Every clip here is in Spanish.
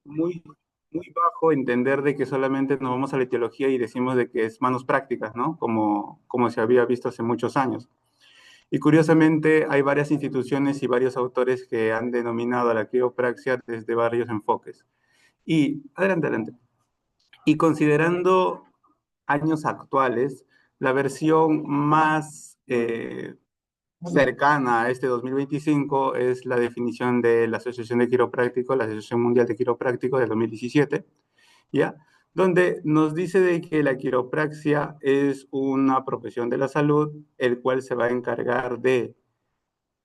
muy, muy bajo entender de que solamente nos vamos a la etiología y decimos de que es manos prácticas, ¿no? Como se había visto hace muchos años. Y curiosamente hay varias instituciones y varios autores que han denominado a la quiropraxia desde varios enfoques. Y adelante, adelante. Y considerando años actuales, la versión más cercana a este 2025 es la definición de la Asociación de Quiroprácticos, la Asociación Mundial de Quiroprácticos del 2017, ¿ya? Donde nos dice de que la quiropraxia es una profesión de la salud, el cual se va a encargar de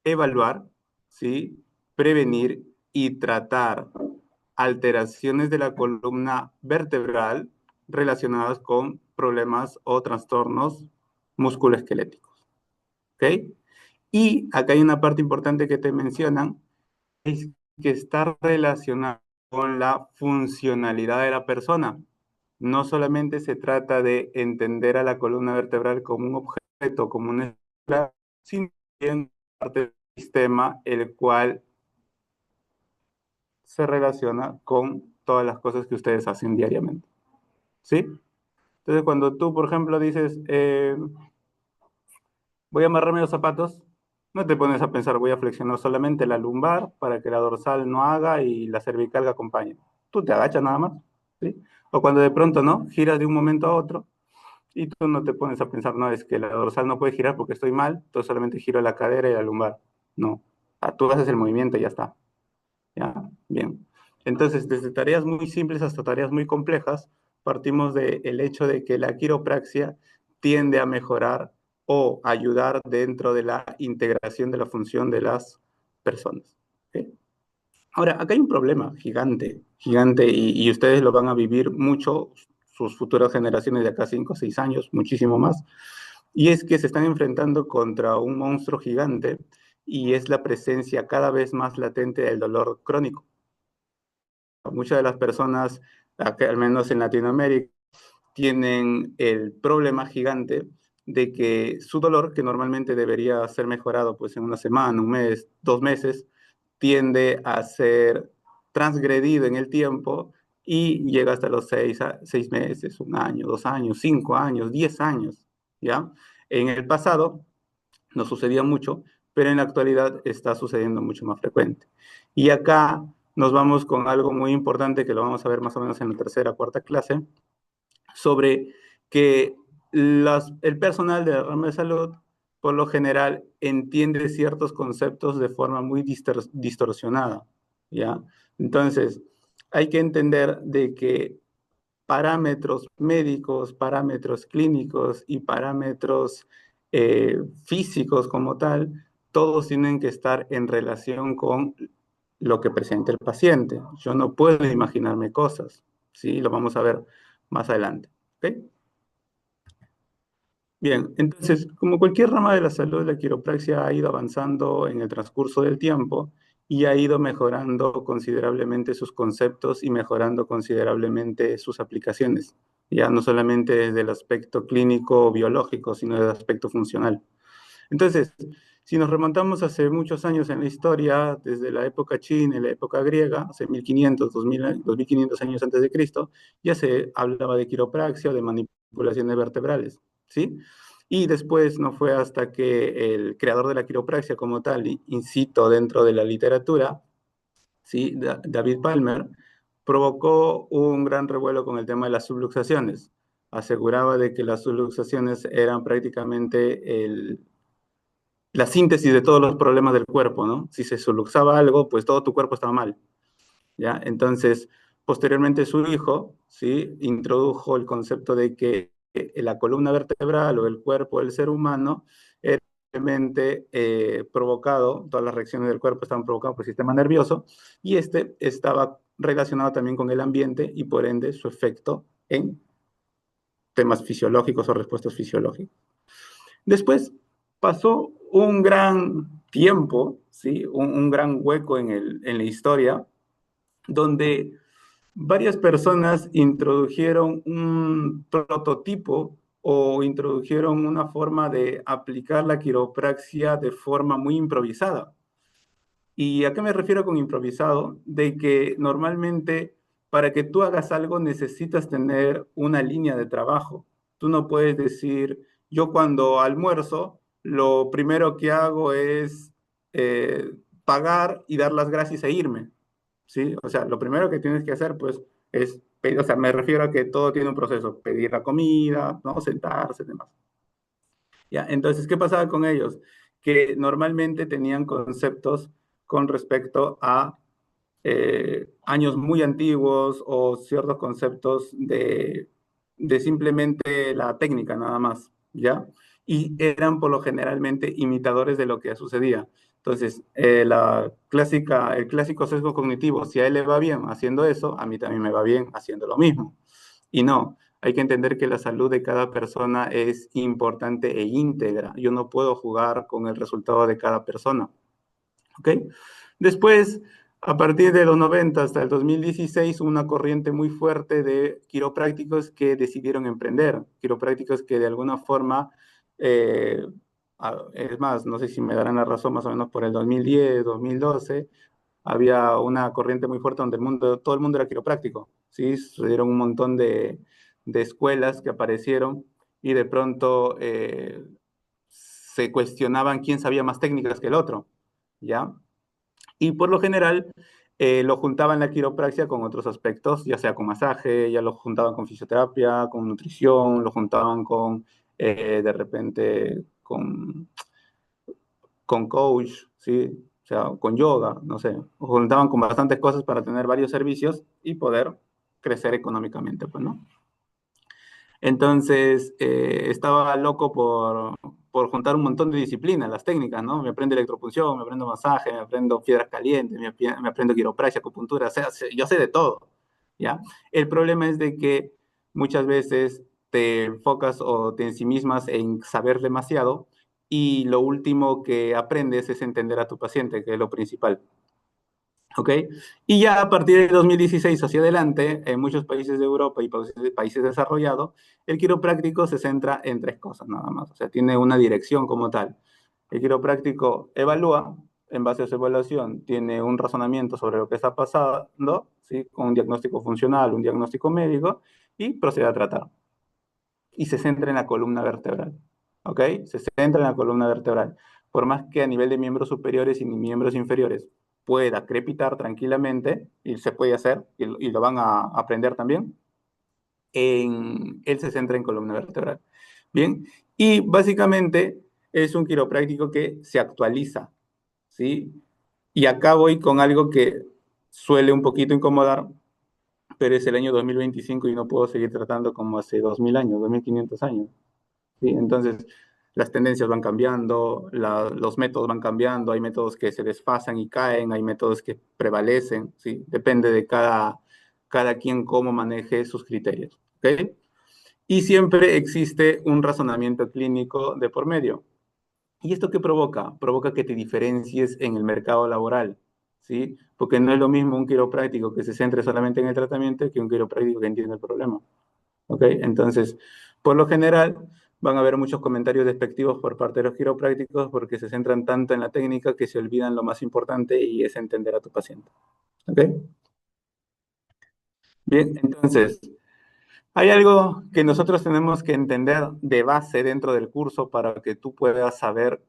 evaluar, ¿sí? Prevenir y tratar alteraciones de la columna vertebral relacionadas con problemas o trastornos musculoesqueléticos, ¿ok? Y acá hay una parte importante que te mencionan, es que está relacionada con la funcionalidad de la persona. No solamente se trata de entender a la columna vertebral como un objeto, como una estructura, sino también parte del sistema el cual se relaciona con todas las cosas que ustedes hacen diariamente. ¿Sí? Entonces, cuando tú, por ejemplo, dices, voy a amarrarme los zapatos, no te pones a pensar, voy a flexionar solamente la lumbar para que la dorsal no haga y la cervical acompañe. Tú te agachas nada más, ¿sí? O cuando de pronto, ¿no? Giras de un momento a otro y tú no te pones a pensar, no, es que la dorsal no puede girar porque estoy mal, entonces solamente giro la cadera y la lumbar. No. Tú haces el movimiento y ya está. ¿Ya? Bien. Entonces, desde tareas muy simples hasta tareas muy complejas, partimos del hecho de que la quiropraxia tiende a mejorar o ayudar dentro de la integración de la función de las personas. ¿Ok? Ahora, acá hay un problema gigante, gigante, y ustedes lo van a vivir mucho, sus futuras generaciones de acá 5 o 6 años, muchísimo más, y es que se están enfrentando contra un monstruo gigante y es la presencia cada vez más latente del dolor crónico. Muchas de las personas, al menos en Latinoamérica, tienen el problema gigante de que su dolor, que normalmente debería ser mejorado pues en una semana, un mes, 2 meses, tiende a ser transgredido en el tiempo y llega hasta los 6 meses, un año, 2 años, 5 años, 10 años, ¿ya? En el pasado no sucedía mucho, pero en la actualidad está sucediendo mucho más frecuente. Y acá nos vamos con algo muy importante que lo vamos a ver más o menos en la tercera, cuarta clase, sobre que el personal de la rama de salud, por lo general, entiende ciertos conceptos de forma muy distorsionada, ¿ya? Entonces, hay que entender de que parámetros médicos, parámetros clínicos y parámetros físicos como tal, todos tienen que estar en relación con lo que presenta el paciente. Yo no puedo imaginarme cosas, ¿sí? Lo vamos a ver más adelante. ¿Ok? Bien, entonces, como cualquier rama de la salud, la quiropraxia ha ido avanzando en el transcurso del tiempo y ha ido mejorando considerablemente sus conceptos y mejorando considerablemente sus aplicaciones, ya no solamente desde el aspecto clínico o biológico, sino desde el aspecto funcional. Entonces, si nos remontamos hace muchos años en la historia, desde la época china y la época griega, hace 1500, 2000, 2500 años antes de Cristo, ya se hablaba de quiropraxia o de manipulaciones vertebrales, ¿sí? Y después no fue hasta que el creador de la quiropraxia como tal, incito dentro de la literatura, ¿sí? David Palmer, provocó un gran revuelo con el tema de las subluxaciones. Aseguraba de que las subluxaciones eran prácticamente la síntesis de todos los problemas del cuerpo, ¿no? Si se soluxaba algo, pues todo tu cuerpo estaba mal, ¿ya? Entonces, posteriormente su hijo, ¿sí? Introdujo el concepto de que la columna vertebral o el cuerpo del ser humano era realmente provocado, todas las reacciones del cuerpo estaban provocadas por el sistema nervioso, y este estaba relacionado también con el ambiente y por ende su efecto en temas fisiológicos o respuestas fisiológicas. Después pasó un gran tiempo, ¿sí? Un gran hueco en la historia, donde varias personas introdujeron un prototipo o introdujeron una forma de aplicar la quiropraxia de forma muy improvisada. ¿Y a qué me refiero con improvisado? De que normalmente para que tú hagas algo necesitas tener una línea de trabajo. Tú no puedes decir, yo cuando almuerzo, lo primero que hago es eh, pagar y dar las gracias e irme, ¿sí? O sea, lo primero que tienes que hacer, pues, es, o sea, me refiero a que todo tiene un proceso, pedir la comida, ¿no? Sentarse, demás. ¿Ya? Entonces, ¿qué pasaba con ellos? Que normalmente tenían conceptos con respecto a años muy antiguos o ciertos conceptos de simplemente la técnica nada más, ¿ya? Y eran por lo generalmente imitadores de lo que sucedía. Entonces, el clásico sesgo cognitivo, si a él le va bien haciendo eso, a mí también me va bien haciendo lo mismo. Y no, hay que entender que la salud de cada persona es importante e íntegra. Yo no puedo jugar con el resultado de cada persona. ¿Ok? Después, a partir de los 90 hasta el 2016, una corriente muy fuerte de quiroprácticos que decidieron emprender, quiroprácticos que de alguna forma, eh, es más, no sé si me darán la razón, más o menos por el 2010, 2012, había una corriente muy fuerte donde todo el mundo era quiropráctico, ¿sí? Se dieron un montón de escuelas que aparecieron y de pronto se cuestionaban quién sabía más técnicas que el otro, ¿ya? Y por lo general lo juntaban la quiropraxia con otros aspectos, ya sea con masaje, ya lo juntaban con fisioterapia, con nutrición, lo juntaban con, de repente, con coach, ¿sí? O sea, con yoga, no sé. Lo juntaban con bastantes cosas para tener varios servicios y poder crecer económicamente, pues, ¿no? Entonces, estaba loco por juntar un montón de disciplinas, las técnicas, ¿no? Me aprendo electropunción, me aprendo masaje, me aprendo piedras calientes, me aprendo quiropraxia, acupuntura, o sea, yo sé de todo, ¿ya? El problema es de que muchas veces te enfocas o te ensimismas en saber demasiado y lo último que aprendes es entender a tu paciente, que es lo principal. ¿Ok? Y ya a partir de 2016 hacia adelante, en muchos países de Europa y países desarrollados, el quiropráctico se centra en tres cosas nada más. O sea, tiene una dirección como tal. El quiropráctico evalúa, en base a su evaluación, tiene un razonamiento sobre lo que está pasando, ¿sí? Con un diagnóstico funcional, un diagnóstico médico, y procede a tratar. Y se centra en la columna vertebral. ¿Ok? Se centra en la columna vertebral. Por más que a nivel de miembros superiores y miembros inferiores pueda crepitar tranquilamente, y se puede hacer, y lo van a aprender también, él se centra en columna vertebral. Bien, y básicamente es un quiropráctico que se actualiza, ¿sí? Y acá voy con algo que suele un poquito incomodar, pero es el año 2025 y no puedo seguir tratando como hace 2000 años, 2500 años. ¿Sí? Entonces, las tendencias van cambiando, los métodos van cambiando, hay métodos que se desfasan y caen, hay métodos que prevalecen, ¿sí? Depende de cada quien cómo maneje sus criterios, ¿ok? Y siempre existe un razonamiento clínico de por medio. ¿Y esto qué provoca? Provoca que te diferencies en el mercado laboral, ¿sí? Porque no es lo mismo un quiropráctico que se centre solamente en el tratamiento que un quiropráctico que entiende el problema. ¿Ok? Entonces, por lo general, van a haber muchos comentarios despectivos por parte de los quiroprácticos porque se centran tanto en la técnica que se olvidan lo más importante y es entender a tu paciente. ¿Ok? Bien, entonces, hay algo que nosotros tenemos que entender de base dentro del curso para que tú puedas saber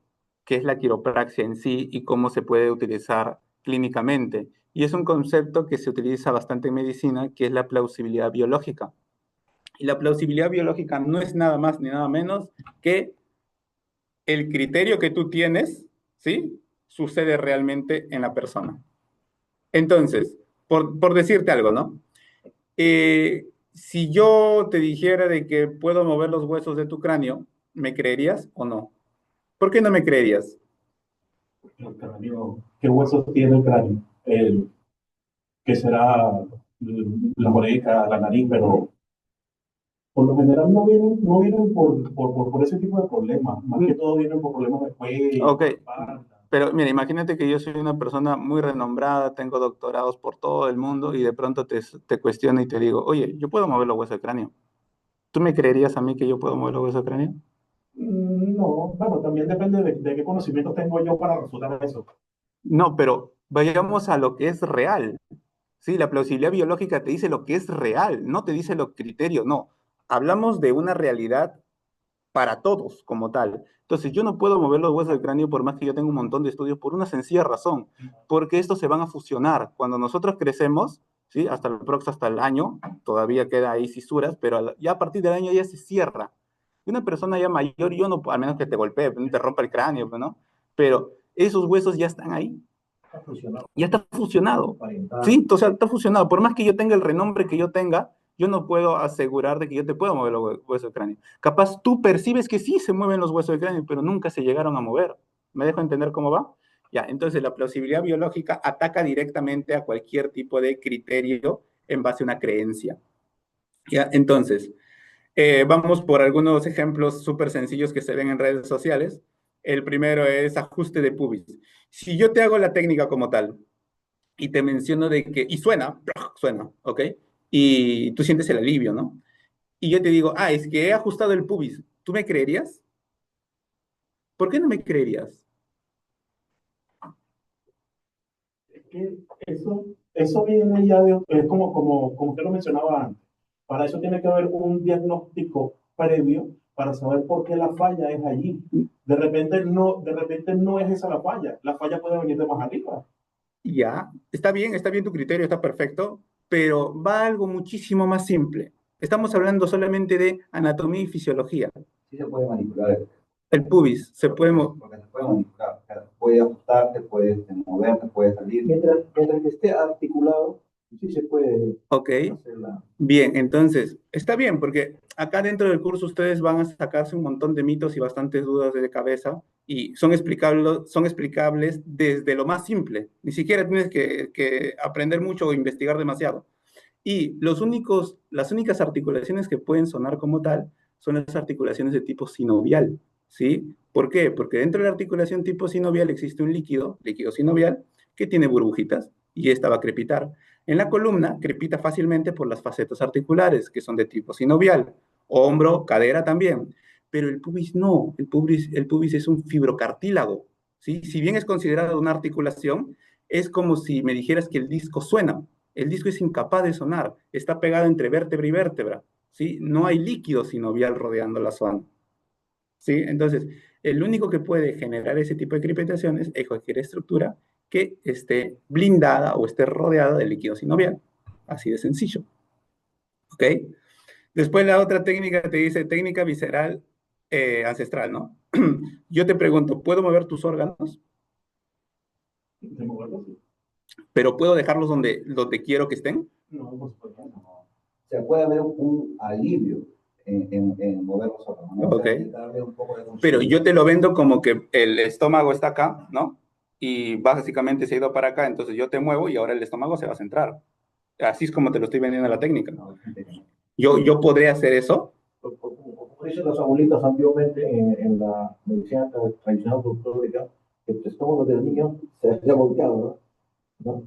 qué es la quiropraxia en sí y cómo se puede utilizar clínicamente. Y es un concepto que se utiliza bastante en medicina, que es la plausibilidad biológica. Y la plausibilidad biológica no es nada más ni nada menos que el criterio que tú tienes, ¿sí? Sucede realmente en la persona. Entonces, por decirte algo, ¿no? Si yo te dijera de que puedo mover los huesos de tu cráneo, ¿me creerías o no? ¿Por qué no me creerías? El cráneo, ¿qué huesos tiene el cráneo? ¿Qué será la oreja, la nariz? Pero por lo general no vienen por ese tipo de problemas. Más que Mm, todo vienen por problemas de Ok, cuello, de espalda. pero mira, imagínate que yo soy una persona muy renombrada, tengo doctorados por todo el mundo y de pronto te cuestiono y te digo, oye, yo puedo mover los huesos del cráneo. ¿Tú me creerías a mí que yo puedo mover los huesos del cráneo? No, bueno, también depende de qué conocimientos tengo yo para refutar eso. No, pero vayamos a lo que es real. ¿sí? La plausibilidad biológica te dice lo que es real, no te dice los criterios, no. Hablamos de una realidad para todos como tal. Entonces, yo no puedo mover los huesos del cráneo por más que yo tenga un montón de estudios por una sencilla razón, porque estos se van a fusionar. Cuando nosotros crecemos, ¿sí? Hasta el año, todavía queda ahí fisuras, pero ya a partir del año ya se cierra. Y una persona ya mayor, yo no, al menos que te golpee, no te rompa el cráneo, pues, ¿no? Pero esos huesos ya están ahí, ya está fusionado. Sí, o sea, está fusionado. Por más que yo tenga el renombre que yo tenga, yo no puedo asegurar de que yo te puedo mover los huesos del cráneo. Capaz tú percibes que sí se mueven los huesos del cráneo, pero nunca se llegaron a mover. ¿Me dejo entender cómo va? Ya, entonces la plausibilidad biológica ataca directamente a cualquier tipo de criterio en base a una creencia. Ya, entonces, vamos por algunos ejemplos súper sencillos que se ven en redes sociales. El primero es ajuste de pubis. Si yo te hago la técnica como tal, y te menciono de que, y suena, suena, ¿ok? Y tú sientes el alivio, ¿no? Y yo te digo, ah, es que he ajustado el pubis. ¿Tú me creerías? ¿Por qué no me creerías? Es que eso viene ya de, es como usted lo mencionaba antes. Para eso tiene que haber un diagnóstico previo para saber por qué la falla es allí. De repente no es esa la falla puede venir de más arriba. Ya, está bien tu criterio, está perfecto, pero va a algo muchísimo más simple. Estamos hablando solamente de anatomía y fisiología. Sí se puede manipular, El pubis se puede porque se puede manipular, o sea, puede ajustarse, puede moverse, puede salir. Mientras que esté articulado, sí se puede Ok, hacer la... bien, entonces, está bien, porque acá dentro del curso ustedes van a sacarse un montón de mitos y bastantes dudas de cabeza y son explicables desde lo más simple. Ni siquiera tienes que aprender mucho o investigar demasiado. Y las únicas articulaciones que pueden sonar como tal son las articulaciones de tipo sinovial, ¿sí? ¿Por qué? Porque dentro de la articulación tipo sinovial existe un líquido sinovial, que tiene burbujitas y esta va a crepitar. En la columna crepita fácilmente por las facetas articulares, que son de tipo sinovial, hombro, cadera también. Pero el pubis no, el pubis es un fibrocartílago, ¿sí? Si bien es considerado una articulación, es como si me dijeras que el disco suena. El disco es incapaz de sonar, está pegado entre vértebra y vértebra, ¿sí? No hay líquido sinovial rodeando la zona, ¿sí? Entonces, el único que puede generar ese tipo de crepitaciones es cualquier estructura que esté blindada o esté rodeada de líquido sinovial. Así de sencillo, ¿ok? Después la otra técnica te dice técnica visceral ancestral, ¿no? Yo te pregunto, ¿puedo mover tus órganos? De moverlo, sí. ¿Pero puedo dejarlos donde quiero que estén? No, por supuesto. No. O sea, puede haber un alivio en mover los órganos, ¿no? O Ok. sea, darle un poco de Pero conciencia. yo te lo vendo como que el estómago está acá, ¿no? Y básicamente se ha ido para acá, entonces yo te muevo y ahora el estómago se va a centrar. Así es como te lo estoy vendiendo la técnica. No, hay gente que no. Yo podría hacer eso. Como dicen los abuelitos antiguamente en la medicina tradicional folclórica, que el estómago del niño se había volteado, ¿no?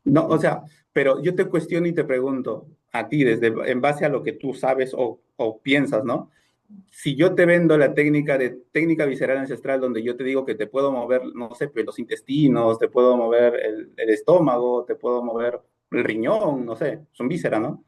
No, o sea, pero yo te cuestiono y te pregunto a ti, en base a lo que tú sabes o piensas, ¿no? Si yo te vendo la técnica visceral ancestral, donde yo te digo que te puedo mover, no sé, pues, los intestinos, te puedo mover el estómago, te puedo mover el riñón, no sé, son vísceras, ¿no?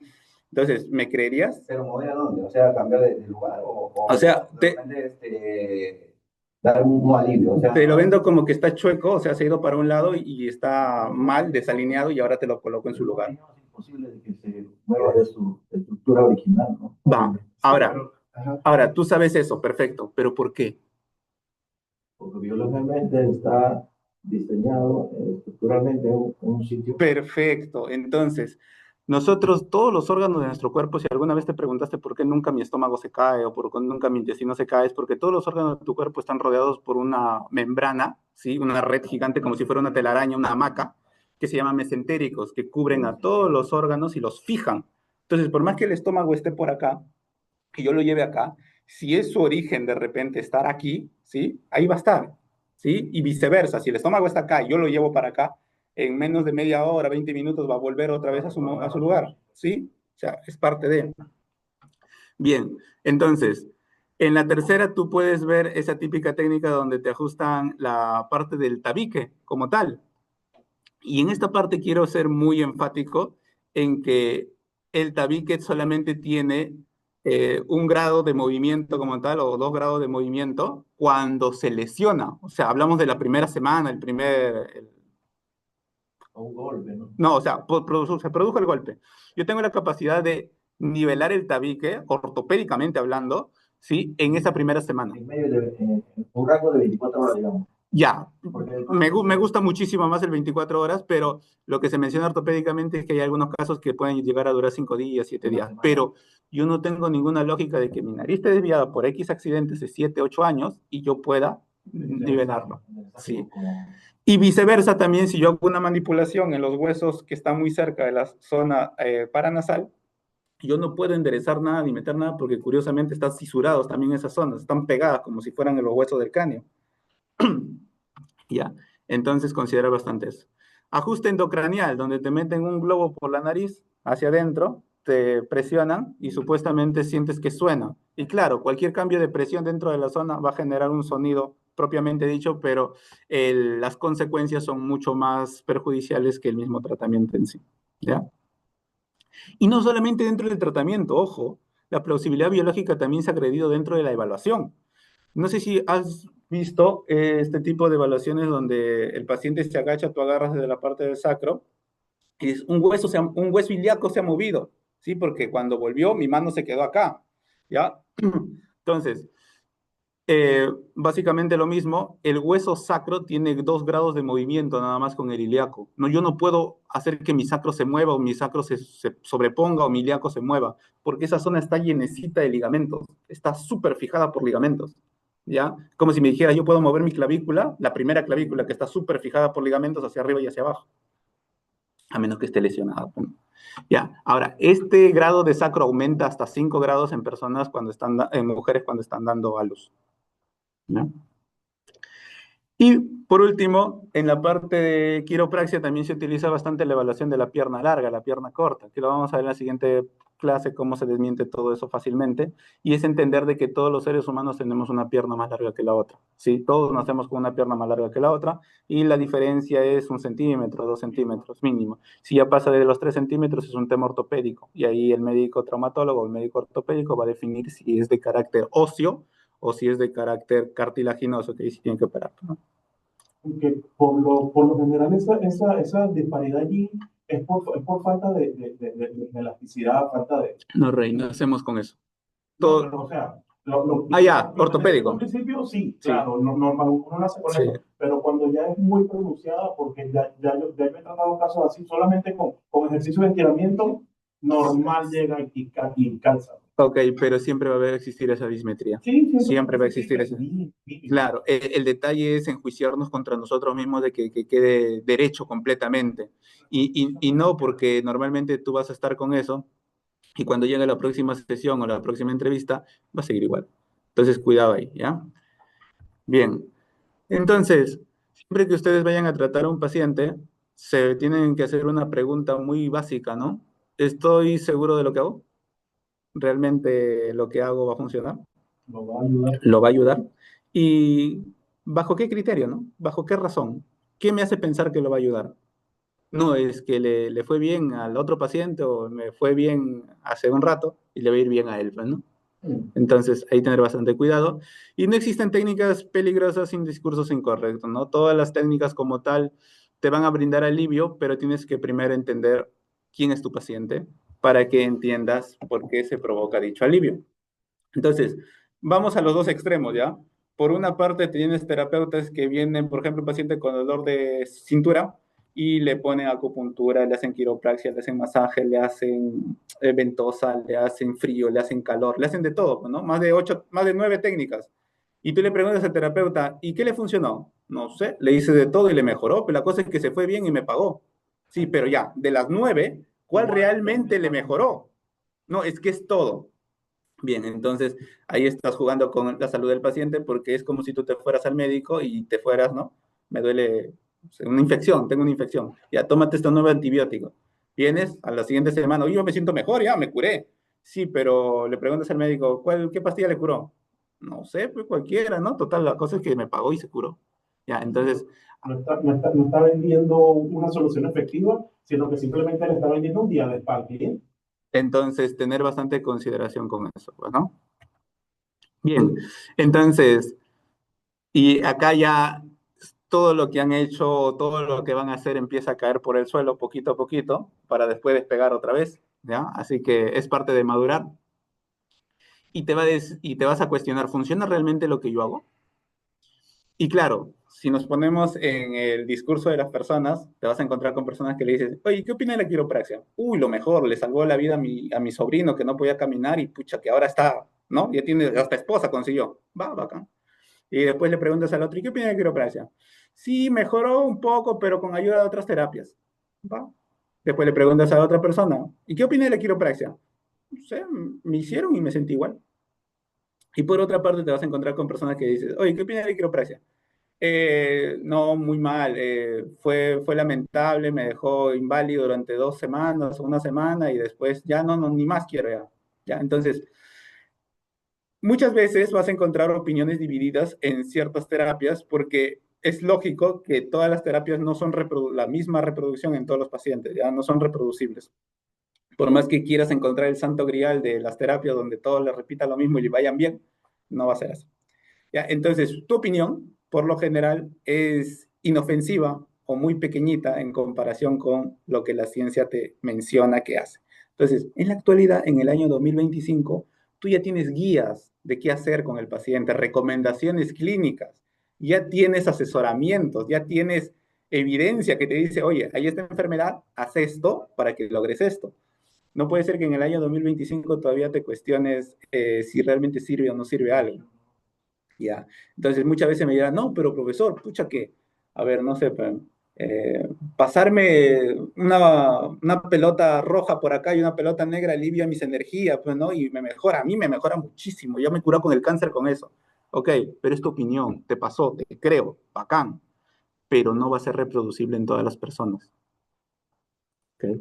Entonces, ¿me creerías? Pero mover a dónde, o sea, cambiar de lugar O sea, de repente dar un alivio, o sea, te lo vendo como que está chueco, o sea, se ha ido para un lado y está mal, desalineado, y ahora te lo coloco en su lugar. es imposible de que se mueva de su estructura original, ¿no? Va, ahora, tú sabes eso, perfecto, pero ¿por qué? Porque biológicamente está diseñado estructuralmente un sitio. Perfecto. Entonces, nosotros, todos los órganos de nuestro cuerpo, si alguna vez te preguntaste por qué nunca mi estómago se cae o por qué nunca mi intestino se cae, es porque todos los órganos de tu cuerpo están rodeados por una membrana, ¿sí? Una red gigante como si fuera una telaraña, una hamaca, que se llama mesentéricos, que cubren a todos los órganos y los fijan. Entonces, por más que el estómago esté por acá, que yo lo lleve acá, si es su origen de repente estar aquí, ¿sí? Ahí va a estar, ¿sí? Y viceversa, si el estómago está acá y yo lo llevo para acá, en menos de media hora, 20 minutos va a volver otra vez a su lugar, ¿sí? O sea, es parte de... Bien, entonces, en la tercera tú puedes ver esa típica técnica donde te ajustan la parte del tabique como tal, Y en esta parte quiero ser muy enfático en que el tabique solamente tiene un grado de movimiento como tal o 2 grados de movimiento cuando se lesiona. O sea, hablamos de la primera semana, A un golpe, ¿no? no, o sea, se produjo el golpe. Yo tengo la capacidad de nivelar el tabique, ortopédicamente hablando, ¿sí? En esa primera semana. En medio de un rango de 24 horas, digamos. Ya, Porque me gusta muchísimo más el 24 horas, pero lo que se menciona ortopédicamente es que hay algunos casos que pueden llegar a durar 5 días, 7 una días, semana. pero yo no tengo ninguna lógica de que mi nariz esté desviada por X accidentes de 7, 8 años y yo pueda nivelarlo. Sí. Como Y viceversa también, si yo hago una manipulación en los huesos que están muy cerca de la zona paranasal, yo no puedo enderezar nada ni meter nada porque curiosamente están fisurados también esas zonas, están pegadas como si fueran en los huesos del cráneo. Ya, entonces considera bastante eso. Ajuste endocranial, donde te meten un globo por la nariz hacia adentro, te presionan y supuestamente sientes que suena. Y claro, cualquier cambio de presión dentro de la zona va a generar un sonido propiamente dicho, pero las consecuencias son mucho más perjudiciales que el mismo tratamiento en sí. ¿Ya? Y no solamente dentro del tratamiento, ojo, la plausibilidad biológica también se ha agredido dentro de la evaluación. No sé si has visto este tipo de evaluaciones donde el paciente se agacha, tú agarras desde la parte del sacro y un hueso ilíaco se ha movido, ¿sí? Porque cuando volvió mi mano se quedó acá, ¿ya? Entonces, básicamente lo mismo, el hueso sacro tiene 2 grados de movimiento nada más con el ilíaco. No, yo no puedo hacer que mi sacro se mueva o mi sacro se sobreponga o mi ilíaco se mueva, porque esa zona está llenecita de ligamentos, está súper fijada por ligamentos. ¿Ya? Como si me dijera, yo puedo mover mi clavícula, la primera clavícula que está súper fijada por ligamentos hacia arriba y hacia abajo, a menos que esté lesionada. Ya, ahora, este grado de sacro aumenta hasta 5 grados en personas en mujeres cuando están dando a luz. ¿Ya? Y por último, en la parte de quiropraxia también se utiliza bastante la evaluación de la pierna larga, la pierna corta, que lo vamos a ver en la siguiente clase, cómo se desmiente todo eso fácilmente, y es entender de que todos los seres humanos tenemos una pierna más larga que la otra, ¿sí? Todos nacemos con una pierna más larga que la otra, y la diferencia es 1 centímetro, 2 centímetros mínimo. Si ya pasa de los 3 centímetros es un tema ortopédico, y ahí el médico traumatólogo o el médico ortopédico va a definir si es de carácter óseo o si es de carácter cartilaginoso, que ahí sí tienen que operar, ¿no? que por lo general esa disparidad allí es por falta de elasticidad, falta de... No, Rey, no hacemos con eso. No, Todo... pero o sea, Ah, ya, lo que necesita ortopédico. al principio, sí, Sí, claro, normal, uno nace con sí. eso, pero cuando ya es muy pronunciada, porque ya he tratado casos así, solamente con ejercicio de estiramiento, normal llega y calza. Ok, pero siempre va a existir esa dismetría. Sí, siempre va a Siempre va a existir, existir pero esa. mínimo. Claro, el detalle es enjuiciarnos contra nosotros mismos de que quede derecho completamente. Y no porque normalmente tú vas a estar con eso y cuando llegue la próxima sesión o la próxima entrevista va a seguir igual. Entonces, cuidado ahí, ¿ya? Bien. Entonces, siempre que ustedes vayan a tratar a un paciente, se tienen que hacer una pregunta muy básica, ¿no? ¿Estoy seguro de lo que hago? ¿Realmente lo que hago va a funcionar? Lo va a ayudar. ¿Lo va a ayudar? ¿Y bajo qué criterio, no? ¿Bajo qué razón? ¿Qué me hace pensar que lo va a ayudar? No es que le fue bien al otro paciente o me fue bien hace un rato y le va a ir bien a él, pues, ¿no? Entonces, ahí tener bastante cuidado. Y no existen técnicas peligrosas sin discursos incorrectos, ¿no? Todas las técnicas como tal te van a brindar alivio, pero tienes que primero entender quién es tu paciente para que entiendas por qué se provoca dicho alivio. Entonces, vamos a los dos extremos, ¿ya? Por una parte, tienes terapeutas que vienen, por ejemplo, un paciente con dolor de cintura y le ponen acupuntura, le hacen quiropraxia, le hacen masaje, le hacen ventosa, le hacen frío, le hacen calor, le hacen de todo, ¿no? Más de 9 técnicas. Y tú le preguntas al terapeuta, ¿y qué le funcionó? No sé, le hice de todo y le mejoró, pero la cosa es que se fue bien y me pagó. Sí, pero ya, de las 9, ¿cuál realmente le mejoró? No, es que es todo. Bien, entonces ahí estás jugando con la salud del paciente porque es como si tú te fueras al médico y te fueras, ¿no? Me duele una infección, tengo una infección. Ya, tómate este nuevo antibiótico. Vienes a la siguiente semana, oye, yo me siento mejor, ya, me curé. Sí, pero le preguntas al médico, ¿qué pastilla le curó? No sé, pues cualquiera, ¿no? Total, la cosa es que me pagó y se curó. ¿ya? Entonces, No está vendiendo una solución efectiva, sino que simplemente le está vendiendo un día de spa al cliente. tener bastante consideración con eso, pues, ¿no? Bien, entonces, y acá ya todo lo que han hecho, todo lo que van a hacer empieza a caer por el suelo poquito a poquito para después despegar otra vez, ¿ya? Así que es parte de madurar y te vas a cuestionar, ¿funciona realmente lo que yo hago? Y claro, si nos ponemos en el discurso de las personas, te vas a encontrar con personas que le dicen, oye, ¿qué opina de la quiropraxia? Uy, lo mejor, le salvó la vida a mi sobrino que no podía caminar y pucha, que ahora está, ¿no? Ya tiene, hasta esposa consiguió. Va, bacán. Y después le preguntas al otro, ¿y qué opina de la quiropraxia? Sí, mejoró un poco, pero con ayuda de otras terapias. Va. Después le preguntas a la otra persona, ¿y qué opina de la quiropraxia? No sé, me hicieron y me sentí igual. Y por otra parte te vas a encontrar con personas que dicen, oye, ¿qué opina de la quiropraxia? No, muy mal. Fue lamentable, me dejó inválido durante 2 semanas, una semana y después ya no, ni más quiero ya. ¿Ya? Entonces, muchas veces vas a encontrar opiniones divididas en ciertas terapias porque es lógico que todas las terapias no son la misma reproducción en todos los pacientes, ya no son reproducibles. Por más que quieras encontrar el santo grial de las terapias donde todos le repitan lo mismo y le vayan bien, no va a ser así. ¿Ya? Entonces, tu opinión, por lo general, es inofensiva o muy pequeñita en comparación con lo que la ciencia te menciona que hace. Entonces, en la actualidad, en el año 2025, tú ya tienes guías de qué hacer con el paciente, recomendaciones clínicas, ya tienes asesoramientos, ya tienes evidencia que te dice, oye, hay esta enfermedad, haz esto para que logres esto. No puede ser que en el año 2025 todavía te cuestiones si realmente sirve o no sirve algo. Ya. Entonces muchas veces me dirán, no, pero profesor, pucha que, a ver, no sé, pasarme una pelota roja por acá y una pelota negra alivia mis energías, pues, ¿no? Y me mejora, a mí me mejora muchísimo, yo me he curado con el cáncer con eso. Ok, pero es tu opinión, te pasó, te creo, bacán, pero no va a ser reproducible en todas las personas. Ok.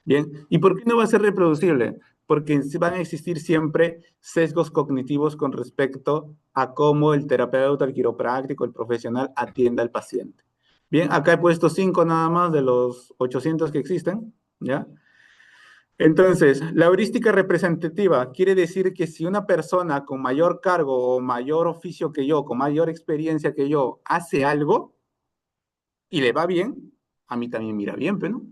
Bien, ¿y por qué no va a ser reproducible? Porque van a existir siempre sesgos cognitivos con respecto a cómo el terapeuta, el quiropráctico, el profesional atienda al paciente. Bien, acá he puesto 5 nada más de los 800 que existen, ¿ya? Entonces, la heurística representativa quiere decir que si una persona con mayor cargo o mayor oficio que yo, con mayor experiencia que yo, hace algo y le va bien, a mí también mira bien, pero ¿no?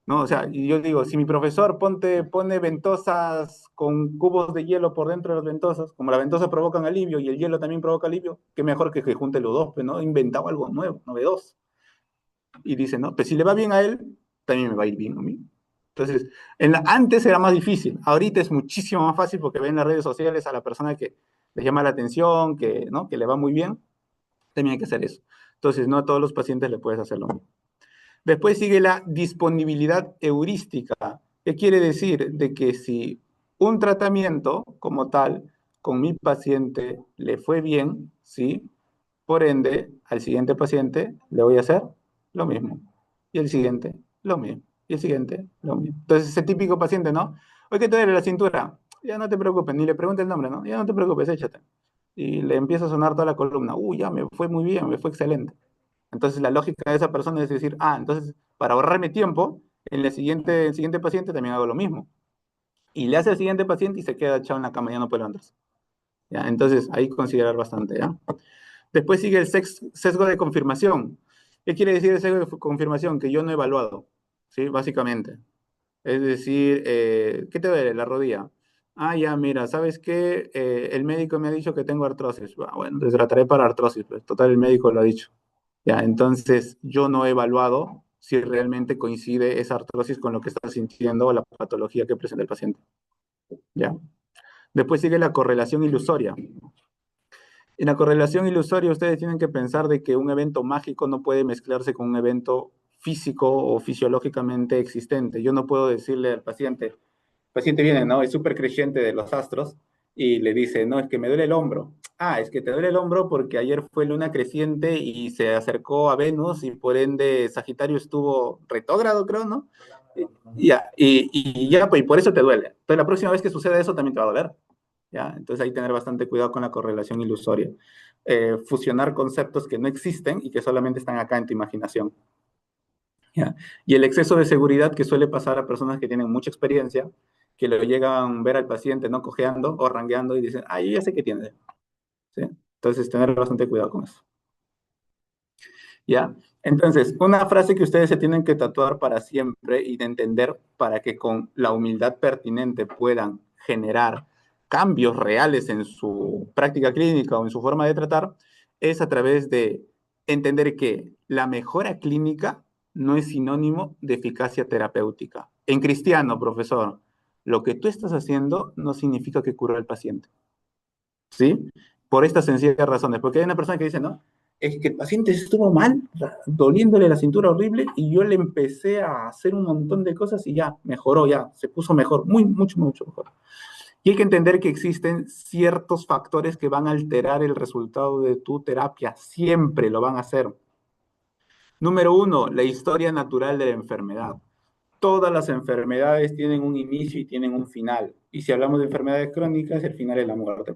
¿No? O sea, y yo digo, si mi profesor pone ventosas con cubos de hielo por dentro de las ventosas, como las ventosas provocan alivio y el hielo también provoca alivio, qué mejor que junte los dos, pues, ¿no? He inventado algo nuevo, novedoso. Y dice, no, pues si le va bien a él, también me va a ir bien a mí. Entonces, antes era más difícil, ahorita es muchísimo más fácil porque ven en las redes sociales a la persona que le llama la atención, que, ¿no? Que le va muy bien, también hay que hacer eso. Entonces, no a todos los pacientes le puedes hacer lo mismo. Después sigue la disponibilidad heurística. ¿Qué quiere decir? De que si un tratamiento como tal con mi paciente le fue bien, ¿sí? Por ende, al siguiente paciente le voy a hacer lo mismo. Y el siguiente, lo mismo. Y el siguiente, lo mismo. Entonces, ese típico paciente, ¿no? Oye, ¿qué te duele la cintura? Ya no te preocupes, ni le pregunte el nombre, ¿no? Ya no te preocupes, échate. Y le empieza a sonar toda la columna. Uy, ya me fue muy bien, me fue excelente. Entonces la lógica de esa persona es decir, entonces para ahorrarme tiempo, en el siguiente paciente también hago lo mismo. Y le hace al siguiente paciente y se queda echado en la cama, ya no puede levantarse. ¿Ya? Entonces ahí considerar bastante. ¿Ya? Después sigue el sesgo de confirmación. ¿Qué quiere decir el sesgo de confirmación? Que yo no he evaluado, ¿sí? Básicamente. Es decir, ¿qué te duele? La rodilla. Ya, mira, ¿sabes qué? El médico me ha dicho que tengo artrosis. Bueno, pues trataré para artrosis, pues total, el médico lo ha dicho. Ya, entonces yo no he evaluado si realmente coincide esa artrosis con lo que está sintiendo o la patología que presenta el paciente. Ya. Después sigue la correlación ilusoria. En la correlación ilusoria ustedes tienen que pensar de que un evento mágico no puede mezclarse con un evento físico o fisiológicamente existente. Yo no puedo decirle al paciente, el paciente viene, ¿no? Es súper creyente de los astros y le dice, no, es que me duele el hombro. Es que te duele el hombro porque ayer fue luna creciente y se acercó a Venus y por ende Sagitario estuvo retrógrado, creo, ¿no? Y ya, pues, y por eso te duele. Entonces la próxima vez que suceda eso también te va a doler. ¿Ya? Entonces hay que tener bastante cuidado con la correlación ilusoria. fusionar conceptos que no existen y que solamente están acá en tu imaginación. ¿Ya? Y el exceso de seguridad que suele pasar a personas que tienen mucha experiencia, que lo llegan a ver al paciente no cojeando o rangueando y dicen, ah, yo ya sé qué tiene. ¿Sí? Entonces, tener bastante cuidado con eso. ¿Ya? Entonces, una frase que ustedes se tienen que tatuar para siempre y de entender para que con la humildad pertinente puedan generar cambios reales en su práctica clínica o en su forma de tratar, es a través de entender que la mejora clínica no es sinónimo de eficacia terapéutica. En cristiano, profesor, lo que tú estás haciendo no significa que cure al paciente. ¿Sí? Por estas sencillas razones. Porque hay una persona que dice, no, es que el paciente estuvo mal, doliéndole la cintura horrible, y yo le empecé a hacer un montón de cosas y ya, mejoró, ya, se puso mejor, mucho mejor. Y hay que entender que existen ciertos factores que van a alterar el resultado de tu terapia, siempre lo van a hacer. Número uno, la historia natural de la enfermedad. Todas las enfermedades tienen un inicio y tienen un final. Y si hablamos de enfermedades crónicas, el final es la muerte.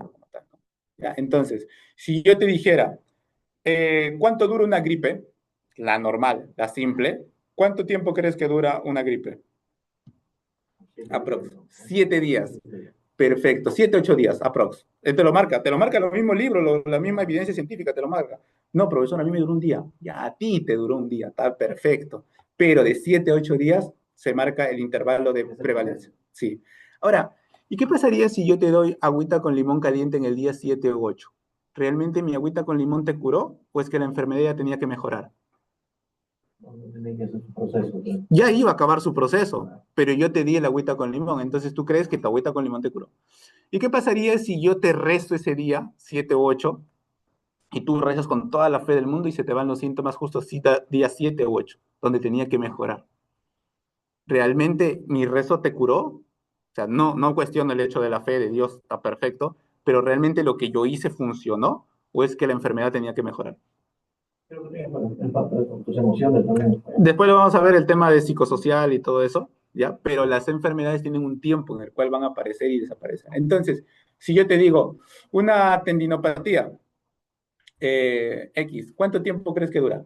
¿Ya? Entonces, si yo te dijera, ¿cuánto dura una gripe? La normal, la simple. ¿Cuánto tiempo crees que dura una gripe? Aprox. 7 días. Perfecto, 7, 8 días, aprox. Te lo marca lo mismo libro, la misma evidencia científica, te lo marca. No, profesor, a mí me duró un día. Ya a ti te duró un día, está perfecto. Pero de 7 a 8 días se marca el intervalo de prevalencia. Sí. Ahora, ¿y qué pasaría si yo te doy agüita con limón caliente en el día 7 o 8? ¿Realmente mi agüita con limón te curó o es que la enfermedad ya tenía que mejorar? Tiene que hacer su proceso. Ya iba a acabar su proceso, pero yo te di el agüita con limón, entonces tú crees que tu agüita con limón te curó. ¿Y qué pasaría si yo te resto ese día, 7 o 8, y tú rezas con toda la fe del mundo y se te van los síntomas justo día 7 u 8, donde tenía que mejorar? ¿Realmente mi rezo te curó? O sea, no cuestiono el hecho de la fe de Dios, está perfecto, pero ¿realmente lo que yo hice funcionó o es que la enfermedad tenía que mejorar? Creo que tiene el papel con tus emociones también. Después lo vamos a ver el tema de psicosocial y todo eso, ¿ya? Pero las enfermedades tienen un tiempo en el cual van a aparecer y desaparecer. Entonces, si yo te digo, una tendinopatía, X, ¿cuánto tiempo crees que dura?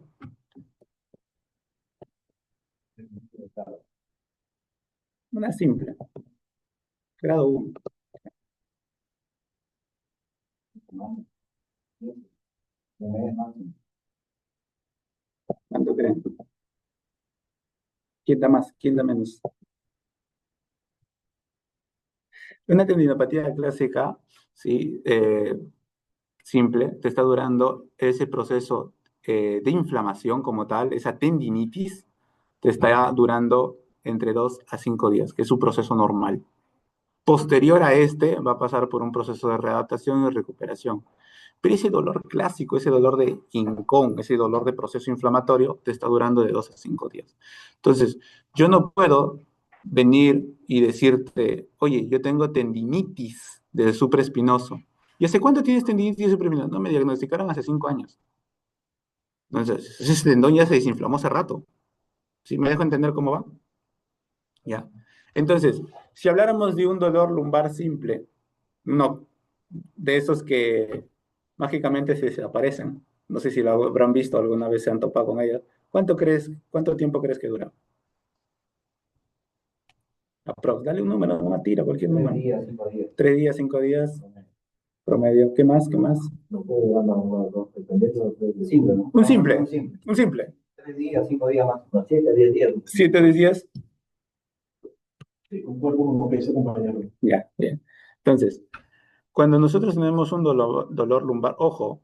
Una simple, grado 1. ¿Cuánto creen? ¿Quién da más? ¿Quién da menos? Una tendinopatía clásica, ¿sí? Simple, te está durando ese proceso de inflamación como tal, esa tendinitis, te está durando entre 2 a 5 días, que es su proceso normal. Posterior a este, va a pasar por un proceso de readaptación y recuperación. Pero ese dolor clásico, ese dolor de hincón, ese dolor de proceso inflamatorio, te está durando de 2 a 5 días. Entonces, yo no puedo venir y decirte, oye, yo tengo tendinitis del supraespinoso. ¿Y hace cuánto tienes tendinitis del supraespinoso? No, me diagnosticaron hace 5 años. Entonces, ese tendón ya se desinflamó hace rato. ¿Sí me dejo entender cómo va? Ya. Entonces, si habláramos de un dolor lumbar simple, no, de esos que mágicamente se desaparecen. No sé si lo habrán visto alguna vez, se han topado con ellas. ¿Cuánto tiempo crees que dura? Aprox, dale un número, una tira, cualquier número. 3 días, 5 días. 3 días, 5 días, promedio. ¿Qué más? ¿Qué más? No puede durar más, dependiendo del simple, ¿no? Un simple, Un simple. un simple. 3 días, 5 días más. 7 a 10 días. 7 días. Sí, concuerdo con lo que dice compañero. Ya, bien. Entonces, cuando nosotros tenemos un dolor lumbar, ojo,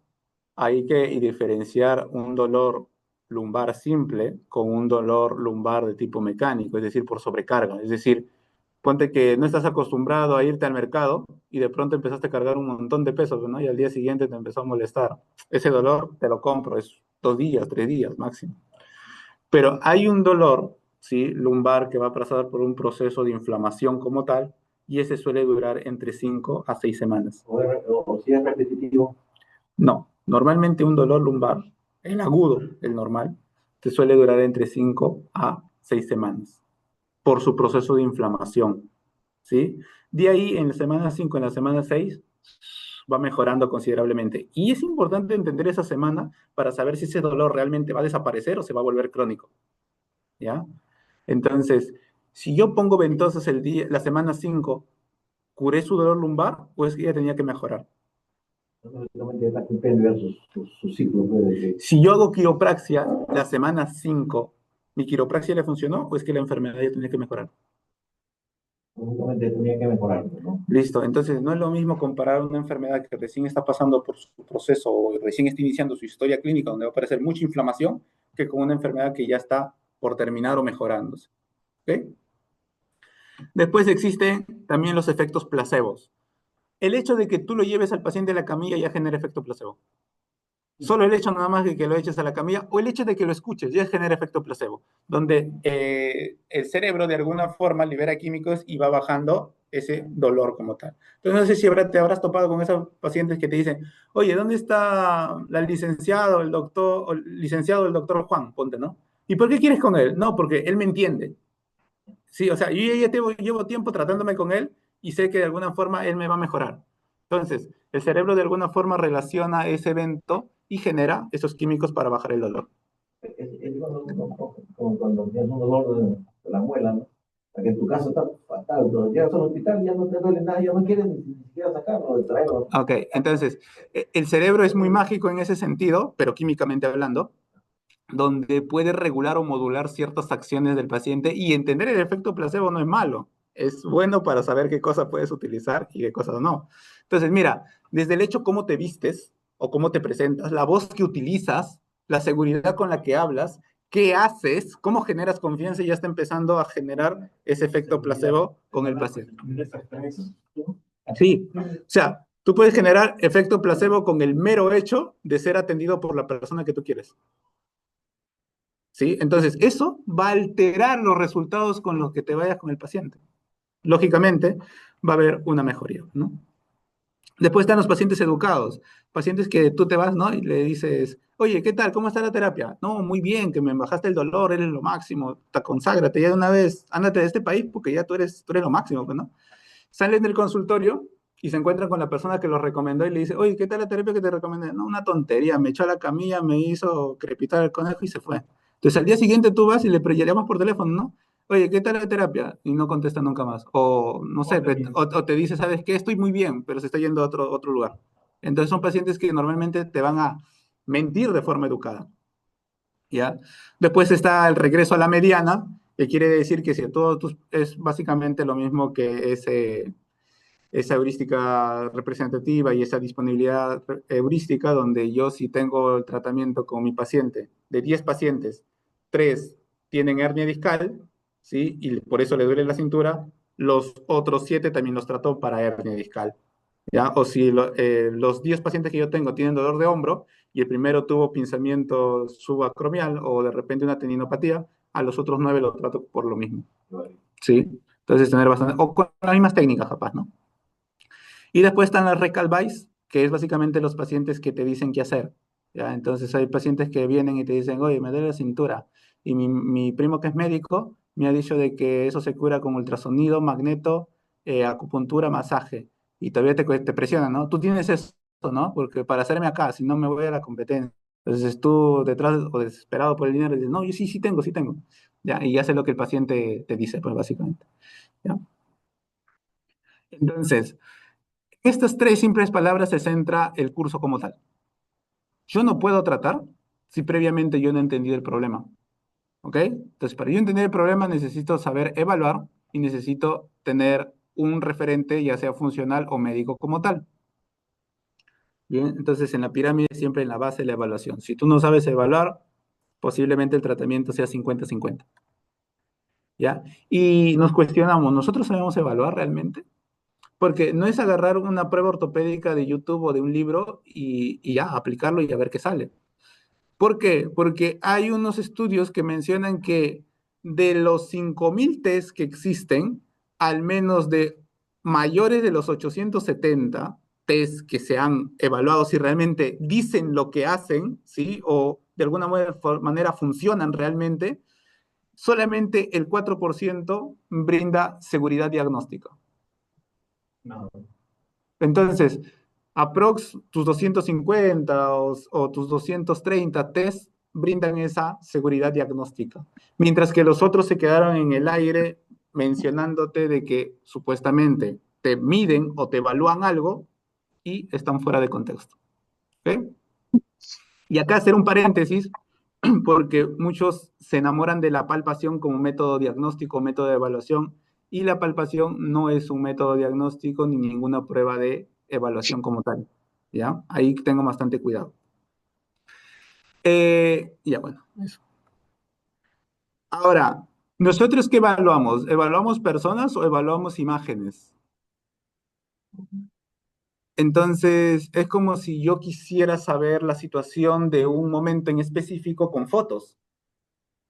hay que diferenciar un dolor lumbar simple con un dolor lumbar de tipo mecánico, es decir, por sobrecarga. Es decir, ponte que no estás acostumbrado a irte al mercado y de pronto empezaste a cargar un montón de pesos, ¿no? Y al día siguiente te empezó a molestar. Ese dolor te lo compro, es 2 días, 3 días máximo. Pero hay un dolor, ¿sí? Lumbar que va a pasar por un proceso de inflamación como tal, y ese suele durar entre 5 a 6 semanas. O si es repetitivo. No, normalmente un dolor lumbar, el agudo, el normal, te suele durar entre 5 a 6 semanas por su proceso de inflamación, ¿sí? De ahí, en la semana 5, en la semana 6, va mejorando considerablemente. Y es importante entender esa semana para saber si ese dolor realmente va a desaparecer o se va a volver crónico, ¿ya? Entonces, si yo pongo ventosas la semana 5, ¿curé su dolor lumbar o es que ya tenía que mejorar? Lógicamente está cumpliendo ya sus ciclos, ¿no? Si yo hago quiropraxia la semana 5, ¿mi quiropraxia le funcionó o es que la enfermedad ya tenía que mejorar? Lógicamente tenía que mejorar, ¿no? Listo, entonces no es lo mismo comparar una enfermedad que recién está pasando por su proceso o recién está iniciando su historia clínica donde va a aparecer mucha inflamación que con una enfermedad que ya está por terminar o mejorándose. ¿Ok? Después existen también los efectos placebos. El hecho de que tú lo lleves al paciente a la camilla ya genera efecto placebo. Solo el hecho nada más de que lo eches a la camilla o el hecho de que lo escuches ya genera efecto placebo, donde el cerebro de alguna forma libera químicos y va bajando ese dolor como tal. Entonces no sé si te habrás topado con esos pacientes que te dicen, oye, ¿dónde está el licenciado, el doctor, o el licenciado, el doctor Juan? Ponte, ¿no? ¿Y por qué quieres con él? No, porque él me entiende. Sí, o sea, yo ya llevo tiempo tratándome con él y sé que de alguna forma él me va a mejorar. Entonces, el cerebro de alguna forma relaciona ese evento y genera esos químicos para bajar el dolor. Es como cuando tienes un dolor de la muela, ¿no? Que en tu caso está fatal, pero llegas al hospital y ya no te duele nada, ya no quieren ni siquiera sacarlo, traerlo. Ok, entonces, el cerebro es muy mágico en ese sentido, pero químicamente hablando, donde puede regular o modular ciertas acciones del paciente y entender el efecto placebo no es malo. Es bueno para saber qué cosa puedes utilizar y qué cosas no. Entonces, mira, desde el hecho cómo te vistes o cómo te presentas, la voz que utilizas, la seguridad con la que hablas, qué haces, cómo generas confianza y ya está empezando a generar ese efecto placebo con el paciente. Sí, o sea, tú puedes generar efecto placebo con el mero hecho de ser atendido por la persona que tú quieres. ¿Sí? Entonces, eso va a alterar los resultados con los que te vayas con el paciente. Lógicamente, va a haber una mejoría, ¿no? Después están los pacientes educados, pacientes que tú te vas, ¿no? Y le dices, oye, ¿qué tal? ¿Cómo está la terapia? No, muy bien, que me bajaste el dolor, eres lo máximo, te conságrate ya de una vez, ándate de este país porque ya tú eres lo máximo, pues, ¿no? Salen del consultorio y se encuentran con la persona que los recomendó y le dice, oye, ¿qué tal la terapia que te recomendé? No, una tontería, me echó a la camilla, me hizo crepitar el conejo y se fue. Entonces al día siguiente tú vas y le llamas por teléfono, ¿no? Oye, ¿qué tal la terapia? Y no contesta nunca más. O no sé, o te dice, ¿sabes qué? Estoy muy bien, pero se está yendo a otro lugar. Entonces son pacientes que normalmente te van a mentir de forma educada, ¿ya? Después está el regreso a la mediana, que quiere decir que si todo es básicamente lo mismo que esa heurística representativa y esa disponibilidad heurística donde yo si tengo el tratamiento con mi paciente, de 10 pacientes, 3 tienen hernia discal, ¿sí? Y por eso le duele la cintura, los otros 7 también los trato para hernia discal, ¿ya? O si los 10 pacientes que yo tengo tienen dolor de hombro y el primero tuvo pinzamiento subacromial o de repente una tendinopatía, a los otros 9 los trato por lo mismo, ¿sí? Entonces tener bastante, o con las mismas técnicas capaz, ¿no? Y después están las recalvice, que es básicamente los pacientes que te dicen qué hacer. ¿Ya? Entonces hay pacientes que vienen y te dicen, oye, me duele la cintura. Y mi primo que es médico me ha dicho de que eso se cura con ultrasonido, magneto, acupuntura, masaje. Y todavía te presionan, ¿no? Tú tienes eso, ¿no? Porque para hacerme acá, si no me voy a la competencia. Entonces tú detrás o desesperado por el dinero dices, no, yo sí, sí tengo, sí tengo. ¿Ya? Y hace lo que el paciente te dice, pues básicamente. ¿Ya? Entonces, estas tres simples palabras se centra el curso como tal. Yo no puedo tratar si previamente yo no he entendido el problema. ¿Ok? Entonces, para yo entender el problema necesito saber evaluar y necesito tener un referente, ya sea funcional o médico como tal. Bien, entonces en la pirámide siempre en la base la evaluación. Si tú no sabes evaluar, posiblemente el tratamiento sea 50-50. ¿Ya? Y nos cuestionamos, ¿nosotros sabemos evaluar realmente? Porque no es agarrar una prueba ortopédica de YouTube o de un libro y ya, aplicarlo y a ver qué sale. ¿Por qué? Porque hay unos estudios que mencionan que de los 5.000 test que existen, al menos de mayores de los 870 test que se han evaluado si realmente dicen lo que hacen, ¿sí? O de alguna manera funcionan realmente, solamente el 4% brinda seguridad diagnóstica. No. Entonces, aprox tus 250 o tus 230 test brindan esa seguridad diagnóstica, mientras que los otros se quedaron en el aire mencionándote de que supuestamente te miden o te evalúan algo y están fuera de contexto. ¿Ok? Y acá hacer un paréntesis, porque muchos se enamoran de la palpación como método diagnóstico, método de evaluación, y la palpación no es un método diagnóstico ni ninguna prueba de evaluación como tal. ¿Ya? Ahí tengo bastante cuidado. Ya, bueno, eso. Ahora, ¿nosotros qué evaluamos? ¿Evaluamos personas o evaluamos imágenes? Entonces, es como si yo quisiera saber la situación de un momento en específico con fotos.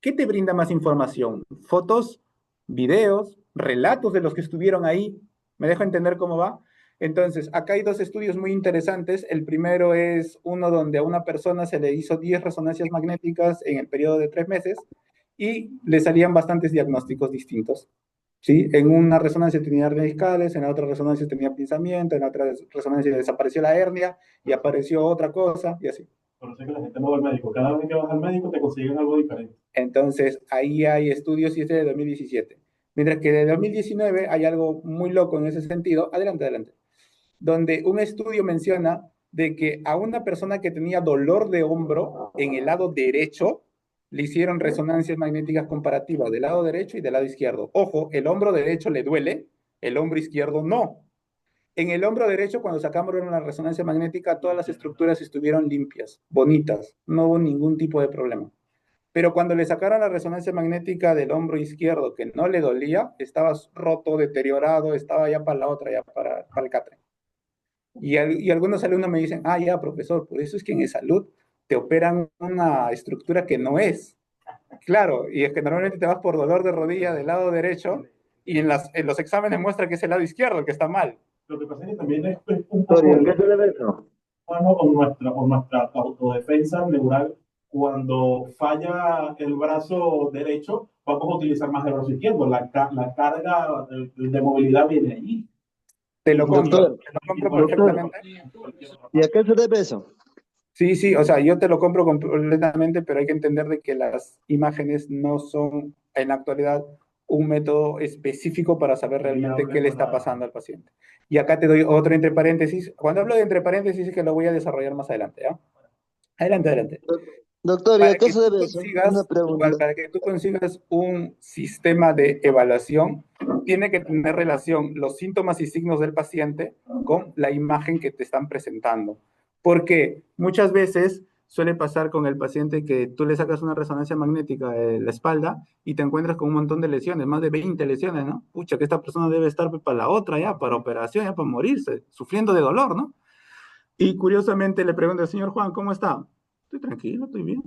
¿Qué te brinda más información? ¿Fotos, videos, relatos de los que estuvieron ahí? ¿Me dejo entender cómo va? Entonces, acá hay dos estudios muy interesantes. El primero es uno donde a una persona se le hizo 10 resonancias magnéticas en el periodo de 3 meses y le salían bastantes diagnósticos distintos. ¿Sí? En una resonancia tenía hernias discales, en la otra resonancia tenía pinzamiento, en la otra resonancia desapareció la hernia y apareció otra cosa y así. Por eso es que la gente no va al médico. Cada vez que vas al médico te consiguen algo diferente. Entonces, ahí hay estudios y este de 2017. Mientras que de 2019 hay algo muy loco en ese sentido. Adelante, adelante. Donde un estudio menciona de que a una persona que tenía dolor de hombro en el lado derecho, le hicieron resonancias magnéticas comparativas del lado derecho y del lado izquierdo. Ojo, el hombro derecho le duele, el hombro izquierdo no. En el hombro derecho, cuando sacamos la resonancia magnética, todas las estructuras estuvieron limpias, bonitas, no hubo ningún tipo de problema. Pero cuando le sacaron la resonancia magnética del hombro izquierdo, que no le dolía, estaba roto, deteriorado, estaba ya para la otra, ya para el catre. Y algunos alumnos me dicen, ah, ya, profesor, por eso es que en salud te operan una estructura que no es. Claro, y es que normalmente te vas por dolor de rodilla del lado derecho y en los exámenes muestra que es el lado izquierdo el que está mal. Lo que pasa es que también es un Sorry, poco ¿en qué se debe eso? humano o nuestra autodefensa neural. Cuando falla el brazo derecho, vamos a utilizar más el brazo izquierdo. La carga de movilidad viene allí. Te lo compro, Doctor, te lo compro doctor, perfectamente. ¿y a qué se debe eso? Sí, sí, o sea, yo te lo compro completamente, pero hay que entender de que las imágenes no son en la actualidad un método específico para saber realmente qué le está pasando al paciente. Y acá te doy otro entre paréntesis. Cuando hablo de entre paréntesis es que lo voy a desarrollar más adelante, ¿ya? Adelante, adelante. Doctor, ¿y a Para qué que se tú debe eso? Una consigas, pregunta. para que tú consigas un sistema de evaluación, tiene que tener relación los síntomas y signos del paciente con la imagen que te están presentando. Porque muchas veces suele pasar con el paciente que tú le sacas una resonancia magnética de la espalda y te encuentras con un montón de lesiones, más de 20 lesiones, ¿no? Pucha, que esta persona debe estar para la otra ya, para operación, ya para morirse, sufriendo de dolor, ¿no? Y curiosamente le pregunto al señor Juan, ¿cómo está? Estoy tranquilo, estoy bien.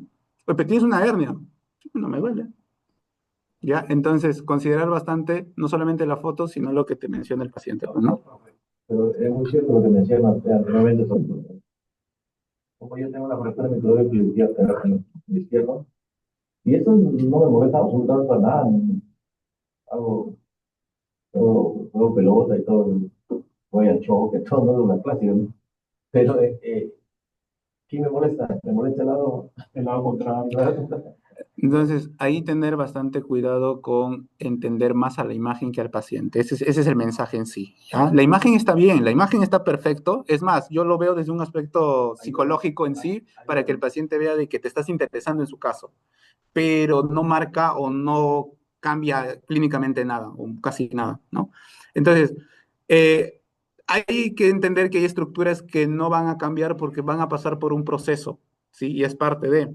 Oye, ¿tienes una hernia? Sí, no me duele. Ya, entonces, considerar bastante no solamente la foto, sino lo que te menciona el paciente, pues, ¿no? Pero es muy cierto lo que mencionas anteriormente sobre como yo tengo una fractura microbial izquierdo, y eso no me molesta absolutamente para nada. Hago juego pelota y todo, voy al choque, todo, no es una clásica, ¿no? Pero, ¿qué me molesta? Me molesta El lado contrario. Entonces, ahí tener bastante cuidado con entender más a la imagen que al paciente. Ese es el mensaje en sí, ¿ya? La imagen está bien, la imagen está perfecto. Es más, yo lo veo desde un aspecto psicológico en sí, para que el paciente vea de que te estás interesando en su caso, pero no marca o no cambia clínicamente nada, o casi nada, ¿no? Entonces, eh, hay que entender que hay estructuras que no van a cambiar porque van a pasar por un proceso, ¿sí? Y es parte de...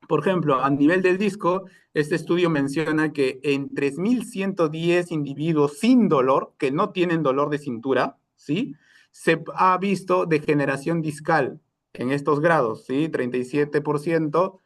Por ejemplo, a nivel del disco, este estudio menciona que en 3.110 individuos sin dolor, que no tienen dolor de cintura, ¿sí? Se ha visto degeneración discal en estos grados, ¿sí? 37%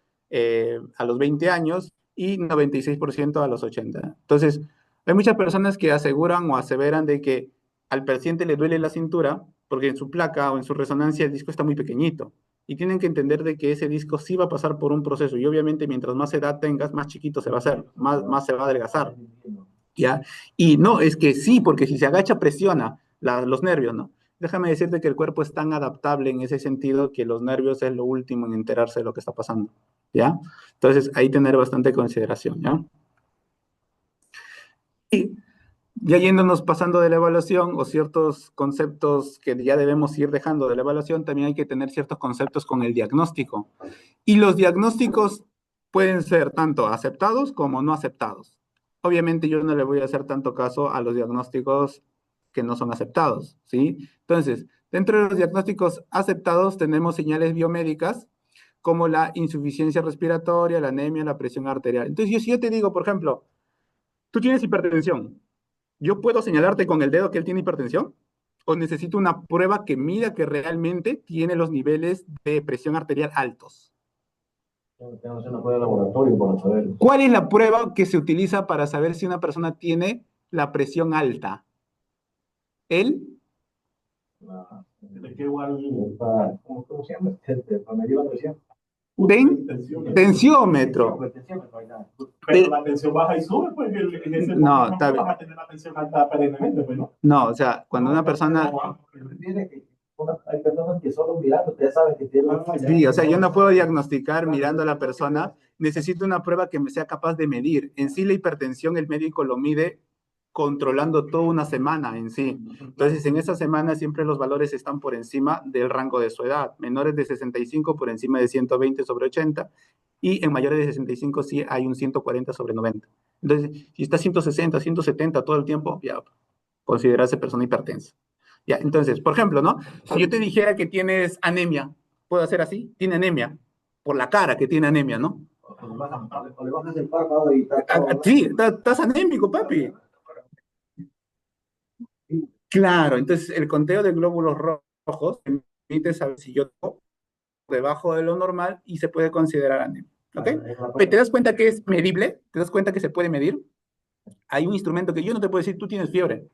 a los 20 años y 96% a los 80. Entonces, hay muchas personas que aseguran o aseveran de que al paciente le duele la cintura porque en su placa o en su resonancia el disco está muy pequeñito y tienen que entender de que ese disco sí va a pasar por un proceso y obviamente mientras más edad tengas, más chiquito se va a hacer, más se va a adelgazar, ¿ya? Y no, es que sí, porque si se agacha presiona los nervios, ¿no? déjame decirte que el cuerpo es tan adaptable en ese sentido que los nervios es lo último en enterarse de lo que está pasando, ¿ya? Entonces, ahí tener bastante consideración, ¿ya? Y ya yéndonos pasando de la evaluación o ciertos conceptos que ya debemos ir dejando de la evaluación, también hay que tener ciertos conceptos con el diagnóstico. Y los diagnósticos pueden ser tanto aceptados como no aceptados. Obviamente yo no le voy a hacer tanto caso a los diagnósticos que no son aceptados, ¿sí? Entonces, dentro de los diagnósticos aceptados tenemos señales biomédicas como la insuficiencia respiratoria, la anemia, la presión arterial. Entonces, si yo te digo, por ejemplo, tú tienes hipertensión, ¿yo puedo señalarte con el dedo que él tiene hipertensión? ¿O necesito una prueba que mida que realmente tiene los niveles de presión arterial altos? Tengo que hacer una prueba de laboratorio para saber. ¿Cuál es la prueba que se utiliza para saber si una persona tiene la presión alta? ¿El Es que igual ¿Cómo se llama? Para medir la presión. tensiómetro? Pero la tensión baja y sube, pues en ese No, momento está no bien. vas a tener la tensión alta perennemente, pues no. No, o sea, cuando una persona... Hay personas que solo mirando ya saben que tienen. Sí, o sea, yo no puedo diagnosticar mirando a la persona, necesito una prueba que me sea capaz de medir. En sí, la hipertensión el médico lo mide controlando toda una semana en sí. Entonces, en esa semana siempre los valores están por encima del rango de su edad. Menores de 65 por encima de 120 sobre 80 y en mayores de 65 sí hay un 140 sobre 90. Entonces, si está 160, 170 todo el tiempo, ya considerarse persona hipertensa. Ya, entonces, por ejemplo, ¿no? Si yo te dijera que tienes anemia, ¿puedo hacer así? Tiene anemia, por la cara que tiene anemia, ¿no? O le bajas el párpado y está. Sí, estás anémico, papi. Claro, entonces el conteo de glóbulos rojos permite saber si yo tengo debajo de lo normal y se puede considerar anemia. ¿Ok? ¿Te das cuenta que es medible? ¿Te das cuenta que se puede medir? Hay un instrumento que yo no te puedo decir, tú tienes fiebre.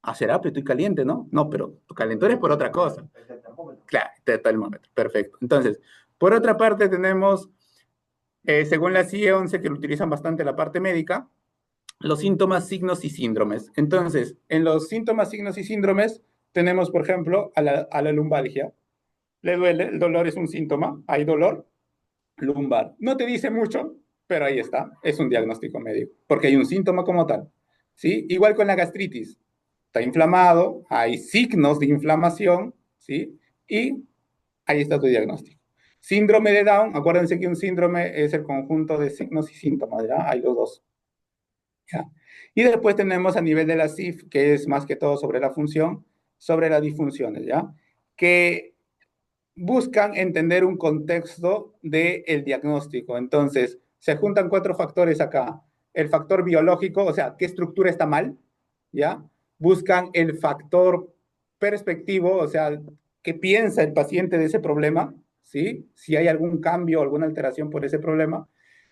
Ah, será, pero estoy caliente, ¿no? No, pero tu calentura es por otra cosa. Claro, el termómetro, perfecto. Entonces, por otra parte tenemos, según la CIE 11, que lo utilizan bastante la parte médica, los síntomas, signos y síndromes. Entonces, en los síntomas, signos y síndromes tenemos, por ejemplo, a la lumbalgia. Le duele, el dolor es un síntoma, hay dolor lumbar. No te dice mucho, pero ahí está, es un diagnóstico médico, porque hay un síntoma como tal. ¿Sí? Igual con la gastritis. Está inflamado, hay signos de inflamación, ¿sí? Y ahí está tu diagnóstico. Síndrome de Down, acuérdense que un síndrome es el conjunto de signos y síntomas, ¿ya? Hay los dos. ¿Ya? Y después tenemos a nivel de la CIF, que es más que todo sobre la función, sobre las disfunciones, ¿ya? Que buscan entender un contexto del diagnóstico. Entonces, se juntan 4 factores acá. El factor biológico, o sea, qué estructura está mal, ¿ya? Buscan el factor perspectivo, o sea, qué piensa el paciente de ese problema, ¿sí? Si hay algún cambio o alguna alteración por ese problema.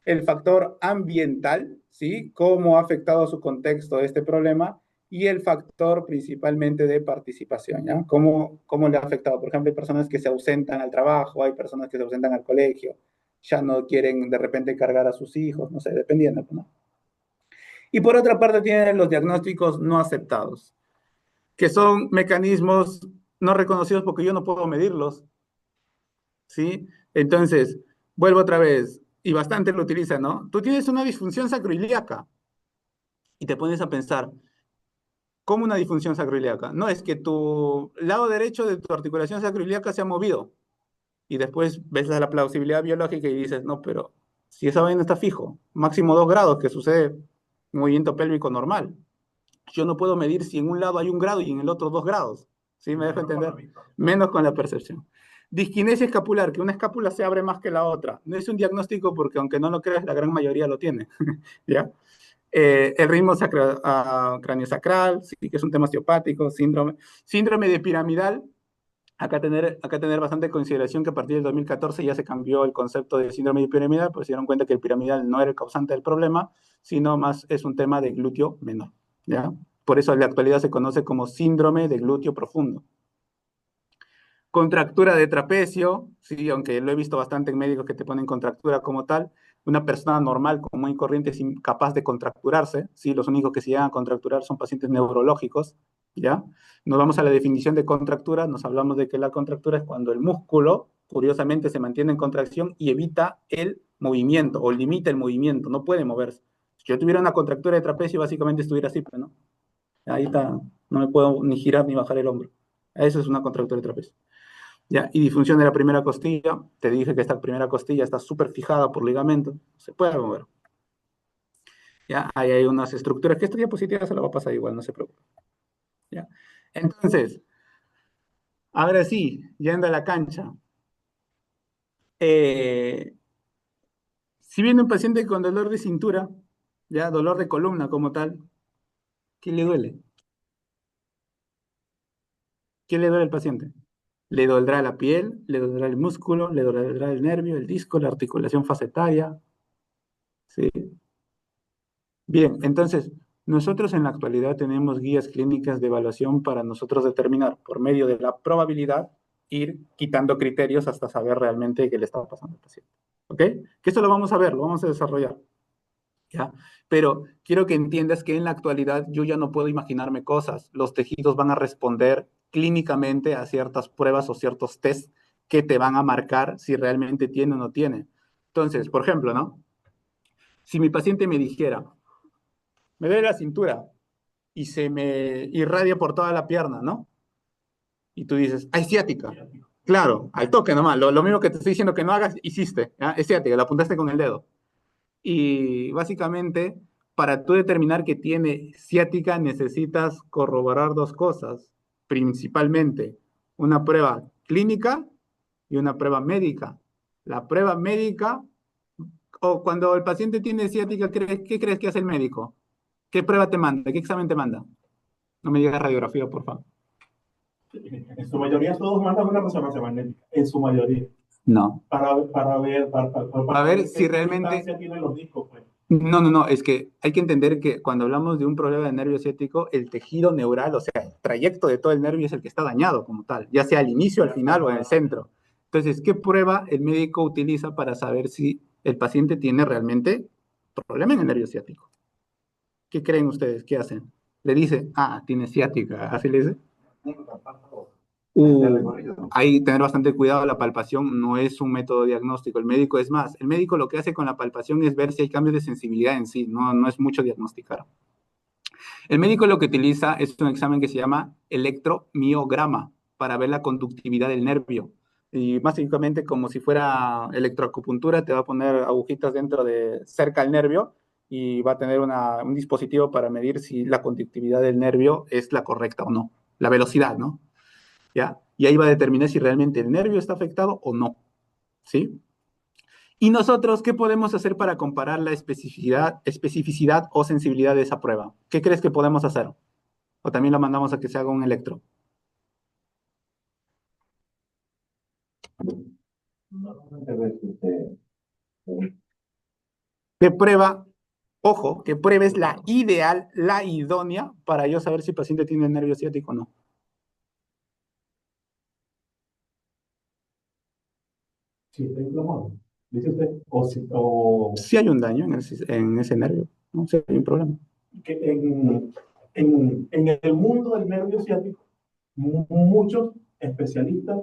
El factor ambiental, ¿sí? Cómo ha afectado a su contexto este problema y el factor principalmente de participación, ¿ya? ¿Cómo le ha afectado? Por ejemplo, hay personas que se ausentan al trabajo, hay personas que se ausentan al colegio, ya no quieren de repente cargar a sus hijos, no sé, dependiendo, ¿no? Y por otra parte tienen los diagnósticos no aceptados, que son mecanismos no reconocidos porque yo no puedo medirlos, ¿sí? Entonces, vuelvo otra vez, y bastante lo utilizan, ¿no? Tú tienes una disfunción sacroiliaca y te pones a pensar, ¿cómo una disfunción sacroiliaca? No, es que tu lado derecho de tu articulación sacroiliaca se ha movido. Y después ves la plausibilidad biológica y dices, no, pero si esa vaina está fijo, máximo 2 grados, que sucede un movimiento pélvico normal. Yo no puedo medir si en un lado hay 1 grado y en el otro 2 grados. ¿Sí me dejo entender? Menos con la percepción. Disquinesia escapular, que una escápula se abre más que la otra. No es un diagnóstico porque aunque no lo creas, la gran mayoría lo tiene. ¿Ya? El ritmo craniosacral, sí, que es un tema osteopático, síndrome de piramidal. Acá tener bastante consideración que a partir del 2014 ya se cambió el concepto de síndrome de piramidal, pues se dieron cuenta que el piramidal no era el causante del problema, sino más es un tema de glúteo menor, ¿ya? Por eso en la actualidad se conoce como síndrome de glúteo profundo. Contractura de trapecio, sí, aunque lo he visto bastante en médicos que te ponen contractura como tal, una persona normal, común y corriente es incapaz de contracturarse, sí, los únicos que se llegan a contracturar son pacientes neurológicos, ¿ya? Nos vamos a la definición de contractura, nos hablamos de que la contractura es cuando el músculo, curiosamente, se mantiene en contracción y evita el movimiento o limita el movimiento, no puede moverse. Si yo tuviera una contractura de trapecio, básicamente estuviera así, pero no. Ahí está, no me puedo ni girar ni bajar el hombro. Eso es una contractura de trapecio. ¿Ya? Y disfunción de la primera costilla, te dije que esta primera costilla está súper fijada por ligamento, se puede mover. ¿Ya? Ahí hay unas estructuras que esta diapositiva se la va a pasar igual, no se preocupe. ¿Ya? Entonces, ahora sí, yendo a la cancha. Eh, si viene un paciente con dolor de cintura, ya dolor de columna como tal, ¿qué le duele? ¿Qué le duele al paciente? Le dolerá la piel, le dolerá el músculo, le dolerá el nervio, el disco, la articulación facetaria. ¿Sí? Bien, entonces, nosotros en la actualidad tenemos guías clínicas de evaluación para nosotros determinar, por medio de la probabilidad, ir quitando criterios hasta saber realmente qué le está pasando al paciente. ¿Ok? Que esto lo vamos a ver, lo vamos a desarrollar. ¿Ya? Pero quiero que entiendas que en la actualidad yo ya no puedo imaginarme cosas. Los tejidos van a responder clínicamente a ciertas pruebas o ciertos test que te van a marcar si realmente tiene o no tiene. Entonces, por ejemplo, ¿no? Si mi paciente me dijera, me duele la cintura y se me irradia por toda la pierna, ¿no? Y tú dices, ¡ay, ciática! Claro, al toque nomás. Lo mismo que te estoy diciendo que no hagas, hiciste. ¿Ya? Es ciática, lo apuntaste con el dedo. Y básicamente, para tú determinar que tiene ciática, necesitas corroborar dos cosas, principalmente una prueba clínica y una prueba médica. La prueba médica, o cuando el paciente tiene ciática, ¿qué crees que hace el médico? ¿Qué prueba te manda? ¿Qué examen te manda? No me digas radiografía, por favor. En su mayoría todos mandan una resonancia magnética, en su mayoría, No. para A ver ver si qué realmente. distancia tienen los discos, pues. No, no, no, es que hay que entender que cuando hablamos de un problema de nervio ciático, el tejido neural, o sea, el trayecto de todo el nervio es el que está dañado como tal, ya sea al inicio, al final o en el centro. Entonces, ¿qué prueba el médico utiliza para saber si el paciente tiene realmente problema en el nervio ciático? ¿Qué creen ustedes? ¿Qué hacen? Le dice, ah, tiene ciática, así le dice. Hay que tener bastante cuidado, la palpación no es un método diagnóstico, el médico es más, el médico lo que hace con la palpación es ver si hay cambios de sensibilidad en sí, no es mucho diagnosticar. El médico lo que utiliza es un examen que se llama electromiograma para ver la conductividad del nervio. Y básicamente como si fuera electroacupuntura, te va a poner agujitas dentro de cerca al nervio y va a tener un dispositivo para medir si la conductividad del nervio es la correcta o no, la velocidad, ¿no? ¿Ya? Y ahí va a determinar si realmente el nervio está afectado o no, ¿sí? ¿Y nosotros qué podemos hacer para comparar la especificidad o sensibilidad de esa prueba? ¿Qué crees que podemos hacer? O también lo mandamos a que se haga un electro. Normalmente ves ¿Qué prueba? Ojo, ¿qué prueba es la ideal, la idónea para yo saber si el paciente tiene nervio ciático o no? Si está inflamado, dice usted, Si hay un daño en ese nervio, no sé, hay un problema. que en el mundo del nervio ciático, muchos especialistas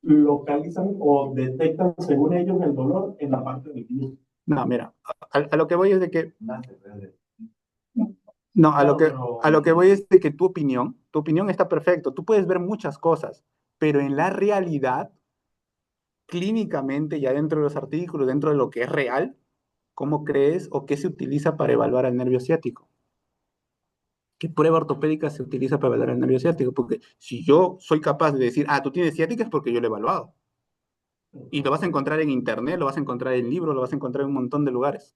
localizan o detectan, según ellos, el dolor en la parte del glúteo. No, mira, a lo que voy es de que nace desde. no, Claro, a lo que voy es de que tu opinión está perfecto, tú puedes ver muchas cosas, pero en la realidad, clínicamente, ya dentro de los artículos, dentro de lo que es real, ¿cómo crees o qué se utiliza para evaluar al nervio ciático? ¿Qué prueba ortopédica se utiliza para evaluar el nervio ciático? Porque si yo soy capaz de decir, ah, tú tienes ciática es porque yo lo he evaluado. Y lo vas a encontrar en internet, lo vas a encontrar en libros, lo vas a encontrar en un montón de lugares.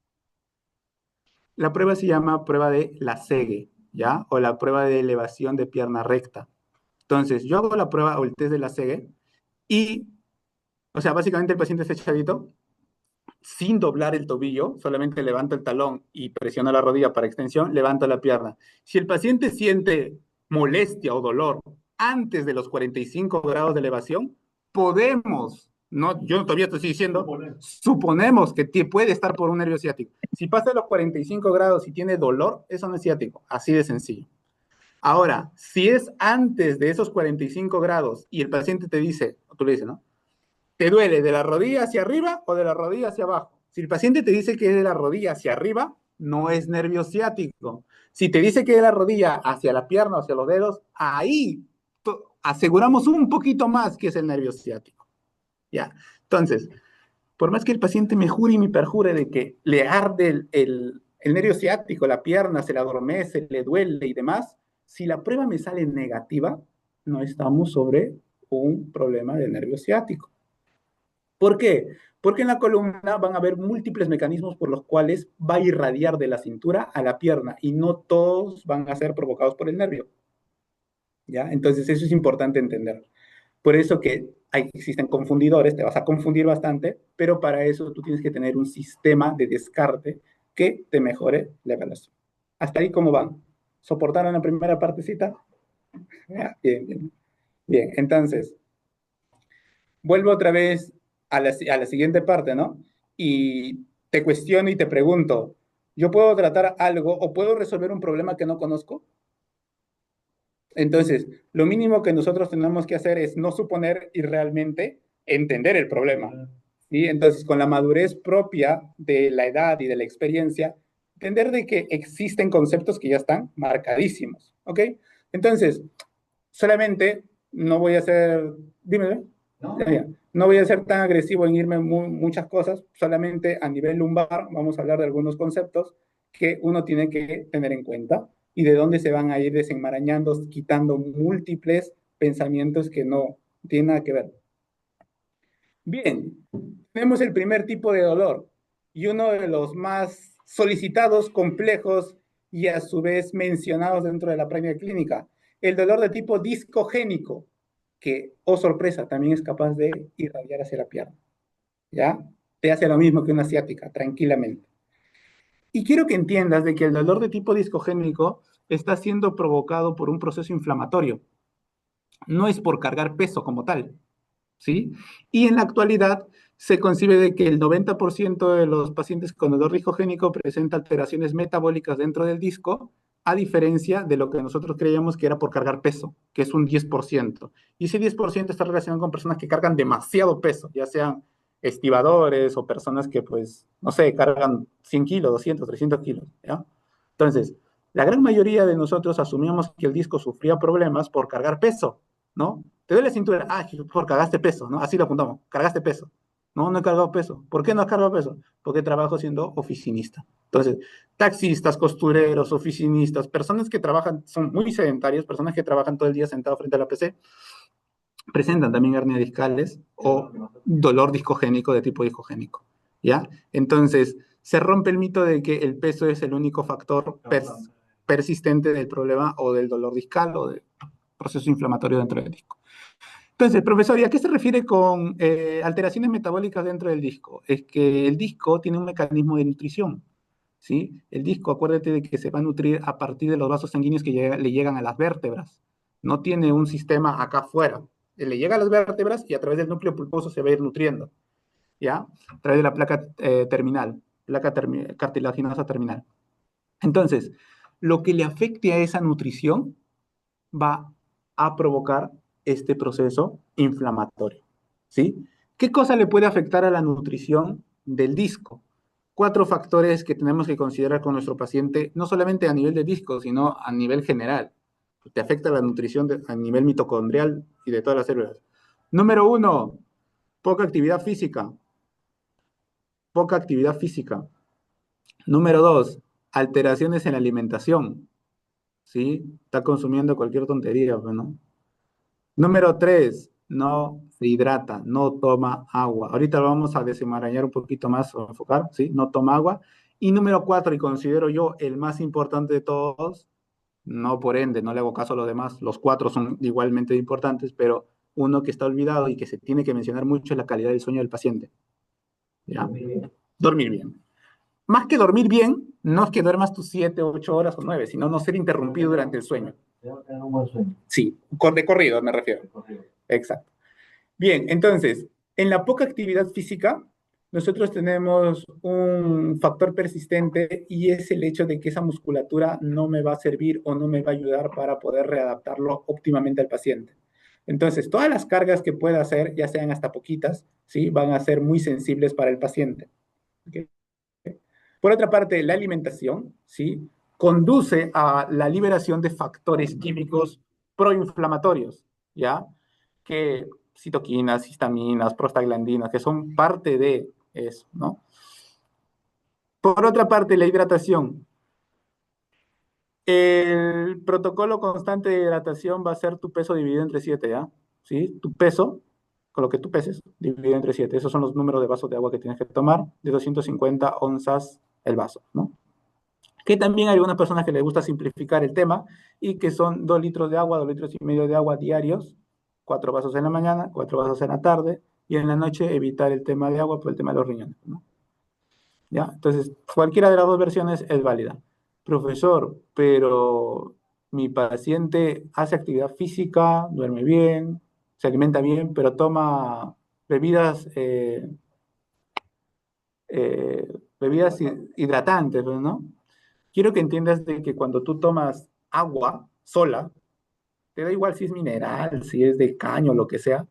La prueba se llama prueba de la SEGE, ¿ya? O la prueba de elevación de pierna recta. Entonces, yo hago la prueba o el test de la SEGE y, o sea, básicamente el paciente está echadito, sin doblar el tobillo, solamente levanto el talón y presiono la rodilla para extensión, levanto la pierna. Si el paciente siente molestia o dolor antes de los 45 grados de elevación, podemos, no, yo todavía te estoy diciendo, suponemos que puede estar por un nervio ciático. Si pasa los 45 grados y tiene dolor, eso no es ciático, así de sencillo. Ahora, si es antes de esos 45 grados y el paciente te dice, o tú le dices, ¿no? ¿Te duele de la rodilla hacia arriba o de la rodilla hacia abajo? Si el paciente te dice que es de la rodilla hacia arriba, no es nervio ciático. Si te dice que es de la rodilla hacia la pierna, hacia los dedos, ahí aseguramos un poquito más que es el nervio ciático. ¿Ya? Entonces, por más que el paciente me jure y me perjure de que le arde el nervio ciático, la pierna se le adormece, le duele y demás, si la prueba me sale negativa, no estamos sobre un problema del nervio ciático. ¿Por qué? Porque en la columna van a haber múltiples mecanismos por los cuales va a irradiar de la cintura a la pierna y no todos van a ser provocados por el nervio. ¿Ya? Entonces eso es importante entender. Por eso que existen confundidores, te vas a confundir bastante, pero para eso tú tienes que tener un sistema de descarte que te mejore la evaluación. ¿Hasta ahí cómo van? ¿Soportaron la primera partecita? Ya, bien, bien. Bien, entonces, vuelvo otra vez a la siguiente parte, ¿no? Y te cuestiono y te pregunto, ¿yo puedo tratar algo o puedo resolver un problema que no conozco? Entonces, lo mínimo que nosotros tenemos que hacer es no suponer y realmente entender el problema. ¿Sí? Entonces, con la madurez propia de la edad y de la experiencia, entender de que existen conceptos que ya están marcadísimos. ¿Ok? Entonces, solamente no voy a ser, dime, No, no voy a ser tan agresivo en irme muchas cosas, solamente a nivel lumbar vamos a hablar de algunos conceptos que uno tiene que tener en cuenta y de dónde se van a ir desenmarañando, quitando múltiples pensamientos que no tienen nada que ver. Bien, tenemos el primer tipo de dolor y uno de los más solicitados, complejos y a su vez mencionados dentro de la práctica clínica, el dolor de tipo discogénico, que, oh sorpresa, también es capaz de irradiar hacia la pierna. ¿Ya? Te hace lo mismo que una ciática, tranquilamente. Y quiero que entiendas de que el dolor de tipo discogénico está siendo provocado por un proceso inflamatorio. No es por cargar peso como tal, ¿sí? Y en la actualidad se concibe de que el 90% de los pacientes con dolor discogénico presenta alteraciones metabólicas dentro del disco, a diferencia de lo que nosotros creíamos que era por cargar peso, que es un 10%. Y ese 10% está relacionado con personas que cargan demasiado peso, ya sean estibadores o personas que, pues, no sé, cargan 100 kilos, 200, 300 kilos, ¿ya? Entonces, la gran mayoría de nosotros asumíamos que el disco sufría problemas por cargar peso, ¿no? Te duele la cintura, por cargaste peso, ¿no? Así lo apuntamos, cargaste peso. No, no he cargado peso. ¿Por qué no has cargado peso? Porque trabajo siendo oficinista. Entonces, taxistas, costureros, oficinistas, personas que trabajan, son muy sedentarias, personas que trabajan todo el día sentado frente a la PC, presentan también hernias discales o dolor discogénico de tipo discogénico, ¿ya? Entonces, se rompe el mito de que el peso es el único factor persistente del problema o del dolor discal o del proceso inflamatorio dentro del disco. Entonces, profesor, ¿y a qué se refiere con alteraciones metabólicas dentro del disco? Es que el disco tiene un mecanismo de nutrición, ¿sí? El disco, acuérdate de que se va a nutrir a partir de los vasos sanguíneos que le llegan a las vértebras. No tiene un sistema acá afuera. Le llega a las vértebras y a través del núcleo pulposo se va a ir nutriendo, ¿ya? A través de la placa terminal, cartilaginosa terminal. Entonces, lo que le afecte a esa nutrición va a provocar este proceso inflamatorio, ¿sí? ¿Qué cosa le puede afectar a la nutrición del disco? 4 factores que tenemos que considerar con nuestro paciente, no solamente a nivel de disco, sino a nivel general. Te afecta la nutrición a nivel mitocondrial y de todas las células. Número 1, poca actividad física. Poca actividad física. Número 2, alteraciones en la alimentación. ¿Sí? Está consumiendo cualquier tontería, ¿no? Número 3, no se hidrata, no toma agua. Ahorita lo vamos a desenmarañar un poquito más o enfocar, ¿sí? No toma agua. Y número 4, y considero yo el más importante de todos, no por ende, no le hago caso a los demás, los 4 son igualmente importantes, pero uno que está olvidado y que se tiene que mencionar mucho es la calidad del sueño del paciente. ¿Ya? Dormir bien. Más que dormir bien, no es que duermas tus 7, 8 horas o 9, sino no ser interrumpido durante el sueño. tener un buen sueño. Sí, de corrido me refiero. Exacto. Bien, entonces, en la poca actividad física nosotros tenemos un factor persistente y es el hecho de que esa musculatura no me va a servir o no me va a ayudar para poder readaptarlo óptimamente al paciente. Entonces, todas las cargas que pueda hacer, ya sean hasta poquitas, ¿sí? Van a ser muy sensibles para el paciente. ¿Okay? Por otra parte, la alimentación, ¿sí? Conduce a la liberación de factores químicos proinflamatorios, ¿ya? Que citoquinas, histaminas, prostaglandinas, que son parte de eso, ¿no? Por otra parte, la hidratación. El protocolo constante de hidratación va a ser tu peso dividido entre 7, ¿ya? ¿Sí? Tu peso, con lo que tú peses, dividido entre 7. Esos son los números de vasos de agua que tienes que tomar, de 250 onzas el vaso, ¿no? Que también hay algunas personas que les gusta simplificar el tema y que son 2 litros de agua, 2 litros y medio de agua diarios, 4 vasos en la mañana, 4 vasos en la tarde, y en la noche evitar el tema de agua por el tema de los riñones, ¿no? ¿Ya? Entonces, cualquiera de las dos versiones es válida. Profesor, pero mi paciente hace actividad física, duerme bien, se alimenta bien, pero toma bebidas, eh, bebidas hidratantes, ¿no? Quiero que entiendas de que cuando tú tomas agua sola, te da igual si es mineral, si es de caño, lo que sea,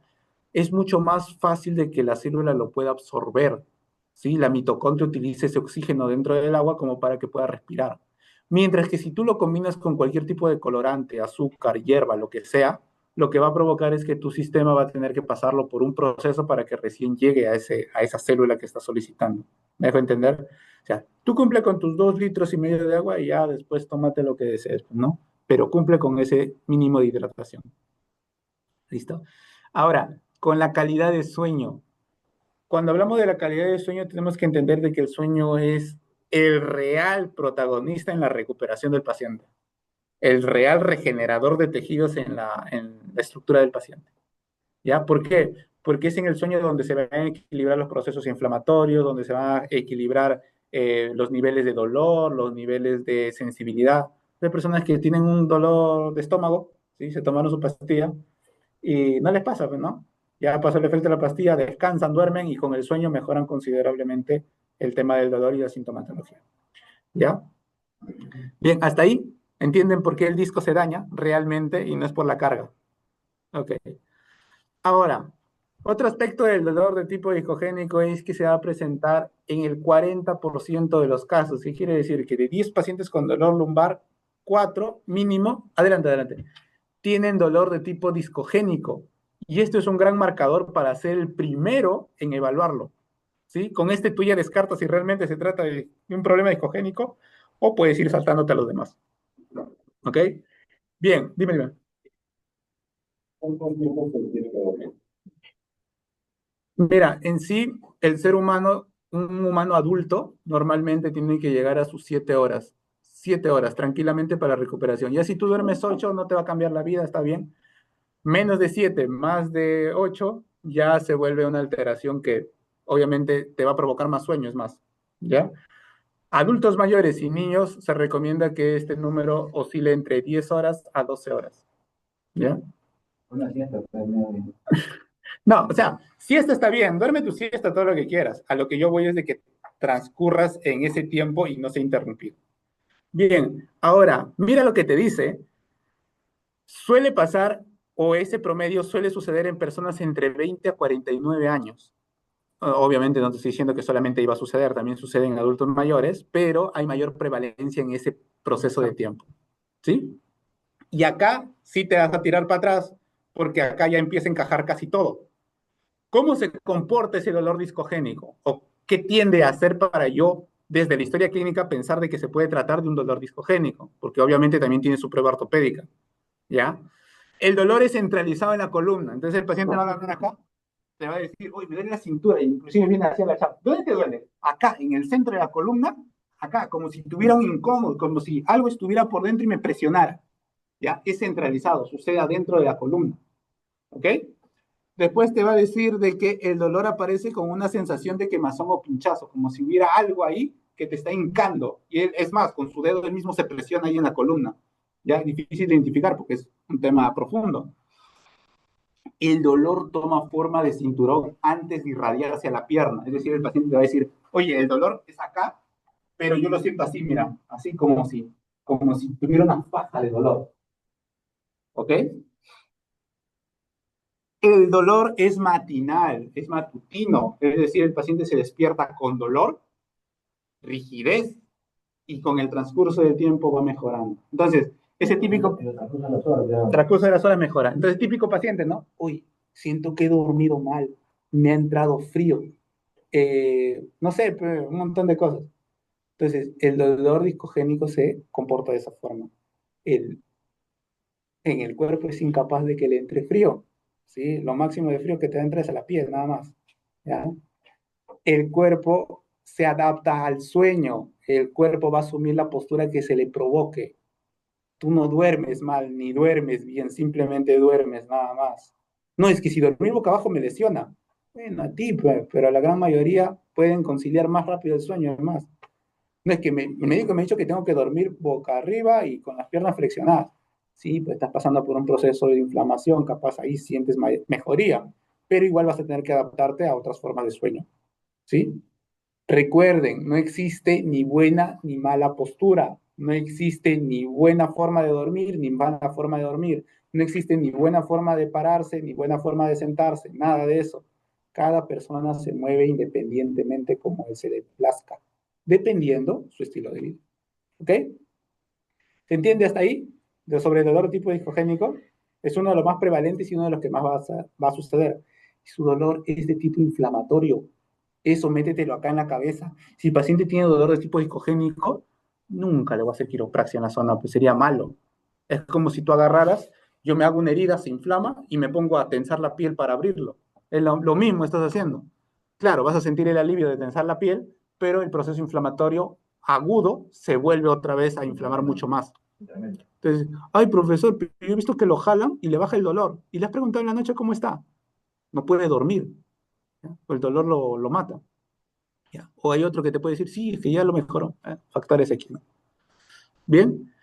es mucho más fácil de que la célula lo pueda absorber, ¿sí? La mitocondria utiliza ese oxígeno dentro del agua como para que pueda respirar. Mientras que si tú lo combinas con cualquier tipo de colorante, azúcar, hierba, lo que sea, lo que va a provocar es que tu sistema va a tener que pasarlo por un proceso para que recién llegue a esa célula que está solicitando. ¿Me dejo entender? O sea, tú cumple con tus 2 litros y medio de agua y ya después tómate lo que desees, ¿no? Pero cumple con ese mínimo de hidratación. ¿Listo? Ahora, con la calidad de sueño. Cuando hablamos de la calidad de sueño, tenemos que entender de que el sueño es el real protagonista en la recuperación del paciente, el real regenerador de tejidos en la estructura del paciente. ¿Ya? ¿Por qué? Porque es en el sueño donde se van a equilibrar los procesos inflamatorios, donde se van a equilibrar los niveles de dolor, los niveles de sensibilidad. Hay personas que tienen un dolor de estómago, ¿sí? Se tomaron su pastilla y no les pasa, pues, ¿no? Ya pasó el efecto de la pastilla, descansan, duermen y con el sueño mejoran considerablemente el tema del dolor y la sintomatología. ¿Ya? Bien, hasta ahí entienden por qué el disco se daña realmente y no es por la carga. Ok. Ahora, otro aspecto del dolor de tipo discogénico es que se va a presentar en el 40% de los casos. ¿Qué quiere decir? Que de 10 pacientes con dolor lumbar, 4 mínimo, adelante, tienen dolor de tipo discogénico. Y esto es un gran marcador para ser el primero en evaluarlo. ¿Sí? Con este tú ya descartas si realmente se trata de un problema discogénico o puedes ir saltándote a los demás. ¿Ok? Bien, dime. ¿Cuánto tiempo se tiene que dormir? Mira, en sí, el ser humano, un humano adulto, normalmente tiene que llegar a sus 7 horas. 7 horas, tranquilamente para recuperación. Ya si tú duermes 8, no te va a cambiar la vida, está bien. Menos de 7, más de 8, ya se vuelve una alteración que obviamente te va a provocar más sueños más, ¿ya? Adultos mayores y niños se recomienda que este número oscile entre 10 horas a 12 horas, ¿ya? Una siesta, pues, no, No, o sea, siesta está bien, duerme tu siesta todo lo que quieras. A lo que yo voy es de que transcurras en ese tiempo y no sea interrumpido. Bien, ahora, mira lo que te dice. Suele pasar, o ese promedio suele suceder en personas entre 20 a 49 años. Obviamente no te estoy diciendo que solamente iba a suceder, también sucede en adultos mayores, pero hay mayor prevalencia en ese proceso de tiempo. ¿Sí? Y acá sí te vas a tirar para atrás, porque acá ya empieza a encajar casi todo. ¿Cómo se comporta ese dolor discogénico? ¿O qué tiende a hacer para yo, desde la historia clínica, pensar de que se puede tratar de un dolor discogénico? Porque obviamente también tiene su prueba ortopédica, ¿ya? El dolor es centralizado en la columna. Entonces el paciente va a agarrar acá, te va a decir, uy, me duele la cintura, y inclusive viene hacia la chapa. ¿Dónde te duele? Acá, en el centro de la columna, acá, como si tuviera un incómodo, como si algo estuviera por dentro y me presionara. ¿Ya? Es centralizado, sucede adentro de la columna. ¿Ok? Después te va a decir de que el dolor aparece con una sensación de quemazón o pinchazo, como si hubiera algo ahí que te está hincando. Y él, es más, con su dedo él mismo se presiona ahí en la columna. Ya es difícil de identificar porque es un tema profundo. el dolor toma forma de cinturón antes de irradiar hacia la pierna. Es decir, el paciente te va a decir, oye, el dolor es acá, pero yo lo siento así, mira, así como si tuviera una faja de dolor. ¿Ok? El dolor es matinal, es matutino, es decir, el paciente se despierta con dolor, rigidez, y con el transcurso del tiempo va mejorando. Entonces, ese típico... Y otra cosa, las horas ya. Transcurso de las horas mejora. Entonces, típico paciente, ¿no? Uy, siento que he dormido mal, me ha entrado frío, no sé, pues, un montón de cosas. Entonces, el dolor discogénico se comporta de esa forma. El, en el cuerpo es incapaz de que le entre frío, ¿sí? Lo máximo de frío que te entra es a la piel, nada más, ¿ya? El cuerpo se adapta al sueño, el cuerpo va a asumir la postura que se le provoque. Tú no duermes mal, ni duermes bien, simplemente duermes nada más. No es que si dormir boca abajo me lesiona. Bueno, a ti, pero a la gran mayoría pueden conciliar más rápido el sueño, además. No es que el médico me ha dicho que tengo que dormir boca arriba y con las piernas flexionadas. Sí, pues estás pasando por un proceso de inflamación, capaz ahí sientes mejoría, pero igual vas a tener que adaptarte a otras formas de sueño, ¿sí? Recuerden, no existe ni buena ni mala postura, no existe ni buena forma de dormir ni mala forma de dormir, no existe ni buena forma de pararse ni buena forma de sentarse, nada de eso. Cada persona se mueve independientemente como él se le plazca, dependiendo su estilo de vida. ¿Ok? ¿Se entiende hasta ahí? Sobre el dolor tipo discogénico, es uno de los más prevalentes y uno de los que más va a suceder. Su dolor es de tipo inflamatorio. Eso métetelo acá en la cabeza. Si el paciente tiene dolor de tipo discogénico, nunca le voy a hacer quiropraxia en la zona, pues sería malo. Es como si tú agarraras, yo me hago una herida, se inflama y me pongo a tensar la piel para abrirlo. Es lo mismo estás haciendo. Claro, vas a sentir el alivio de tensar la piel, pero el proceso inflamatorio agudo se vuelve otra vez a inflamar mucho más. Entonces, ay, profesor, yo he visto que lo jalan y le baja el dolor. Y le has preguntado en la noche cómo está. No puede dormir. ¿Ya? O el dolor lo mata. ¿Ya? O hay otro que te puede decir, sí, es que ya lo mejoró. Factores X, ¿no? Bien.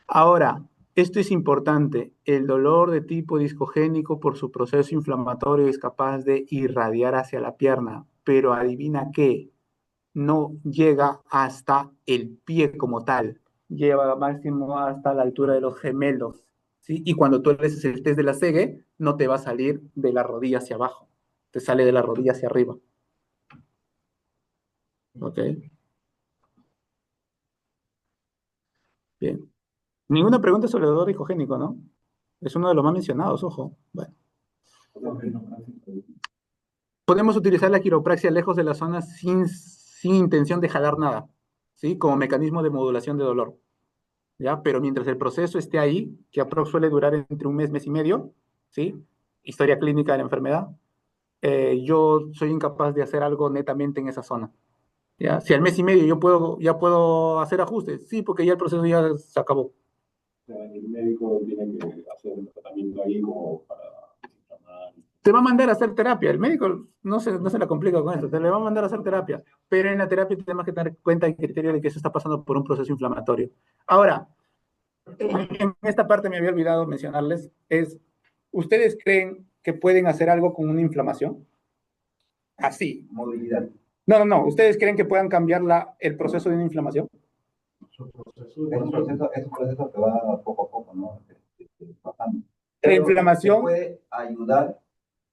Ahora, esto es importante. El dolor de tipo discogénico por su proceso inflamatorio es capaz de irradiar hacia la pierna. Pero adivina qué, no llega hasta el pie como tal, lleva máximo hasta la altura de los gemelos, ¿sí? Y cuando tú haces el test de la SEGE, no te va a salir de la rodilla hacia abajo, te sale de la rodilla hacia arriba. ¿Ok? Bien. Ninguna pregunta sobre el dolor discogénico, ¿no? Es uno de los más mencionados, ojo. Bueno. Podemos utilizar la quiropraxia lejos de la zona sin intención de jalar nada, ¿sí? Como mecanismo de modulación de dolor. ¿Ya? Pero mientras el proceso esté ahí, que aproximadamente suele durar entre un mes, mes y medio, ¿sí? Historia clínica de la enfermedad, yo soy incapaz de hacer algo netamente en esa zona, ¿ya? Si al mes y medio ya puedo hacer ajustes, sí, porque ya el proceso ya se acabó. El médico tiene que hacer un tratamiento ahí como para desinflamar. Te va a mandar a hacer terapia, el médico no se la complica con eso, te le va a mandar a hacer terapia, pero en la terapia tenemos que tener en cuenta el criterio de que eso está pasando por un proceso inflamatorio. Ahora, en esta parte me había olvidado mencionarles, ¿ustedes creen que pueden hacer algo con una inflamación? Así. Movilidad. No. ¿Ustedes creen que puedan cambiar el proceso de una inflamación? Es un proceso que va poco a poco, ¿no? Bajando. La Pero inflamación, se puede ayudar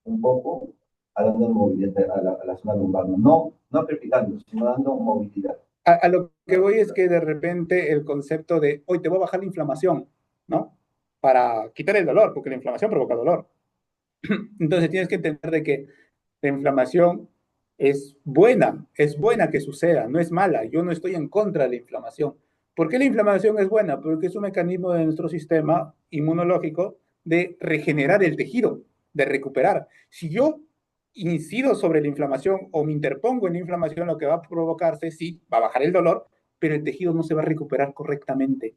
un poco a dando movilidad a la zona lumbar, no amplificando, sino dando movilidad. a lo que voy es que de repente el concepto de, hoy te voy a bajar la inflamación, ¿no? Para quitar el dolor, porque la inflamación provoca dolor. Entonces tienes que entender de que la inflamación es buena que suceda, no es mala. Yo no estoy en contra de la inflamación. ¿Por qué la inflamación es buena? Porque es un mecanismo de nuestro sistema inmunológico de regenerar el tejido, de recuperar. Si yo incido sobre la inflamación o me interpongo en la inflamación, lo que va a provocarse, sí, va a bajar el dolor, pero el tejido no se va a recuperar correctamente.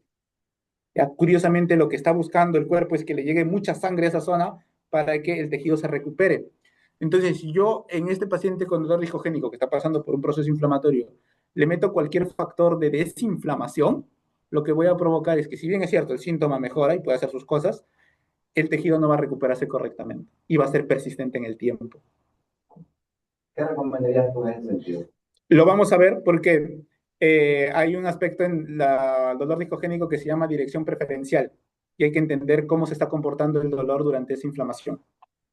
Ya, curiosamente, lo que está buscando el cuerpo es que le llegue mucha sangre a esa zona para que el tejido se recupere. Entonces, si yo en este paciente con dolor discogénico que está pasando por un proceso inflamatorio, le meto cualquier factor de desinflamación, lo que voy a provocar es que, si bien es cierto, el síntoma mejora y puede hacer sus cosas, el tejido no va a recuperarse correctamente y va a ser persistente en el tiempo. ¿Qué recomendarías tú en ese sentido? Lo vamos a ver porque hay un aspecto en el dolor discogénico que se llama dirección preferencial y hay que entender cómo se está comportando el dolor durante esa inflamación.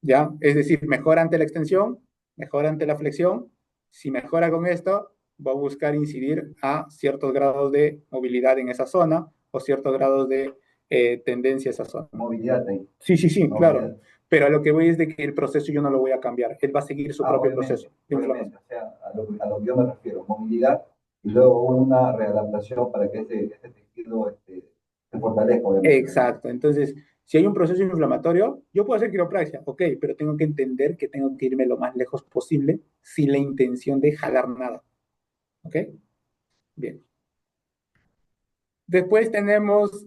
¿Ya? Es decir, mejora ante la extensión, mejora ante la flexión. Si mejora con esto, va a buscar incidir a ciertos grados de movilidad en esa zona o ciertos grados de tendencia a esa zona. Movilidad ahí. Sí, sí, sí, Movilidad. claro. Pero a lo que voy es de que el proceso yo no lo voy a cambiar. Él va a seguir su propio proceso de inflamación. O sea, a lo que yo me refiero, movilidad y luego una readaptación para que ese tejido se fortalezca, obviamente. Exacto. Entonces, si hay un proceso inflamatorio, yo puedo hacer quiropraxia, ok, pero tengo que entender que tengo que irme lo más lejos posible sin la intención de jalar nada. ¿Ok? Bien. Después tenemos,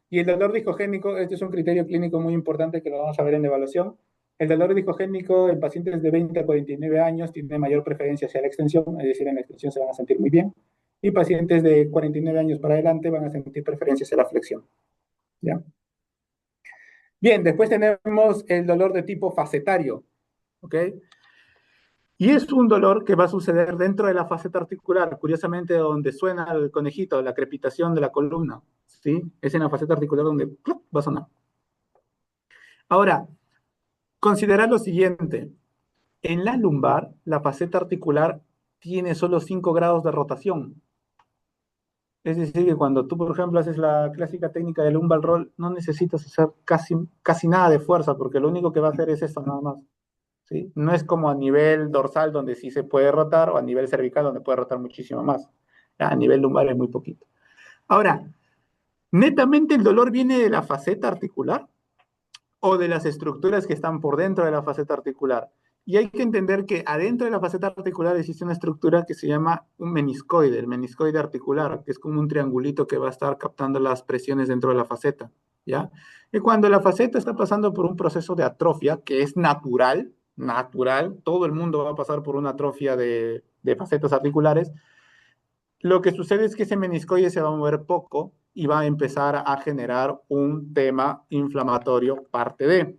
y el dolor discogénico, este es un criterio clínico muy importante que lo vamos a ver en la evaluación. El dolor discogénico en pacientes de 20 a 49 años tiene mayor preferencia hacia la extensión, es decir, en la extensión se van a sentir muy bien. Y pacientes de 49 años para adelante van a sentir preferencia hacia la flexión. ¿Ya? Bien, después tenemos el dolor de tipo facetario, ¿ok? Y es un dolor que va a suceder dentro de la faceta articular, curiosamente donde suena el conejito, la crepitación de la columna, ¿sí? Es en la faceta articular donde ¡plup! Va a sonar. Ahora, considerar lo siguiente. En la lumbar, la faceta articular tiene solo 5 grados de rotación. Es decir, que cuando tú, por ejemplo, haces la clásica técnica de lumbar roll, no necesitas hacer casi nada de fuerza, porque lo único que va a hacer es esto nada más. ¿Sí? No es como a nivel dorsal donde sí se puede rotar o a nivel cervical donde puede rotar muchísimo más. A nivel lumbar es muy poquito. Ahora, netamente el dolor viene de la faceta articular o de las estructuras que están por dentro de la faceta articular. Y hay que entender que adentro de la faceta articular existe una estructura que se llama un meniscoide, el meniscoide articular, que es como un triangulito que va a estar captando las presiones dentro de la faceta, ¿ya? Y cuando la faceta está pasando por un proceso de atrofia, que es natural, todo el mundo va a pasar por una atrofia de facetas articulares, lo que sucede es que ese meniscoide se va a mover poco y va a empezar a generar un tema inflamatorio parte de.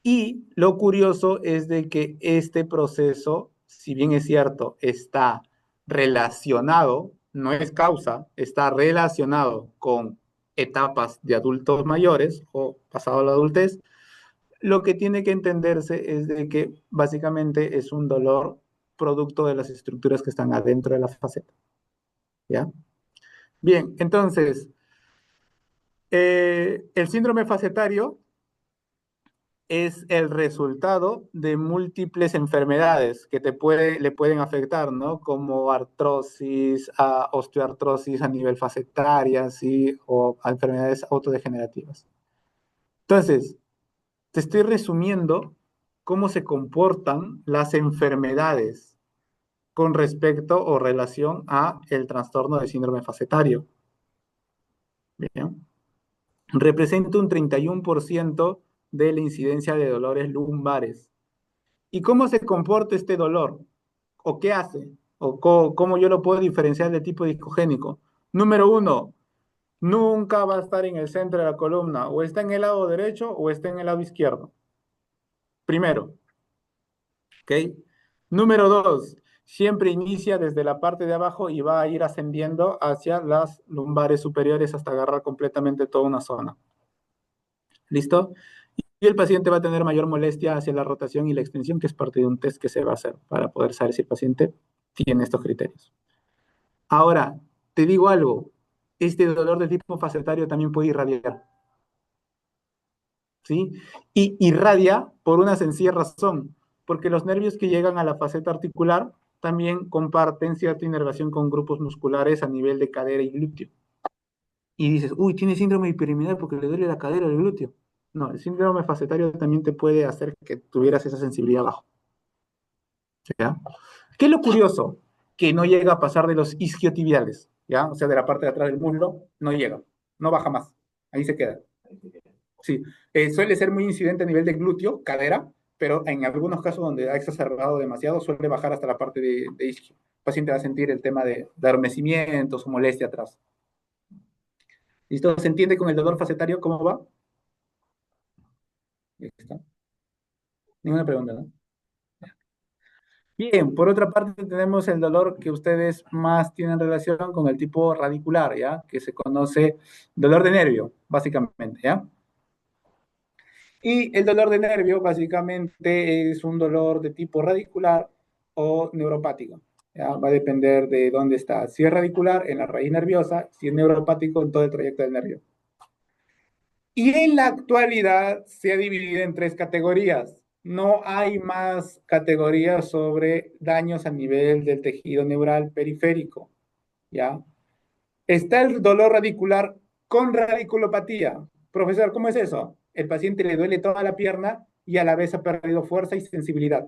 Y lo curioso es de que este proceso, si bien es cierto, está relacionado, no es causa, está relacionado con etapas de adultos mayores o pasado la adultez, lo que tiene que entenderse es de que básicamente es un dolor producto de las estructuras que están adentro de la faceta. ¿Ya? Bien, entonces, el síndrome facetario es el resultado de múltiples enfermedades que le pueden afectar, ¿no? Como artrosis, osteoartrosis a nivel facetaria, ¿sí? O a enfermedades autodegenerativas. Entonces, te estoy resumiendo cómo se comportan las enfermedades con respecto o relación a el trastorno de síndrome facetario. Bien. Representa un 31% de la incidencia de dolores lumbares. ¿Y cómo se comporta este dolor? ¿O qué hace? ¿O cómo yo lo puedo diferenciar de tipo discogénico? Número uno, nunca va a estar en el centro de la columna. O está en el lado derecho o está en el lado izquierdo. Primero, ¿ok? Número dos, siempre inicia desde la parte de abajo y va a ir ascendiendo hacia las lumbares superiores hasta agarrar completamente toda una zona. ¿Listo? Y el paciente va a tener mayor molestia hacia la rotación y la extensión, que es parte de un test que se va a hacer para poder saber si el paciente tiene estos criterios. Ahora, te digo algo, este dolor de tipo facetario también puede irradiar, ¿sí? Y irradia por una sencilla razón, porque los nervios que llegan a la faceta articular también comparten cierta inervación con grupos musculares a nivel de cadera y glúteo. Y dices, uy, tiene síndrome hipereminar porque le duele la cadera o el glúteo. No, el síndrome facetario también te puede hacer que tuvieras esa sensibilidad abajo. ¿Ya? ¿Qué es lo curioso? Que no llega a pasar de los isquiotibiales, ¿ya? O sea, de la parte de atrás del muslo, no llega, no baja más, ahí se queda. Sí, suele ser muy incidente a nivel de glúteo, cadera, pero en algunos casos donde ha exacerbado demasiado, suele bajar hasta la parte de isquio. El paciente va a sentir el tema de adormecimientos o molestia atrás. ¿Listo? ¿Se entiende con el dolor facetario cómo va? ¿Listo? Ninguna pregunta, ¿no? Bien, por otra parte tenemos el dolor que ustedes más tienen relación con el tipo radicular, ¿ya? Que se conoce dolor de nervio, básicamente, ¿ya? Y el dolor de nervio básicamente es un dolor de tipo radicular o neuropático. ¿Ya? Va a depender de dónde está. Si es radicular, en la raíz nerviosa; si es neuropático, en todo el trayecto del nervio. Y en la actualidad se ha dividido en tres categorías. No hay más categorías sobre daños a nivel del tejido neural periférico. ¿Ya? Está el dolor radicular con radiculopatía. Profesor, ¿cómo es eso? El paciente le duele toda la pierna y a la vez ha perdido fuerza y sensibilidad.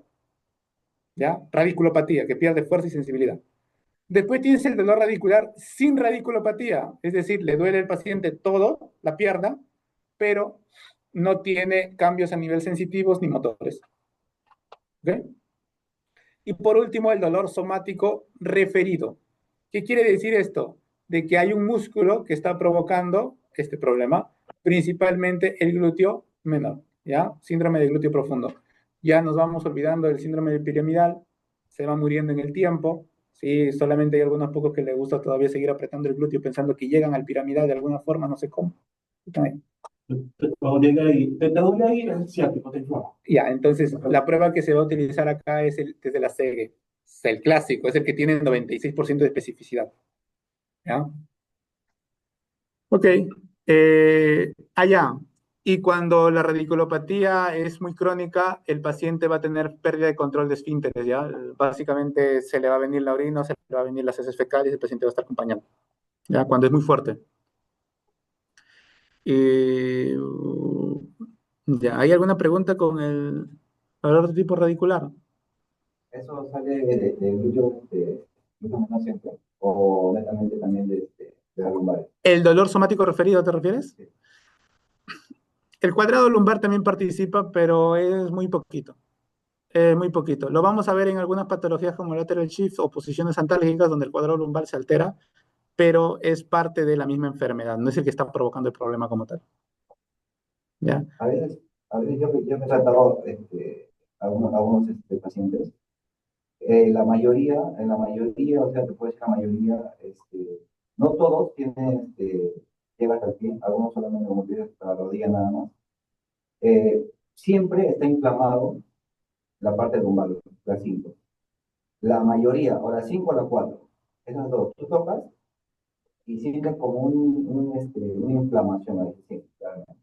¿Ya? Radiculopatía, que pierde fuerza y sensibilidad. Después tienes el dolor radicular sin radiculopatía, es decir, le duele al paciente todo, la pierna, pero no tiene cambios a nivel sensitivos ni motores. ¿Ok? Y por último, el dolor somático referido. ¿Qué quiere decir esto? De que hay un músculo que está provocando este problema, principalmente el glúteo menor, ¿ya? Síndrome de glúteo profundo. Ya nos vamos olvidando del síndrome de piramidal, se va muriendo en el tiempo, ¿sí? Solamente hay algunos pocos que les gusta todavía seguir apretando el glúteo pensando que llegan al piramidal de alguna forma, no sé cómo. Te duele ahí el ciático, te inflama. Ya, entonces la prueba que se va a utilizar acá es desde la CEGE. Es el clásico, es el que tiene 96% de especificidad. ¿Ya? Ok. Allá. Y cuando la radiculopatía es muy crónica, el paciente va a tener pérdida de control de esfínteres, ¿ya? Básicamente se le va a venir la orina, se le va a venir las heces fecales y el paciente va a estar acompañado, ¿ya? Cuando es muy fuerte. Eh, ya, ¿hay alguna pregunta con el dolor de tipo radicular? Eso sale de glúteo, no siempre, o netamente también de la lumbar. ¿El dolor somático referido te refieres? Sí. El cuadrado lumbar también participa, pero es muy poquito. Muy poquito. Lo vamos a ver en algunas patologías como lateral shift o posiciones antálgicas donde el cuadrado lumbar se altera, pero es parte de la misma enfermedad, no es el que está provocando el problema como tal. ¿Ya? A veces, yo me he tratado algunos pacientes. O sea, te puedes decir la mayoría, no todos tienen, llega hasta el pie, algunos solamente como dices, hasta la rodilla nada más. Siempre está inflamado la parte lumbar, la 5. La mayoría, o la 5 o la 4, esas dos, tú tocas y sientes como una inflamación ahí, sí, claramente.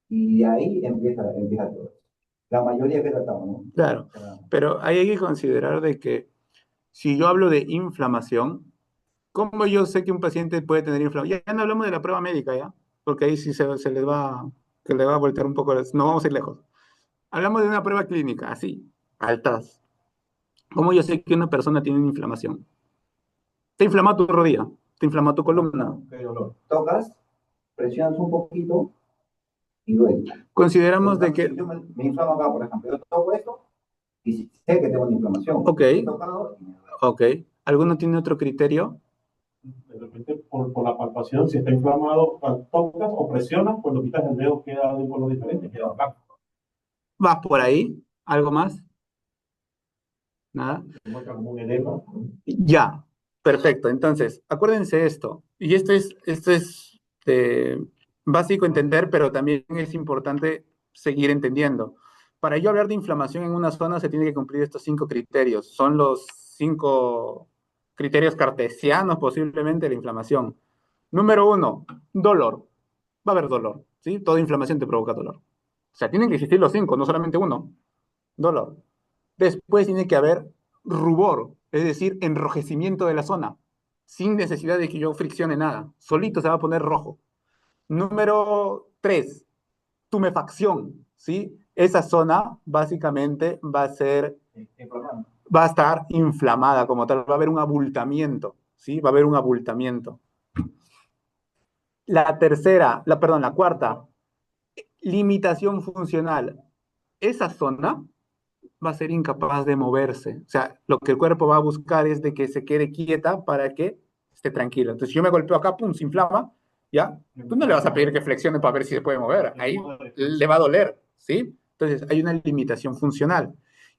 Y de ahí empieza todo. La mayoría que tratamos, ¿no? Claro, pero ahí hay que considerar de que si yo hablo de inflamación, ¿cómo yo sé que un paciente puede tener inflamación? Ya no hablamos de la prueba médica, ¿ya? Porque ahí sí se les va, que le va a voltear un poco, no vamos a ir lejos. Hablamos de una prueba clínica, así, altas. ¿Cómo yo sé que una persona tiene una inflamación? Te inflama tu rodilla, te inflama tu columna. Pero tocas, presionas un poquito y duele. Consideramos de que... Me inflamo acá, por ejemplo. Yo toco esto y sé que tengo una inflamación. Ok, He tocado y me duele. ok. ¿Alguno tiene otro criterio? De repente, por la palpación, si está inflamado, tocas o presionas, cuando quitas el dedo queda de un color diferente, queda blanco. ¿Vas por ahí? ¿Algo más? Nada. Se muestra como un edema. Ya, perfecto. Entonces, acuérdense esto. Y esto es básico entender, pero también es importante seguir entendiendo. Para yo hablar de inflamación en una zona se tiene que cumplir estos 5 criterios. Son los 5 criterios cartesianos posiblemente de la inflamación. Número 1, dolor. Va a haber dolor, ¿sí? Toda inflamación te provoca dolor. O sea, tienen que existir los 5, no solamente uno. Dolor. Después tiene que haber rubor, es decir, enrojecimiento de la zona, sin necesidad de que yo friccione nada. Solito se va a poner rojo. Número 3, tumefacción, ¿sí? Esa zona básicamente va a estar inflamada como tal, va a haber un abultamiento, ¿sí? Va a haber un abultamiento. La cuarta, limitación funcional. Esa zona va a ser incapaz de moverse. O sea, lo que el cuerpo va a buscar es de que se quede quieta para que esté tranquilo. Entonces, si yo me golpeo acá, se inflama, ¿ya? Tú no le vas a pedir que flexione para ver si se puede mover. Ahí le va a doler. ¿sí? Entonces, hay una limitación funcional.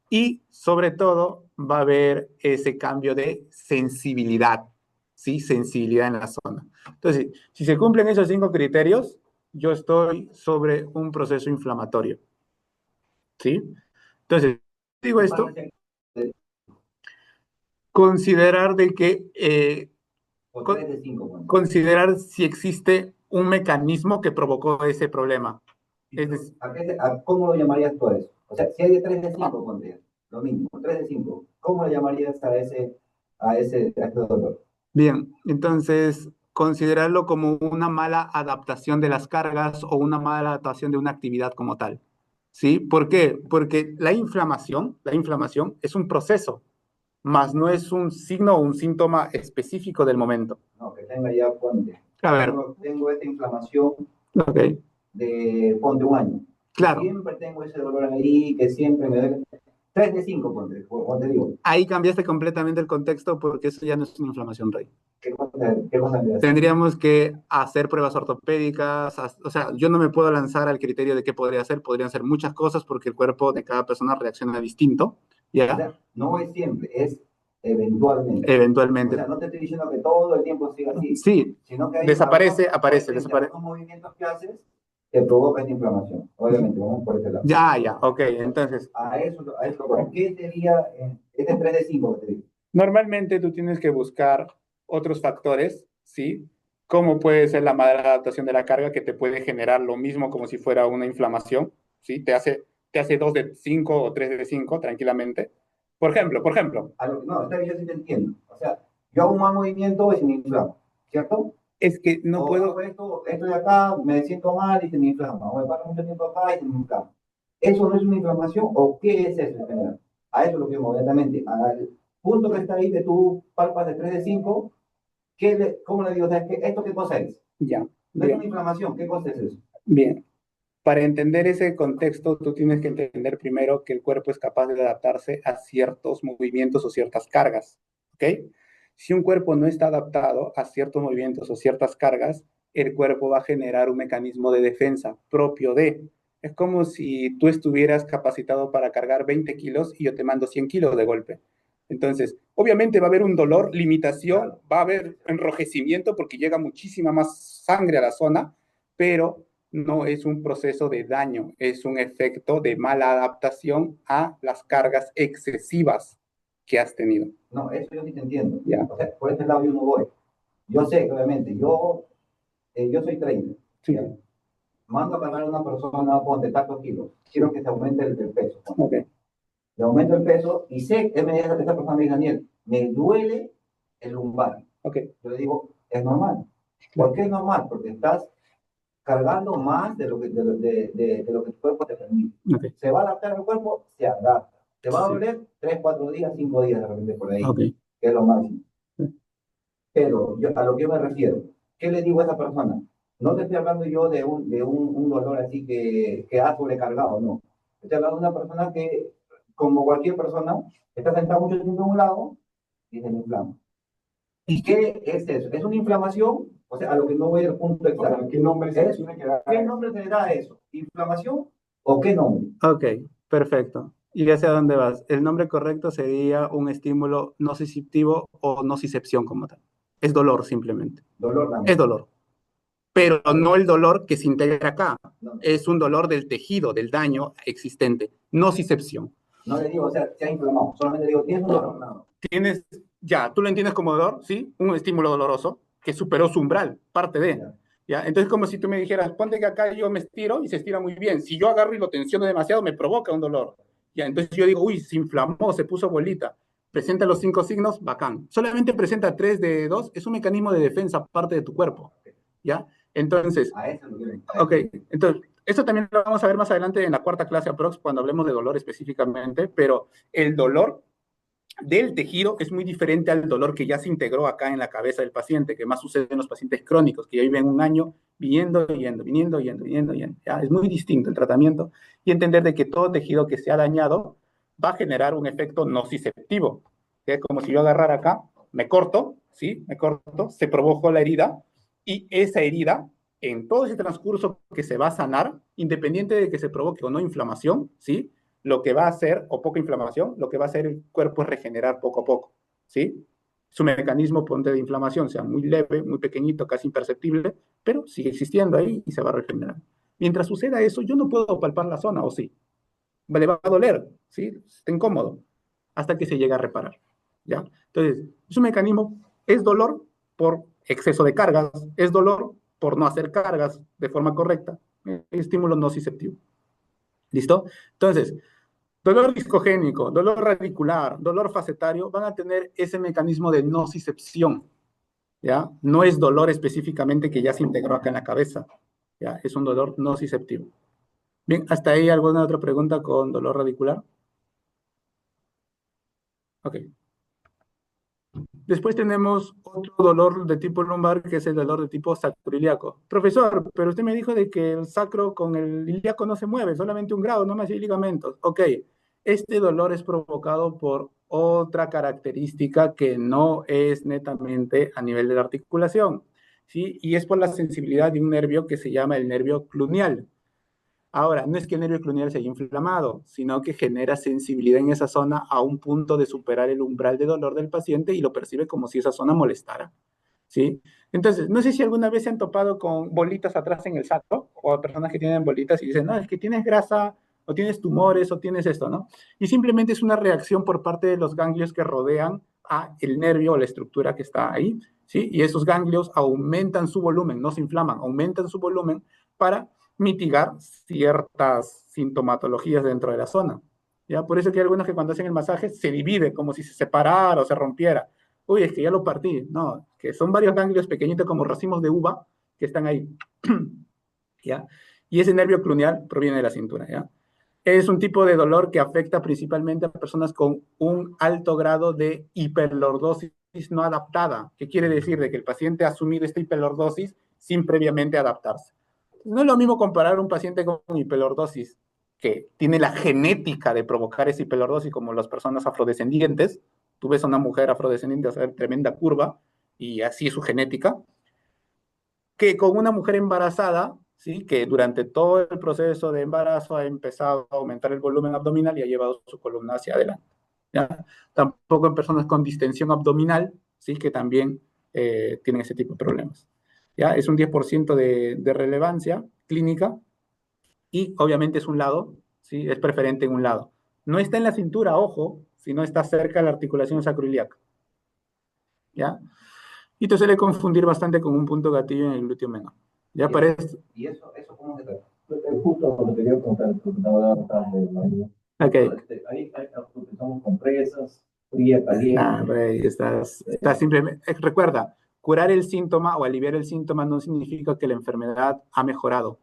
Y sobre todo, va a haber ese cambio de sensibilidad, ¿sí? Sensibilidad en la zona. Entonces, si se cumplen esos 5 criterios, yo estoy sobre un proceso inflamatorio, ¿sí? Entonces, digo esto, considerar de que O 3 de 5, bueno. considerar si existe un mecanismo que provocó ese problema. Es decir, ¿Cómo lo llamarías tú a eso? O sea, si hay de 3 de 5, ponte, lo mismo, 3 de 5, ¿cómo le llamarías a ese dolor? bien, entonces considerarlo como una mala adaptación de las cargas o una mala adaptación de una actividad como tal. ¿Sí? ¿Por qué? Porque la inflamación es un proceso, más no es un signo o un síntoma específico del momento. No, que tenga ya, ponte. A ver, Tengo esta inflamación ok, de, ponte, un año. claro. Siempre tengo ese dolor ahí, que siempre me duele. 3 de 5, ponte digo. Ahí cambiaste completamente el contexto porque eso ya no es una inflamación, Rey. ¿Qué cosa le hace? Tendríamos que hacer pruebas ortopédicas, o sea, yo no me puedo lanzar al criterio de qué podría ser, podrían ser muchas cosas porque el cuerpo de cada persona reacciona distinto, ¿ya? O sea, no es siempre, es eventualmente. Eventualmente. O sea, no te estoy diciendo que todo el tiempo siga así. Sí, sino que hay desaparece, aparece. desaparece. Los movimientos que haces que provoca esta inflamación. Obviamente, vamos por ese lado. Ya, ok, entonces. A eso, ¿qué sería este 3 de 5 que te digo? Normalmente tú tienes que buscar otros factores, ¿sí? Como puede ser la mala adaptación de la carga que te puede generar lo mismo como si fuera una inflamación, ¿sí? Te hace 2 de 5 o 3 de 5 tranquilamente. Por ejemplo. No, está bien, yo sí te entiendo. O sea, yo hago un mal movimiento y se me inflama, ¿cierto? Es que no puedo. Esto de acá, me siento mal y se me inflama. O me paro mucho tiempo acá y se me inflama. ¿Eso no es una inflamación o qué es eso en general? A eso lo que inmediatamente. Al punto que está ahí que tú palpas de 3 de 5, ¿cómo le digo? O sea, ¿esto qué cosa es? Ya, No es bien, una inflamación, ¿qué cosa es eso? bien. Para entender ese contexto, tú tienes que entender primero que el cuerpo es capaz de adaptarse a ciertos movimientos o ciertas cargas, ¿ok? Si un cuerpo no está adaptado a ciertos movimientos o ciertas cargas, el cuerpo va a generar un mecanismo de defensa propio de. Es como si tú estuvieras capacitado para cargar 20 kilos y yo te mando 100 kilos de golpe. Entonces, obviamente va a haber un dolor, limitación, va a haber enrojecimiento porque llega muchísima más sangre a la zona, pero no es un proceso de daño, es un efecto de mala adaptación a las cargas excesivas que has tenido. No, eso yo sí te entiendo. Ya. O sea, por ese lado yo no voy. Yo sé que obviamente, yo soy trainer. Sí. ¿Ya? Mando a cargar a una persona, ponte tantos kilos. Quiero que se aumente el peso. Okay. Le aumento el peso y sé que esa persona me dice, Daniel, me duele el lumbar. Okay. Yo le digo, es normal. ¿Por qué es normal? Porque estás cargando más de lo que tu cuerpo te permite. Okay. Se va a adaptar al cuerpo, se adapta. Te va a doler 3, 4 días, 5 días de repente por ahí, okay, que es lo máximo. Pero a lo que yo me refiero, ¿qué le digo a esa persona? No te estoy hablando yo de un dolor así que ha sobrecargado, no. Estoy hablando de una persona que, como cualquier persona, está sentada mucho tiempo en un lado y se le inflama. ¿Y qué es eso? ¿Es una inflamación? O sea, a lo que no voy al punto exacto. O sea, ¿qué nombre se le da a eso? ¿Inflamación o qué nombre? Ok, perfecto. ¿Y hacia dónde vas? El nombre correcto sería un estímulo nociceptivo o nocicepción como tal. Es dolor simplemente. Dolor también. Es dolor. Pero no el dolor que se integra acá. No. Es un dolor del tejido, del daño existente. Nocicepción. No le digo, o sea, se ha inflamado. Solamente digo, tienes un dolor. No. Tienes, ya, tú lo entiendes como dolor, ¿sí? Un estímulo doloroso que superó su umbral, parte de. ¿Ya? Entonces, como si tú me dijeras, ponte que acá yo me estiro y se estira muy bien. Si yo agarro y lo tensiono demasiado, me provoca un dolor. ¿Ya? Entonces yo digo, uy, se inflamó, se puso bolita. Presenta los 5 signos, bacán. Solamente presenta 3 de 2, es un mecanismo de defensa parte de tu cuerpo. ¿Ya? Entonces, ok, entonces, esto también lo vamos a ver más adelante en la 4ª clase aprox, cuando hablemos de dolor específicamente, pero el dolor del tejido es muy diferente al dolor que ya se integró acá en la cabeza del paciente, que más sucede en los pacientes crónicos, que ya viven un año viniendo, yendo. ¿Ya? Es muy distinto el tratamiento y entender de que todo tejido que se ha dañado va a generar un efecto nociceptivo, que es como si yo agarrara acá, me corto, ¿sí? Me corto, se provocó la herida y esa herida en todo ese transcurso que se va a sanar, independiente de que se provoque o no inflamación, ¿sí? Lo que va a hacer, o poca inflamación, lo que va a hacer el cuerpo es regenerar poco a poco, ¿sí? Su mecanismo ponte de inflamación sea muy leve, muy pequeñito, casi imperceptible, pero sigue existiendo ahí y se va a regenerar. Mientras suceda eso, yo no puedo palpar la zona, ¿o sí? Le va a doler, ¿sí? Está incómodo, hasta que se llega a reparar, ¿ya? Entonces, es un mecanismo, es dolor por exceso de cargas, es dolor por no hacer cargas de forma correcta, estímulo nociceptivo. ¿Listo? Entonces, dolor discogénico, dolor radicular, dolor facetario van a tener ese mecanismo de nocicepción, ¿ya? No es dolor específicamente que ya se integró acá en la cabeza, ¿ya? Es un dolor nociceptivo. Bien, ¿hasta ahí alguna otra pregunta con dolor radicular? Ok. Después tenemos otro dolor de tipo lumbar, que es el dolor de tipo sacroiliaco. Profesor, pero usted me dijo de que el sacro con el ilíaco no se mueve, solamente un grado, no más hay ligamentos. Ok, este dolor es provocado por otra característica que no es netamente a nivel de la articulación, ¿sí? Y es por la sensibilidad de un nervio que se llama el nervio cluneal. Ahora, no es que el nervio cluneal se haya inflamado, sino que genera sensibilidad en esa zona a un punto de superar el umbral de dolor del paciente y lo percibe como si esa zona molestara, ¿sí? Entonces, no sé si alguna vez se han topado con bolitas atrás en el sacro o personas que tienen bolitas y dicen, no, es que tienes grasa o tienes tumores o tienes esto, ¿no? Y simplemente es una reacción por parte de los ganglios que rodean a el nervio o la estructura que está ahí, ¿sí? Y esos ganglios aumentan su volumen, no se inflaman, aumentan su volumen para mitigar ciertas sintomatologías dentro de la zona. ¿Ya? Por eso que hay algunos que cuando hacen el masaje se divide como si se separara o se rompiera. Uy, es que ya lo partí. No, que son varios ganglios pequeñitos como racimos de uva que están ahí. ¿Ya? Y ese nervio cluneal proviene de la cintura. ¿Ya? Es un tipo de dolor que afecta principalmente a personas con un alto grado de hiperlordosis no adaptada, que quiere decir de que el paciente ha asumido esta hiperlordosis sin previamente adaptarse. No es lo mismo comparar un paciente con hiperlordosis que tiene la genética de provocar esa hiperlordosis como las personas afrodescendientes. Tú ves a una mujer afrodescendiente hacer tremenda curva y así es su genética, que con una mujer embarazada, ¿sí? Que durante todo el proceso de embarazo ha empezado a aumentar el volumen abdominal y ha llevado su columna hacia adelante. ¿Ya? Tampoco en personas con distensión abdominal, ¿sí? Que también tienen ese tipo de problemas. ¿Ya? Es un 10% de relevancia clínica y obviamente es un lado, ¿sí? Es preferente en un lado. No está en la cintura, ojo, sino está cerca de la articulación sacroiliaca. ¿Ya? Y te suele confundir bastante con un punto gatillo en el glúteo menor. ¿Ya parece? ¿Y eso cómo se trata? Justo lo que quería preguntar, porque estaba de María. Ok. Ahí utilizamos compresas, fría, Nah, caliente. bro, estás simplemente. Recuerda, curar el síntoma o aliviar el síntoma no significa que la enfermedad ha mejorado.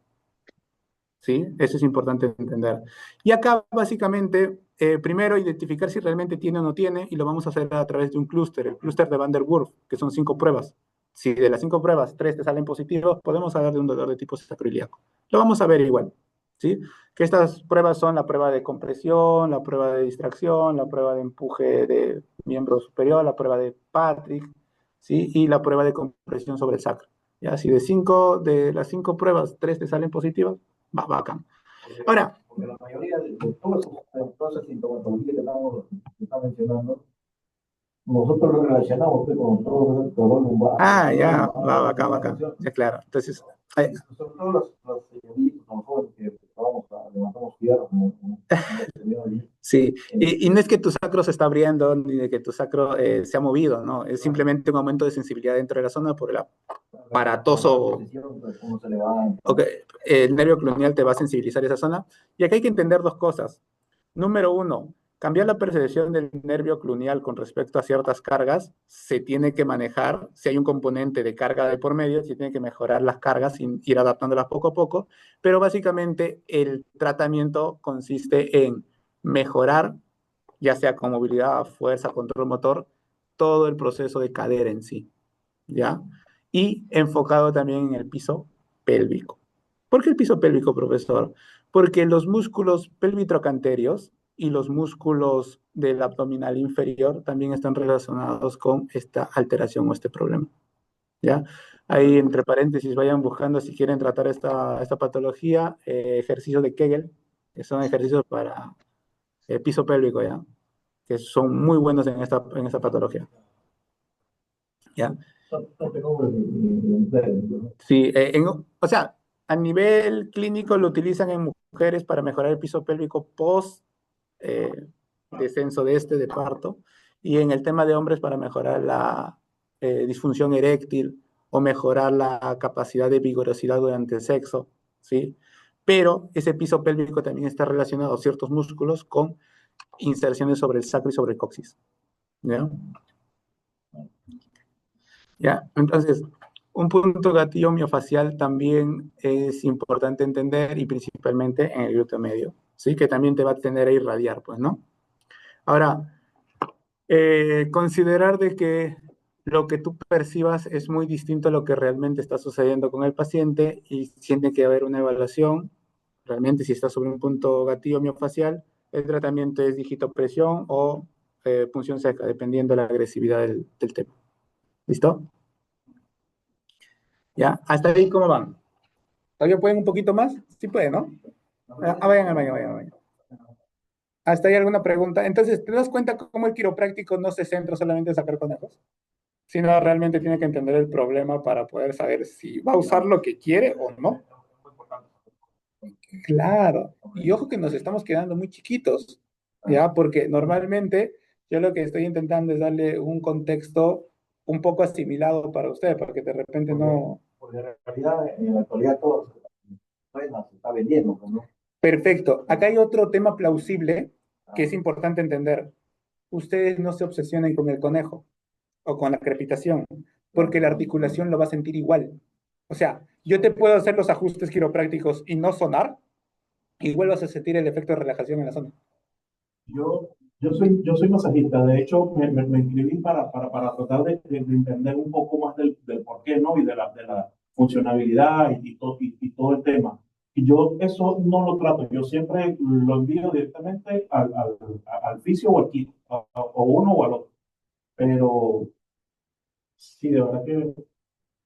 ¿Sí? Eso es importante entender. Y acá, básicamente, primero identificar si realmente tiene o no tiene, y lo vamos a hacer a través de un clúster, el clúster de Van der Werf, que son 5 pruebas. Si de las 5 pruebas 3 te salen positivos, podemos hablar de un dolor de tipo sacroiliaco. Lo vamos a ver igual, ¿sí? Que estas pruebas son la prueba de compresión, la prueba de distracción, la prueba de empuje de miembro superior, la prueba de Patrick, ¿sí? Y la prueba de compresión sobre el sacro. ¿Ya? Si de las 5 pruebas 3 te salen positivas, va bacán. Ahora, Porque la mayoría de todas esas sintomatologías que están mencionando, nosotros lo relacionamos pues, con todo el dolor lumbar, ya, va la bacán, bacán. inflamación. Ya, claro. Entonces, Sobre todo los señoritos, los jóvenes que levantamos fierro, como se vio allí. sí. Y no es que tu sacro se está abriendo, ni de que tu sacro se ha movido, ¿no? Es simplemente un aumento de sensibilidad dentro de la zona por el aparatoso. Cómo se levanta. Ok, el nervio cluneal te va a sensibilizar esa zona. Y aquí hay que entender dos cosas. Número uno, cambiar la percepción del nervio cluneal con respecto a ciertas cargas se tiene que manejar. Si hay un componente de carga de por medio, se tiene que mejorar las cargas sin ir adaptándolas poco a poco. Pero básicamente el tratamiento consiste en mejorar, ya sea con movilidad, fuerza, control motor, todo el proceso de cadera en sí. ¿Ya? Y enfocado también en el piso pélvico. ¿Por qué el piso pélvico, profesor? Porque los músculos pelvitrocanterios y los músculos del abdominal inferior también están relacionados con esta alteración o este problema. ¿Ya? Ahí, entre paréntesis, vayan buscando si quieren tratar esta patología, ejercicios de Kegel, que son ejercicios para piso pélvico, ¿ya? Que son muy buenos en esta patología, ¿ya? No tengo mujeres, ¿no? Sí, o sea, a nivel clínico lo utilizan en mujeres para mejorar el piso pélvico post eh, descenso de parto, y en el tema de hombres para mejorar la disfunción eréctil o mejorar la capacidad de vigorosidad durante el sexo, ¿sí? Pero ese piso pélvico también está relacionado a ciertos músculos con inserciones sobre el sacro y sobre el coxis, ¿ya? ¿Ya? Entonces, un punto gatillo miofacial también es importante entender y principalmente en el glúteo medio, ¿sí? Que también te va a tener a irradiar, pues, ¿no? Ahora, considerar de que lo que tú percibas es muy distinto a lo que realmente está sucediendo con el paciente y tiene que haber una evaluación. Realmente, si está sobre un punto gatillo miofacial, el tratamiento es digitopresión o punción seca, dependiendo de la agresividad del tema. ¿Listo? ¿Ya? ¿Hasta ahí cómo van? ¿Todavía pueden un poquito más? Sí pueden, ¿no? Vayan al baño, vayan al baño. ¿Hasta ahí alguna pregunta? Entonces, ¿te das cuenta cómo el quiropráctico no se centra solamente en sacar conejos? Sino realmente tiene que entender el problema para poder saber si va a usar lo que quiere o no. Claro, y ojo que nos estamos quedando muy chiquitos, ¿ya? Porque normalmente yo lo que estoy intentando es darle un contexto un poco asimilado para usted, porque de repente no... Porque en realidad, en la actualidad todo se está vendiendo, pues, ¿no? Perfecto. Acá hay otro tema plausible que es importante entender. Ustedes no se obsesionen con el conejo o con la crepitación, porque la articulación lo va a sentir igual. O sea, yo te puedo hacer los ajustes quiroprácticos y no sonar, igual vas a sentir el efecto de relajación en la zona. Yo soy masajista, de hecho me inscribí para tratar de entender un poco más del por qué, ¿no? Y de la funcionalidad y todo el tema. Y yo eso no lo trato, yo siempre lo envío directamente al fisio o al quito, o uno o al otro. Pero sí, de verdad que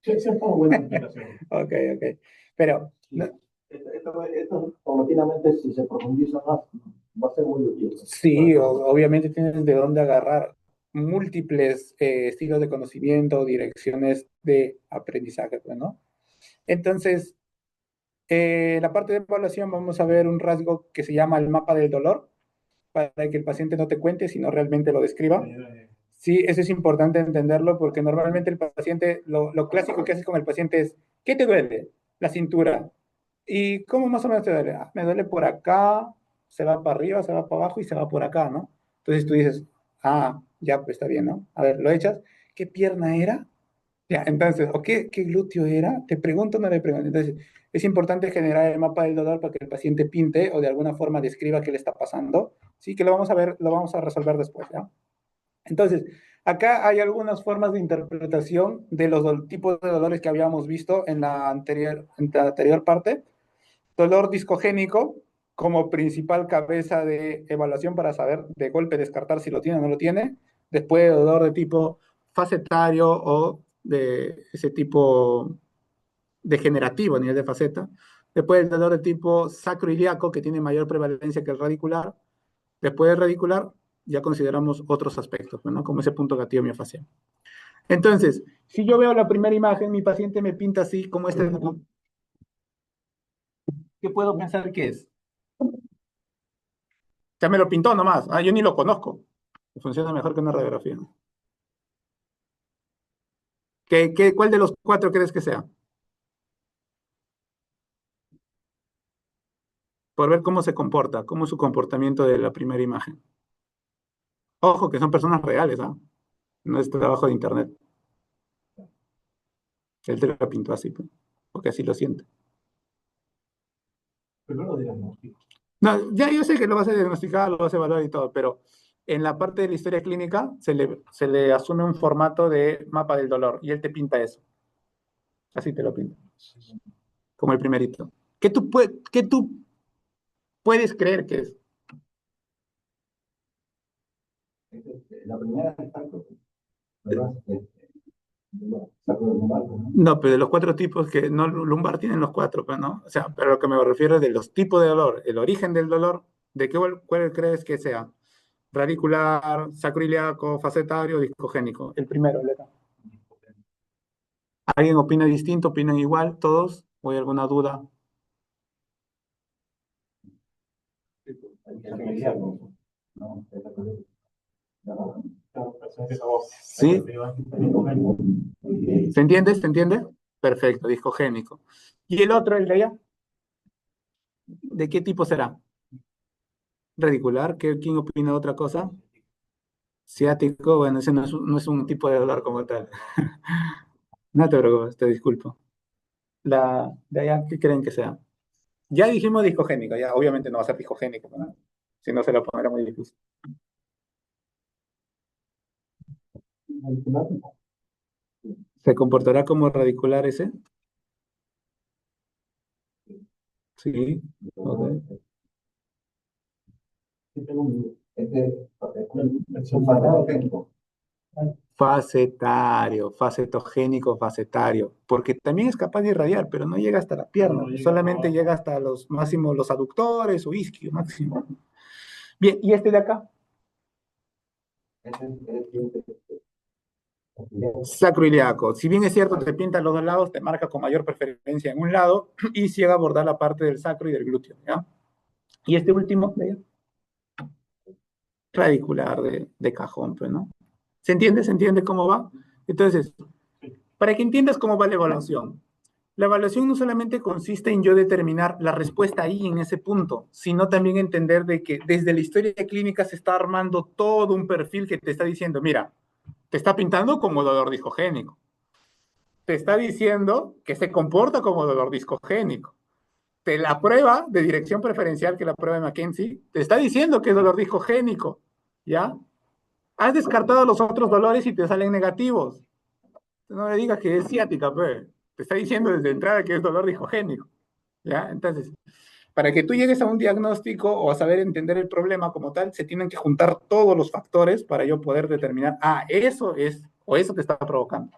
sí, sí han estado buenas explicaciones. Ok, ok. Pero, Sí. Esto, paulatinamente, si se profundiza más, va a ser muy útil. sí, obviamente tienes de dónde agarrar múltiples estilos de conocimiento, direcciones de aprendizaje, pues, ¿no? Entonces, la parte de evaluación vamos a ver un rasgo que se llama el mapa del dolor, para que el paciente no te cuente, sino realmente lo describa. Sí, eso es importante entenderlo porque normalmente el paciente, lo clásico que haces con el paciente es, ¿qué te duele? La cintura. ¿Y cómo más o menos te duele? Ah, me duele por acá, se va para arriba, se va para abajo y se va por acá, ¿no? Entonces tú dices, ah, ya, pues está bien, ¿no? A ver, lo echas. ¿Qué pierna era? Ya, entonces, ¿o qué glúteo era? ¿Te pregunto o no le pregunto? Entonces, es importante generar el mapa del dolor para que el paciente pinte o de alguna forma describa qué le está pasando. Sí, que lo vamos a ver, lo vamos a resolver después, ¿ya? Entonces, acá hay algunas formas de interpretación de los tipos de dolores que habíamos visto en la anterior parte. Dolor discogénico como principal cabeza de evaluación para saber de golpe descartar si lo tiene o no lo tiene. Después dolor de tipo facetario o de ese tipo degenerativo a nivel de faceta. Después el dolor de tipo sacroiliaco que tiene mayor prevalencia que el radicular. Después del radicular ya consideramos otros aspectos, ¿no? Como ese punto gatillo miofacial. Entonces, si yo veo la primera imagen, mi paciente me pinta así como este, ¿qué puedo pensar que es? Ya me lo pintó nomás. Ah, yo ni lo conozco. Funciona mejor que una radiografía. ¿Cuál de los cuatro crees que sea? Por ver cómo se comporta, cómo es su comportamiento de la primera imagen. Ojo, que son personas reales, ¿ah? No es trabajo de internet. Él te lo pintó así, pues, porque así lo siente. Primero diagnóstico. No, ya yo sé que lo vas a diagnosticar, lo vas a evaluar y todo, pero en la parte de la historia clínica se le asume un formato de mapa del dolor y él te pinta eso. Así te lo pinta, como el primerito. ¿Qué tú puedes creer que es? La primera, exacto, ¿verdad? Saco de lumbar, ¿no? No, pero de los cuatro tipos que no lumbar tienen los cuatro, pues, ¿no? O sea, pero lo que me refiero es de los tipos de dolor, el origen del dolor, ¿de qué cuál crees que sea? Radicular, sacroiliaco, facetario, discogénico. El primero, Leta. ¿Alguien opina distinto? ¿Opinan igual? ¿Todos? ¿O hay alguna duda? Sacroiliaco, ¿no? Claro, pensé que estaba ¿Sí? discogénico. ¿Se entiende? ¿Se entiende? Perfecto, discogénico. ¿Y el otro, el de allá? ¿De qué tipo será? ¿Radicular? ¿Quién opina otra cosa? Ciático, bueno, ese no es un tipo de dolor como tal. No te preocupes, te disculpo. La de allá, ¿qué creen que sea? Ya dijimos discogénico, ya obviamente no va a ser discogénico, ¿no? Si no se lo pondrá muy difícil. ¿Se comportará como radicular ese? Sí, ok. Sí, tengo un- Este es es un patrón técnico. Facetario, facetogénico, facetario, porque también es capaz de irradiar, pero no llega hasta la pierna, No llega solamente abajo. llega hasta los máximos, los aductores o isquio máximo. Bien, ¿y este de acá? Sacroiliaco. Si bien es cierto, te pinta los dos lados, te marca con mayor preferencia en un lado y si llega a abordar la parte del sacro y del glúteo, ¿ya? Y este último, de allá, radicular de cajón, pues, ¿no? ¿Se entiende? ¿Se entiende cómo va? Entonces, para que entiendas cómo va la evaluación no solamente consiste en yo determinar la respuesta ahí en ese punto, sino también entender de que desde la historia clínica se está armando todo un perfil que te está diciendo, mira, te está pintando como dolor discogénico, te está diciendo que se comporta como dolor discogénico, la prueba de dirección preferencial, que es la prueba de McKenzie, te está diciendo que es dolor discogénico, ¿ya? Has descartado los otros dolores y te salen negativos. No le digas que es ciática, pues. Te está diciendo desde entrada que es dolor discogénico. ¿Ya? Entonces, para que tú llegues a un diagnóstico o a saber entender el problema como tal, se tienen que juntar todos los factores para yo poder determinar, eso es, o eso te está provocando.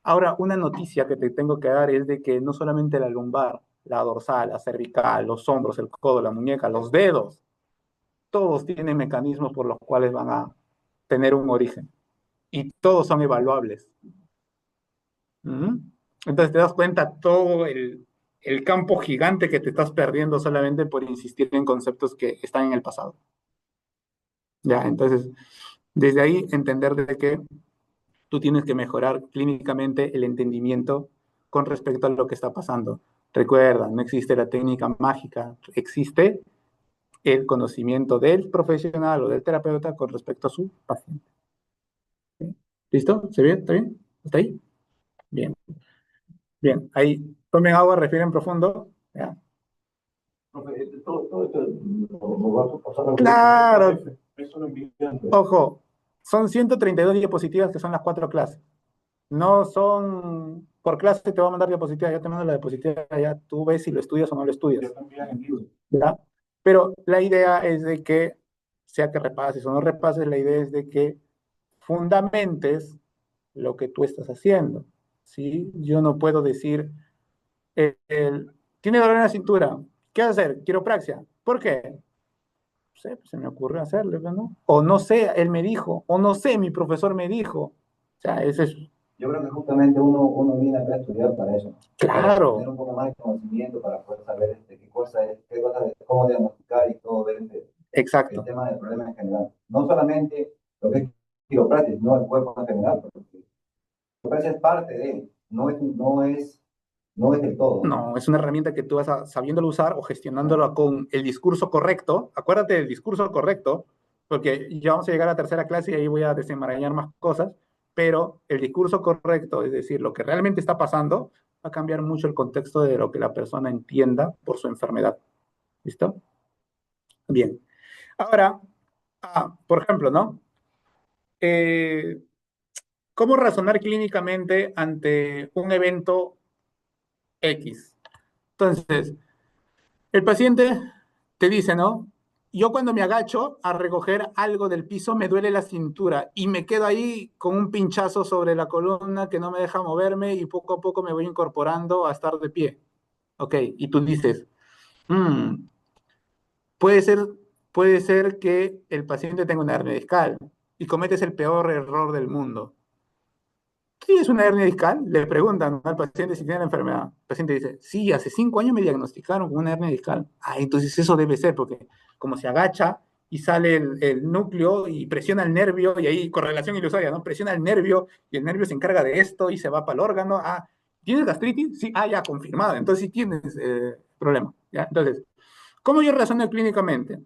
Ahora, una noticia que te tengo que dar es de que no solamente la lumbar, la dorsal, la cervical, los hombros, el codo, la muñeca, los dedos, todos tienen mecanismos por los cuales van a tener un origen y todos son evaluables. ¿Mm? Entonces te das cuenta todo el campo gigante que te estás perdiendo solamente por insistir en conceptos que están en el pasado. Ya, entonces, desde ahí entender de que tú tienes que mejorar clínicamente el entendimiento con respecto a lo que está pasando. Recuerda, no existe la técnica mágica, existe el conocimiento del profesional o del terapeuta con respecto a su paciente. ¿Sí? ¿Listo? ¿Se ve? ¿Está bien? ¿Está ahí? Bien, bien. Ahí tomen agua, respiren profundo. ¿Ya? Profe, todo esto nos va a pasar algo. Claro, Eso lo envían. ojo, son 132 diapositivas que son las cuatro clases. No son, por clase te va a mandar diapositivas, ya te mando la diapositiva, ya tú ves si lo estudias o no lo estudias. Ya te envían el libro. ¿Ya? Pero la idea es de que, sea que repases o no repases, la idea es de que fundamentes lo que tú estás haciendo. ¿Sí? Yo no puedo decir, tiene dolor en la cintura, ¿qué hacer? Quiropraxia. ¿Por qué? No sé, pues se me ocurrió hacerlo, ¿no? O no sé, él me dijo, o no sé, mi profesor me dijo. O sea, ese es Yo creo que justamente uno viene acá a estudiar para eso, para tener claro, un poco más de conocimiento, para poder saber qué cosa es, cómo diagnosticar y todo, ver el exacto. tema del problema en general. No solamente lo que es quiropraxia, sino el cuerpo en general, porque quiropraxia es parte de, no es del todo. No, es una herramienta que tú vas sabiéndolo usar o gestionándola con el discurso correcto. Acuérdate del discurso correcto, porque ya vamos a llegar a la tercera clase y ahí voy a desenmarañar más cosas, pero el discurso correcto, es decir, lo que realmente está pasando, va a cambiar mucho el contexto de lo que la persona entienda por su enfermedad. ¿Listo? Bien. Ahora, por ejemplo, ¿no? Eh, ¿Cómo razonar clínicamente ante un evento X? Entonces, el paciente te dice, ¿no? yo cuando me agacho a recoger algo del piso me duele la cintura y me quedo ahí con un pinchazo sobre la columna que no me deja moverme y poco a poco me voy incorporando a estar de pie. Ok, y tú dices, "Mm, puede ser, puede ser que el paciente tenga una hernia discal y cometes el peor error del mundo. ¿Tienes una hernia discal? Le preguntan al paciente si tiene la enfermedad. El paciente dice, sí, hace 5 años me diagnosticaron con una hernia discal. Ah, entonces eso debe ser, porque como se agacha y sale el núcleo y presiona el nervio, y ahí correlación ilusoria, ¿no? Presiona el nervio y el nervio se encarga de esto y se va para el órgano. Ah, ¿tienes gastritis? Sí, ah, ya, confirmado. Entonces sí tienes problema. ¿Ya? Entonces, ¿cómo yo razono clínicamente?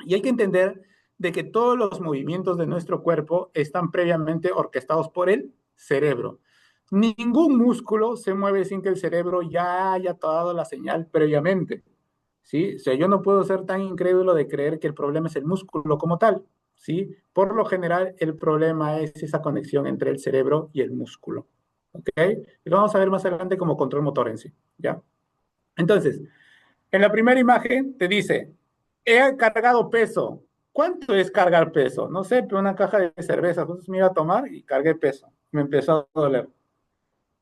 Y hay que entender de que todos los movimientos de nuestro cuerpo están previamente orquestados por el cerebro. Ningún músculo se mueve sin que el cerebro ya haya dado la señal previamente. ¿Sí? O sea, yo no puedo ser tan incrédulo de creer que el problema es el músculo como tal. ¿Sí? Por lo general, el problema es esa conexión entre el cerebro y el músculo. ¿Ok? Y lo vamos a ver más adelante como control motor en sí. ¿Ya? Entonces, en la primera imagen te dice, he cargado peso. ¿Cuánto es cargar peso? No sé, pero una caja de cerveza. Entonces me iba a tomar y cargué peso. Me empezó a doler.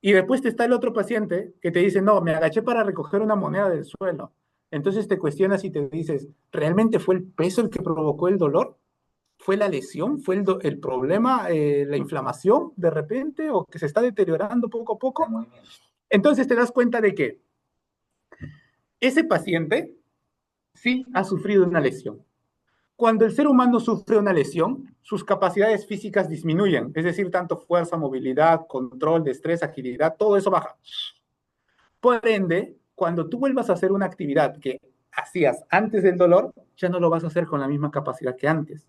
Y después te está el otro paciente que te dice, no, me agaché para recoger una moneda del suelo. Entonces te cuestionas y te dices, ¿realmente fue el peso el que provocó el dolor? ¿Fue la lesión? ¿Fue el problema, la inflamación de repente o que se está deteriorando poco a poco? Entonces te das cuenta de que ese paciente sí ha sufrido una lesión. Cuando el ser humano sufre una lesión, sus capacidades físicas disminuyen, es decir, tanto fuerza, movilidad, control, destreza, agilidad, todo eso baja. Por ende, cuando tú vuelvas a hacer una actividad que hacías antes del dolor, ya no lo vas a hacer con la misma capacidad que antes.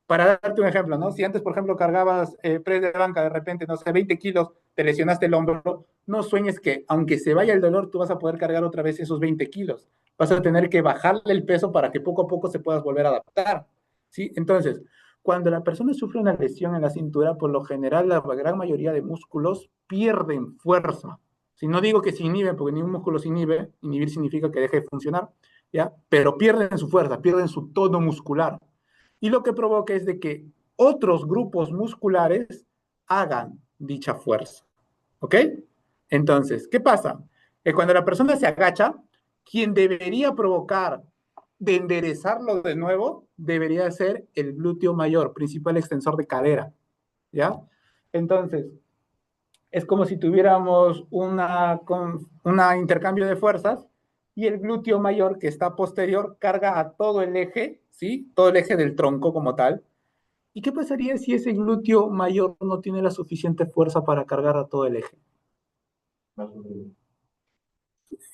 Para darte un ejemplo, ¿no? Si antes, por ejemplo, cargabas press de banca, de repente, no sé, 20 kilos, te lesionaste el hombro, no sueñes que, aunque se vaya el dolor, tú vas a poder cargar otra vez esos 20 kilos. Vas a tener que bajarle el peso para que poco a poco se puedas volver a adaptar, ¿sí? Entonces, cuando la persona sufre una lesión en la cintura, por lo general, la gran mayoría de músculos pierden fuerza. Si no digo que se inhiben, porque ningún músculo se inhibe, inhibir significa que deje de funcionar, ¿ya? Pero pierden su fuerza, pierden su tono muscular. Y lo que provoca es de que otros grupos musculares hagan dicha fuerza. ¿Ok? Entonces, ¿qué pasa? Que cuando la persona se agacha, quien debería provocar de enderezarlo de nuevo debería ser el glúteo mayor, principal extensor de cadera. ¿Ya? Entonces, es como si tuviéramos una intercambio de fuerzas y el glúteo mayor que está posterior carga a todo el eje, ¿sí? Todo el eje del tronco como tal. ¿Y qué pasaría si ese glúteo mayor no tiene la suficiente fuerza para cargar a todo el eje?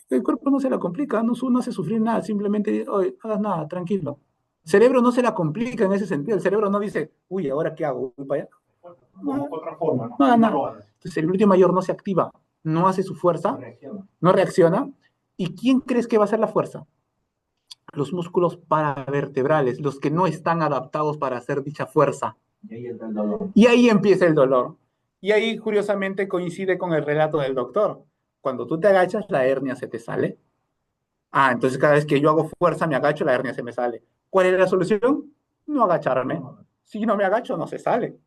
El cuerpo no se la complica, no hace sufrir nada, simplemente, oye, hagas nada, tranquilo. El cerebro no se la complica en ese sentido, el cerebro no dice, uy, ¿ahora qué hago? ¿Voy para allá? No, Otra forma, ¿no? no haga No nada. lo hagas. Entonces el glúteo mayor no se activa, no hace su fuerza, no reacciona. ¿Y quién crees que va a hacer la fuerza? Los músculos paravertebrales, los que no están adaptados para hacer dicha fuerza. Y ahí está el dolor. Y ahí empieza el dolor. Y ahí, curiosamente, coincide con el relato del doctor. Cuando tú te agachas, la hernia se te sale. Ah, entonces cada vez que yo hago fuerza, me agacho, la hernia se me sale. ¿Cuál es la solución? No agacharme. Si no me agacho, no se sale.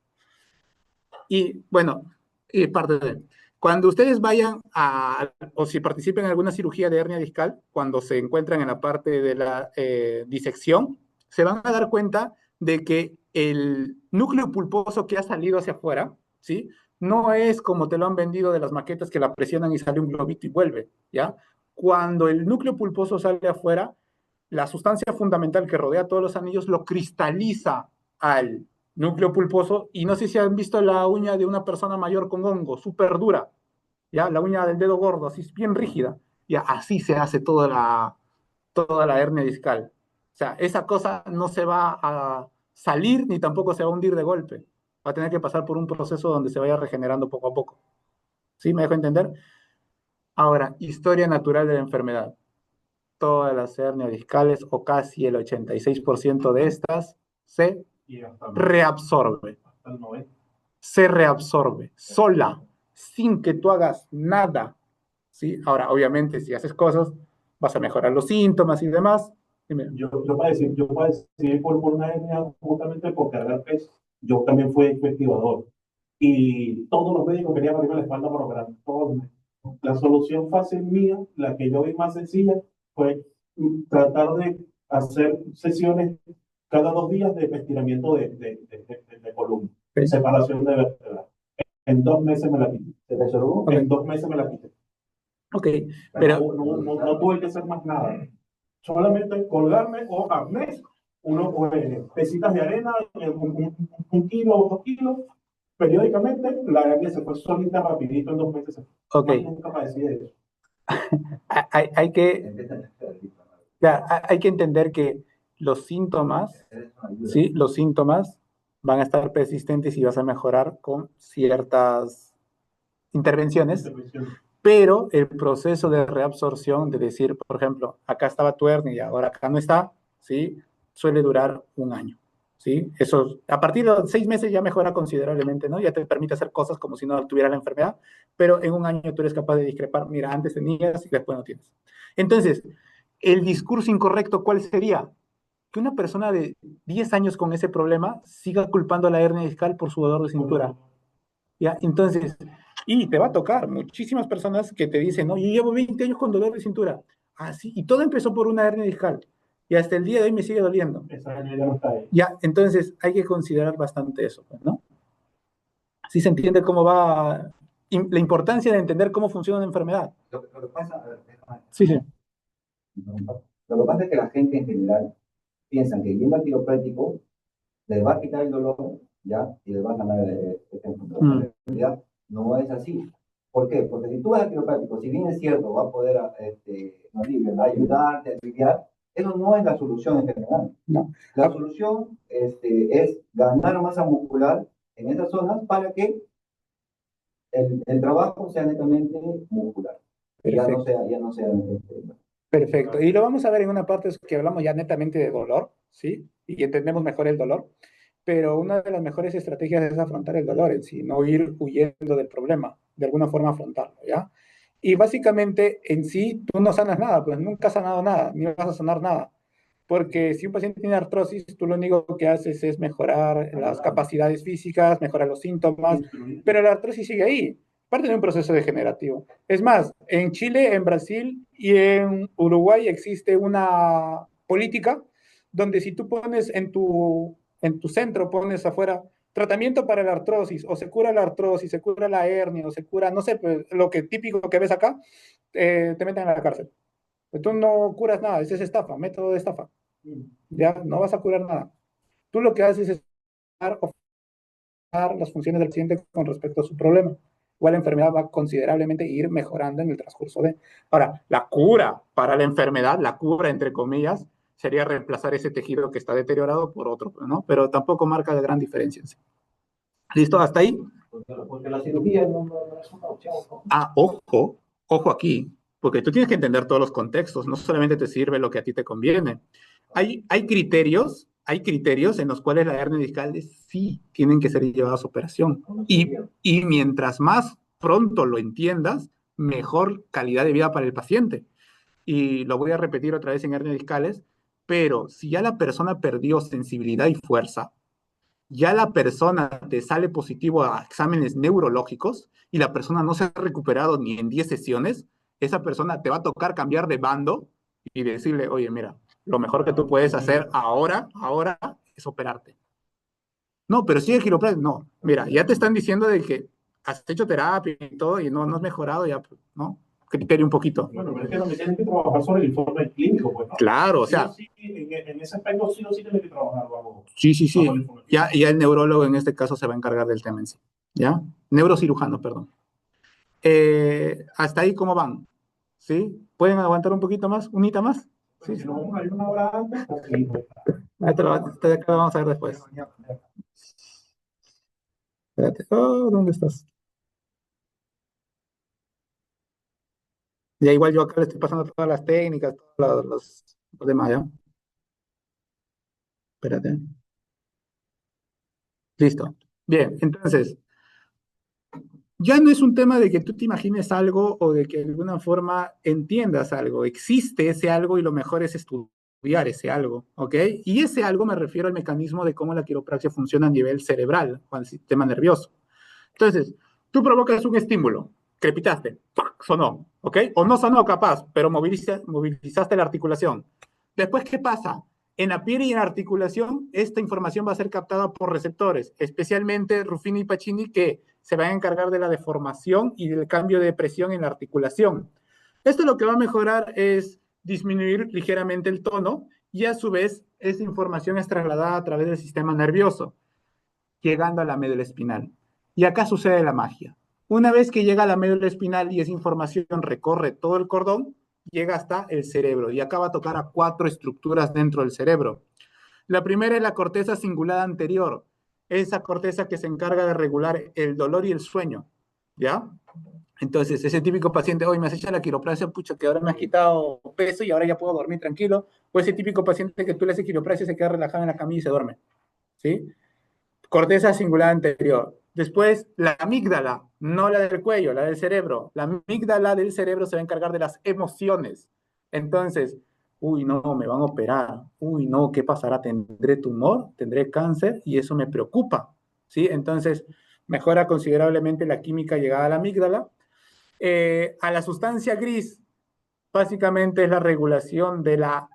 Y bueno, parte de... Cuando ustedes vayan a, o si participen en alguna cirugía de hernia discal, cuando se encuentran en la parte de la disección, se van a dar cuenta de que el núcleo pulposo que ha salido hacia afuera, ¿sí? No es como te lo han vendido de las maquetas que la presionan y sale un globito y vuelve, ¿ya? Cuando el núcleo pulposo sale afuera, la sustancia fundamental que rodea todos los anillos lo cristaliza al núcleo pulposo, y no sé si han visto la uña de una persona mayor con hongo, súper dura, ya, la uña del dedo gordo, así es bien rígida, ya, así se hace toda la hernia discal. O sea, esa cosa no se va a salir ni tampoco se va a hundir de golpe. Va a tener que pasar por un proceso donde se vaya regenerando poco a poco. ¿Sí? ¿Me dejo entender? Ahora, historia natural de la enfermedad. Todas las hernias discales, o casi el 86% de estas, se Y hasta reabsorbe. hasta el 90. Se reabsorbe sola, sin que tú hagas nada. ¿Sí? Ahora, obviamente, si haces cosas, vas a mejorar los síntomas y demás, Dime. Yo padecí por una hernia justamente por cargar peso. Yo también fui estibador. Y todos los médicos querían abrirme la espalda por operar. Todos. La solución fácil mía, la que yo vi más sencilla, fue tratar de hacer sesiones cada 2 días de estiramiento de columna, Ok. separación de vértebras. En 2 meses me la quité. ¿Se resolvió? Ok. En 2 meses me la quité. Ok, pero No tuve que hacer más nada. Solamente colgarme o arnés, pesitas de arena, un kilo o 2 kilos, periódicamente, la hernia se fue solita rapidito en 2 meses. ok, Más nunca padecí de eso. hay que, ya, hay que entender que los síntomas, ¿sí? Los síntomas van a estar persistentes y vas a mejorar con ciertas intervenciones, Intervención. pero el proceso de reabsorción, de decir, por ejemplo, acá estaba tu hernia y ahora acá no está, ¿sí? Suele durar un año, ¿sí? Eso, a partir de los 6 meses ya mejora considerablemente, ¿no? Ya te permite hacer cosas como si no tuviera la enfermedad, pero en un año tú eres capaz de discrepar, mira, antes tenías y después no tienes. Entonces, el discurso incorrecto, ¿cuál sería? Que una persona de 10 años con ese problema siga culpando a la hernia discal por su dolor de cintura. ¿Ya? Entonces, y te va a tocar muchísimas personas que te dicen, no, yo llevo 20 años con dolor de cintura. Ah, sí, y todo empezó por una hernia discal. Y hasta el día de hoy me sigue doliendo. Esa hernia ya no está ahí. Ya, entonces hay que considerar bastante eso, ¿no? Así se entiende cómo va, la importancia de entender cómo funciona una enfermedad. Lo que pasa, a ver, Sí, sí. lo que pasa es que la gente en general piensa que yendo al quiropráctico les va a quitar el dolor, ¿ya? Y les va a ganar esta enfermedad. En realidad no es así. ¿Por qué? Porque si tú vas al quiropráctico, si bien es cierto, va a poder ayudarte, aliviar, eso no es la solución en general. No. La solución es ganar masa muscular en esas zonas para que el trabajo sea netamente muscular. Perfecto. Ya no sea Perfecto. Y lo vamos a ver en una parte que hablamos ya netamente de dolor, ¿sí? Y entendemos mejor el dolor. Pero una de las mejores estrategias es afrontar el dolor en sí, no ir huyendo del problema, de alguna forma afrontarlo, ¿ya? Y básicamente en sí tú no sanas nada, pues nunca has sanado nada, ni vas a sanar nada. Porque si un paciente tiene artrosis, tú lo único que haces es mejorar las capacidades físicas, mejorar los síntomas, pero la artrosis sigue ahí, parte de un proceso degenerativo. Es más, en Chile, en Brasil y en Uruguay existe una política donde si tú pones en tu centro, pones afuera tratamiento para la artrosis, o se cura la artrosis, se cura la hernia, o se cura, no sé, pues, lo que típico que ves acá, te meten a la cárcel. Tú no curas nada, esa es estafa, método de estafa. Ya no vas a curar nada. Tú lo que haces es las funciones del paciente con respecto a su problema. Igual la enfermedad va considerablemente ir mejorando en el transcurso de... Ahora, la cura para la enfermedad, la cura entre comillas, sería reemplazar ese tejido que está deteriorado por otro, ¿no? Pero tampoco marca de gran diferencia. ¿Listo? ¿Hasta ahí? Porque la cirugía no es una opción, ¿no? Ah, ojo aquí, porque tú tienes que entender todos los contextos, no solamente te sirve lo que a ti te conviene. Hay criterios en los cuales la hernia discal sí tienen que ser llevadas a operación. Y mientras más pronto lo entiendas, mejor calidad de vida para el paciente. Y lo voy a repetir otra vez en hernias discales, pero si ya la persona perdió sensibilidad y fuerza, ya la persona te sale positivo a exámenes neurológicos y la persona no se ha recuperado ni en 10 sesiones, esa persona te va a tocar cambiar de bando y decirle, oye, mira, lo mejor que tú puedes hacer ahora es operarte. No, pero sigue quiropráctico. No, mira, ya te están diciendo de que has hecho terapia y todo y no has mejorado, ya, ¿no? Criterio un poquito. Bueno, pero es que también tienen que trabajar sobre el informe clínico, pues, ¿no? Claro, o sea. Sí, en ese aspecto sí o sí tienen que trabajar bajo. Sí. Bajo Ya el neurólogo en este caso se va a encargar del tema en sí. ¿Ya? Neurocirujano, perdón. ¿Hasta ahí cómo van? ¿Sí? ¿Pueden aguantar un poquito más? ¿Unita más? Sí, si no, hay una hora antes, pues sí, pues. Esto lo vamos a ver después. Espérate. Oh, ¿dónde estás? Ya igual yo acá le estoy pasando todas las técnicas, todos los demás, ¿ya? Espérate. Listo. Bien, entonces, ya no es un tema de que tú te imagines algo o de que de alguna forma entiendas algo. Existe ese algo y lo mejor es estudiarlo. estudiar ese algo, ¿ok? Y ese algo me refiero al mecanismo de cómo la quiropraxia funciona a nivel cerebral, o al sistema nervioso. Entonces, tú provocas un estímulo, crepitaste, ¡pac! Sonó, ¿ok? O no sonó capaz, pero movilizaste la articulación. Después, ¿qué pasa? En la piel y en la articulación, esta información va a ser captada por receptores, especialmente Ruffini y Pacini, que se van a encargar de la deformación y del cambio de presión en la articulación. Esto lo que va a mejorar es disminuir ligeramente el tono y a su vez esa información es trasladada a través del sistema nervioso, llegando a la médula espinal. Y acá sucede la magia. Una vez que llega a la médula espinal y esa información recorre todo el cordón, llega hasta el cerebro y acá va a tocar a 4 estructuras dentro del cerebro. La primera es la corteza cingulada anterior, esa corteza que se encarga de regular el dolor y el sueño, ¿ya? Entonces, ese típico paciente, hoy me has hecho la quiropraxia, pucha, que ahora me has quitado peso y ahora ya puedo dormir tranquilo, o ese típico paciente que tú le haces quiropraxia y se queda relajado en la camilla y se duerme, ¿sí? Corteza cingulada anterior. Después, la amígdala, no la del cuello, la del cerebro. La amígdala del cerebro se va a encargar de las emociones. Entonces, uy, no, me van a operar. Uy, no, ¿qué pasará? ¿Tendré tumor? ¿Tendré cáncer? Y eso me preocupa, ¿sí? Entonces, mejora considerablemente la química llegada a la amígdala. A la sustancia gris, básicamente es la regulación de la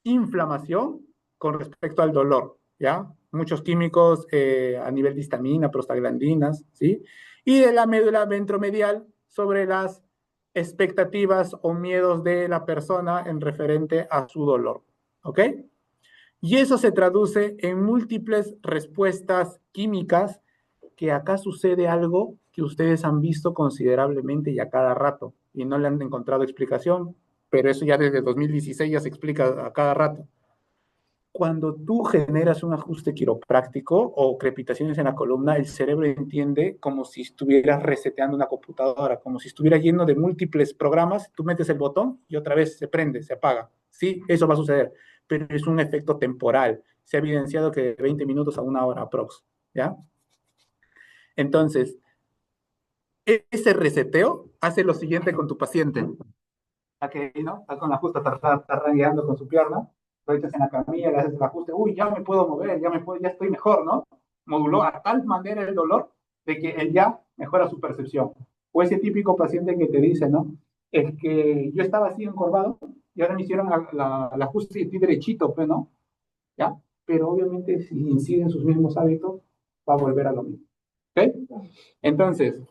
inflamación con respecto al dolor, ¿ya? Muchos químicos a nivel de histamina, prostaglandinas, ¿sí? Y de la médula ventromedial sobre las expectativas o miedos de la persona en referente a su dolor, ¿ok? Y eso se traduce en múltiples respuestas químicas que acá sucede algo que ustedes han visto considerablemente y a cada rato y no le han encontrado explicación, pero eso ya desde 2016 ya se explica a cada rato. Cuando tú generas un ajuste quiropráctico o crepitaciones en la columna, el cerebro entiende como si estuvieras reseteando una computadora, como si estuviera lleno de múltiples programas, tú metes el botón y otra vez se prende, se apaga. Sí, eso va a suceder, pero es un efecto temporal. Se ha evidenciado que de 20 minutos a una hora aprox, ¿ya? Entonces, ese reseteo hace lo siguiente con tu paciente. Aquí, ¿no? Está con la justa, está rangueando con su pierna, lo echas en la camilla, le haces el ajuste, uy, ya me puedo mover, ya estoy mejor, ¿no? Moduló a tal manera el dolor de que él ya mejora su percepción. O ese típico paciente que te dice, ¿no? Es que yo estaba así encorvado y ahora me hicieron el ajuste y estoy derechito, pues, ¿no? ¿Ya? Pero obviamente si inciden sus mismos hábitos, va a volver a lo mismo. ¿Ok? Entonces,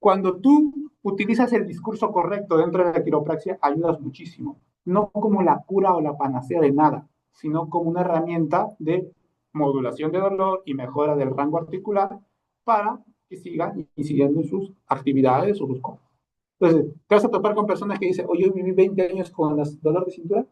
cuando tú utilizas el discurso correcto dentro de la quiropraxia, ayudas muchísimo. No como la cura o la panacea de nada, sino como una herramienta de modulación de dolor y mejora del rango articular para que sigan incidiendo en sus actividades o sus cosas. Entonces, te vas a topar con personas que dicen, oye, yo viví 20 años con dolor de cintura,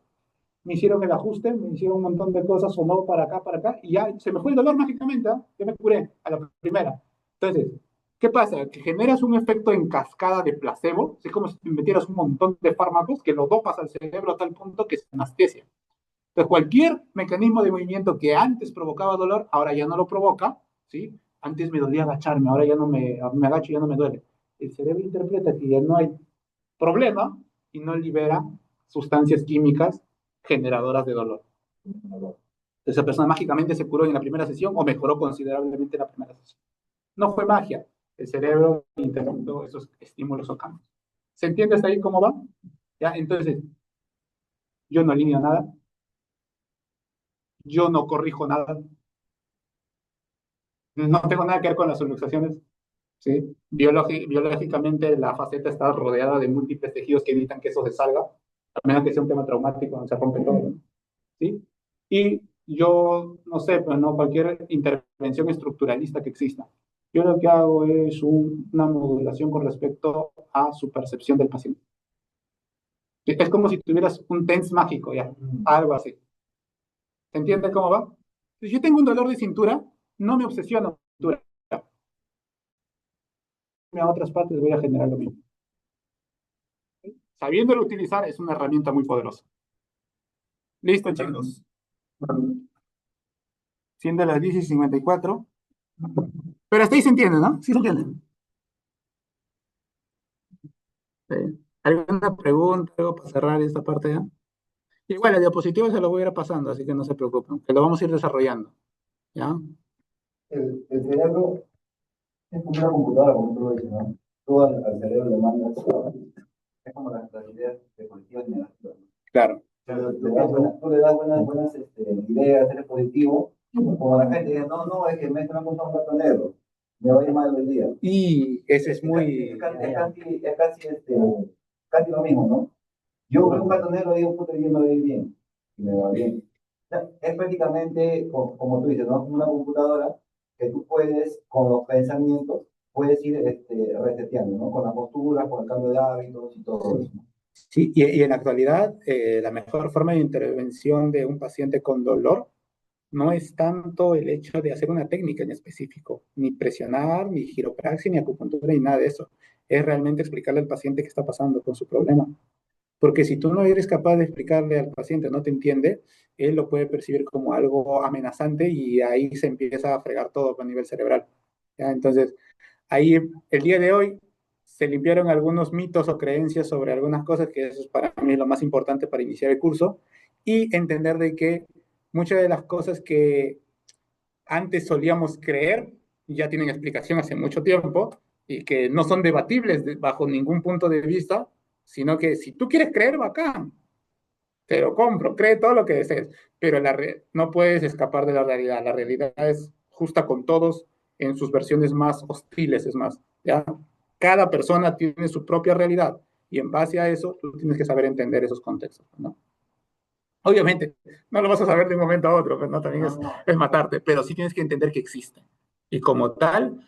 me hicieron el ajuste, me hicieron un montón de cosas, sonó para acá, y ya se me fue el dolor mágicamente, ¿eh? Yo me curé a la primera. Entonces, ¿qué pasa? Que generas un efecto en cascada de placebo, es como si te metieras un montón de fármacos que lo dopas al cerebro a tal punto que se anestesia. Entonces, cualquier mecanismo de movimiento que antes provocaba dolor, ahora ya no lo provoca, ¿sí? Antes me dolía agacharme, ahora ya no me agacho y ya no me duele. El cerebro interpreta que ya no hay problema y no libera sustancias químicas generadoras de dolor. Esa persona mágicamente se curó en la primera sesión o mejoró considerablemente en la primera sesión. No fue magia, el cerebro interpretó esos estímulos o cambios. ¿Se entiende hasta ahí cómo va? ¿Ya? Entonces, yo no alineo nada, yo no corrijo nada, no tengo nada que ver con las subluxaciones, ¿sí? Biológicamente la faceta está rodeada de múltiples tejidos que evitan que eso se salga, a menos que sea un tema traumático, donde se rompe todo, ¿sí? Y yo, no sé, pues no, cualquier intervención estructuralista que exista. Yo lo que hago es una modulación con respecto a su percepción del paciente. Es como si tuvieras un TENS mágico, ya, algo así. ¿Se entiende cómo va? Si yo tengo un dolor de cintura, no me obsesiono con la cintura. A otras partes voy a generar lo mismo. Sabiéndolo utilizar es una herramienta muy poderosa. Listo, chicos. Siendo las 10:54. Pero hasta ahí se entiende, ¿no? Sí se entiende. ¿Alguna pregunta, algo para cerrar esta parte ya? Igual, la diapositiva se lo voy a ir pasando, así que no se preocupen, que lo vamos a ir desarrollando, ¿ya? El cerebro es como una computadora, como tú lo dices, ¿no? Tú al cerebro le mandas, es como las ideas de positivas y negativas, ¿no? Claro. Pero tú le das buenas ideas, eres positivo, como la gente dice, no, no, es que me está un gato negro, me va a ir mal el día. Y ese es muy... Casi lo mismo, ¿no? Yo veo un gato negro y digo, puta, yo me voy bien, y me va bien. O sea, es prácticamente, como tú dices, ¿no? Una computadora que tú puedes, con los pensamientos, puedes ir reseteando, ¿no? Con la postura, con el cambio de hábitos y todo eso. Sí, y en la actualidad, la mejor forma de intervención de un paciente con dolor no es tanto el hecho de hacer una técnica en específico, ni presionar, ni quiropraxia, ni acupuntura, ni nada de eso. Es realmente explicarle al paciente qué está pasando con su problema. Porque si tú no eres capaz de explicarle al paciente, no te entiende, él lo puede percibir como algo amenazante y ahí se empieza a fregar todo a nivel cerebral. ¿Ya? Entonces, ahí el día de hoy se limpiaron algunos mitos o creencias sobre algunas cosas, que eso es para mí lo más importante para iniciar el curso, y entender de que muchas de las cosas que antes solíamos creer ya tienen explicación hace mucho tiempo y que no son debatibles bajo ningún punto de vista, sino que si tú quieres creer, bacán, te lo compro, cree todo lo que desees, pero no puedes escapar de la realidad. La realidad es justa con todos en sus versiones más hostiles, es más, ¿ya? Cada persona tiene su propia realidad y en base a eso tú tienes que saber entender esos contextos, ¿no? Obviamente, no lo vas a saber de un momento a otro, pues, ¿no? También es matarte, pero sí tienes que entender que existe. Y como tal,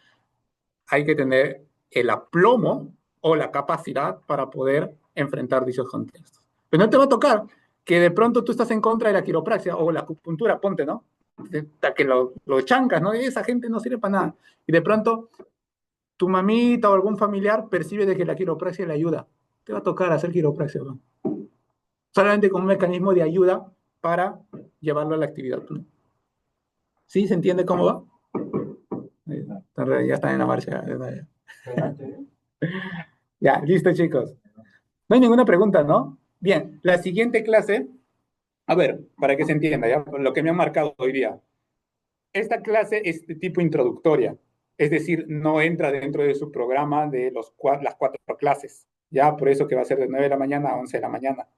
hay que tener el aplomo o la capacidad para poder enfrentar dichos contextos. Pero no te va a tocar que de pronto tú estás en contra de la quiropraxia o la acupuntura, ponte, ¿no? Que lo chancas, ¿no? Y esa gente no sirve para nada. Y de pronto tu mamita o algún familiar percibe de que la quiropraxia le ayuda. Te va a tocar hacer quiropraxia, ¿no? Solamente como un mecanismo de ayuda para llevarlo a la actividad. ¿No? ¿Sí? ¿Se entiende cómo va? Ya están en la marcha. Ya, listo, chicos. No hay ninguna pregunta, ¿no? Bien, la siguiente clase, a ver, para que se entienda, ¿ya? Lo que me han marcado hoy día. Esta clase es de tipo introductoria, es decir, no entra dentro de su programa de las 4 clases, ya por eso que va a ser de 9 de la mañana a 11 de la mañana,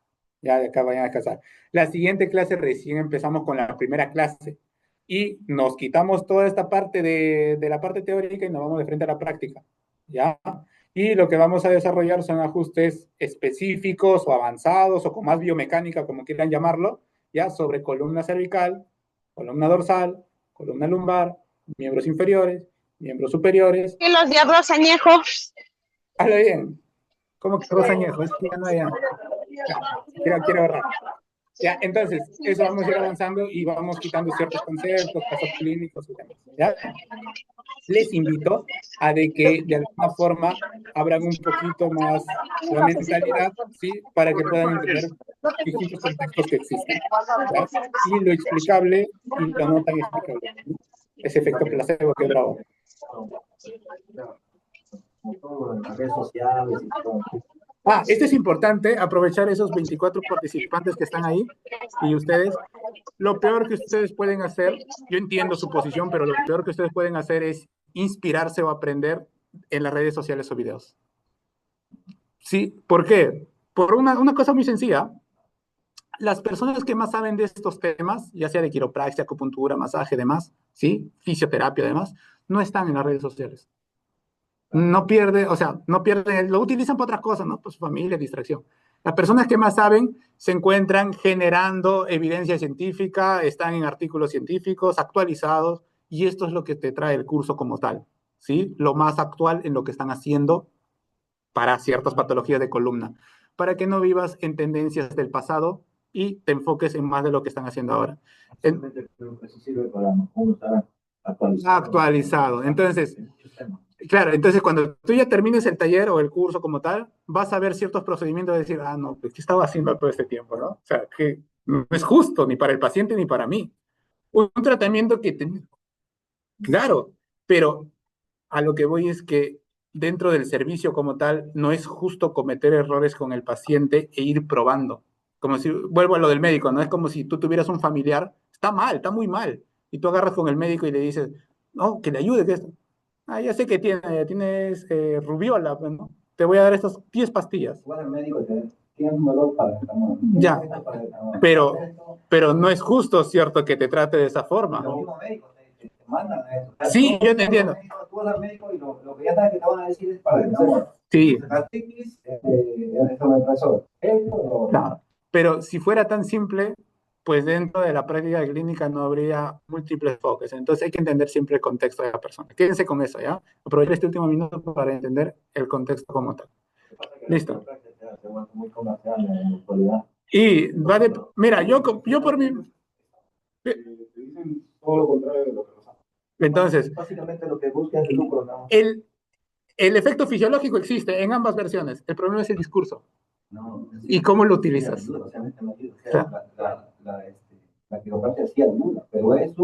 ya de acá vayan a descansar. La siguiente clase recién empezamos con la primera clase y nos quitamos toda esta parte de la parte teórica y nos vamos de frente a la práctica, ya. Y lo que vamos a desarrollar son ajustes específicos o avanzados o con más biomecánica, como quieran llamarlo, ya sobre columna cervical, columna dorsal, columna lumbar, miembros inferiores, miembros superiores. Y los de arroz añejo. Hazlo bien. ¿Cómo que arroz añejo? Es que ya no hay. Quiero ahorrar. Ya, entonces, eso vamos a ir avanzando y vamos quitando ciertos conceptos, casos clínicos y demás. ¿Ya? Les invito a de que de alguna forma abran un poquito más la mentalidad, ¿sí? Para que puedan entender distintos contextos que existen. ¿Ya? Y lo explicable y lo no tan explicable. ¿No? Ese efecto placebo que bravo. Las redes sociales y todo. Esto es importante, aprovechar esos 24 participantes que están ahí y ustedes. Lo peor que ustedes pueden hacer, yo entiendo su posición, pero lo peor que ustedes pueden hacer es inspirarse o aprender en las redes sociales o videos. ¿Sí? ¿Por qué? Por una cosa muy sencilla. Las personas que más saben de estos temas, ya sea de quiropraxia, acupuntura, masaje, demás, ¿sí? Fisioterapia, demás, no están en las redes sociales. No pierde, o sea, no pierden, lo utilizan para otras cosas, ¿no? Pues familia, distracción. Las personas que más saben se encuentran generando evidencia científica, están en artículos científicos actualizados, y esto es lo que te trae el curso como tal, ¿sí? Lo más actual en lo que están haciendo para ciertas patologías de columna, para que no vivas en tendencias del pasado y te enfoques en más de lo que están haciendo ahora. Eso sirve para uno estar actualizado. Actualizado. Entonces, claro, entonces cuando tú ya termines el taller o el curso como tal, vas a ver ciertos procedimientos de decir, no, pues, ¿qué estaba haciendo todo este tiempo, no? O sea, que no es justo ni para el paciente ni para mí. Un tratamiento claro, pero a lo que voy es que dentro del servicio como tal, no es justo cometer errores con el paciente e ir probando. Como si, vuelvo a lo del médico, ¿no? Es como si tú tuvieras un familiar, está mal, está muy mal, y tú agarras con el médico y le dices, no, que le ayude, que esto. Ah, ya sé que tienes rubiola, pues, ¿no? Te voy a dar estas 10 pastillas. Vas al médico y tienes un dolor para el amor. Ya, pero no es justo, ¿cierto?, que te trate de esa forma. Los mismos médicos te mandan a eso. Sí, yo te entiendo. Tú vas al médico y lo que ya sabes que te van a decir es para el amor. Sí, Gastritis, eso me pasó. Eso, claro. Pero si fuera tan simple, pues dentro de la práctica clínica no habría múltiples enfoques. Entonces hay que entender siempre el contexto de la persona. Quédense con eso, ¿ya? Aprovechar este último minuto para entender el contexto como tal. Listo. Se vuelve muy comercial en la actualidad. Y va de... Mira, yo por mí... Te dicen todo lo contrario de lo que pasa. Entonces, Básicamente lo que busca es el lucro, ¿no? el efecto fisiológico existe en ambas versiones. El problema es el discurso. no, ¿Y cómo lo utilizas? O sea, la quiropráctica sí ayuda, pero es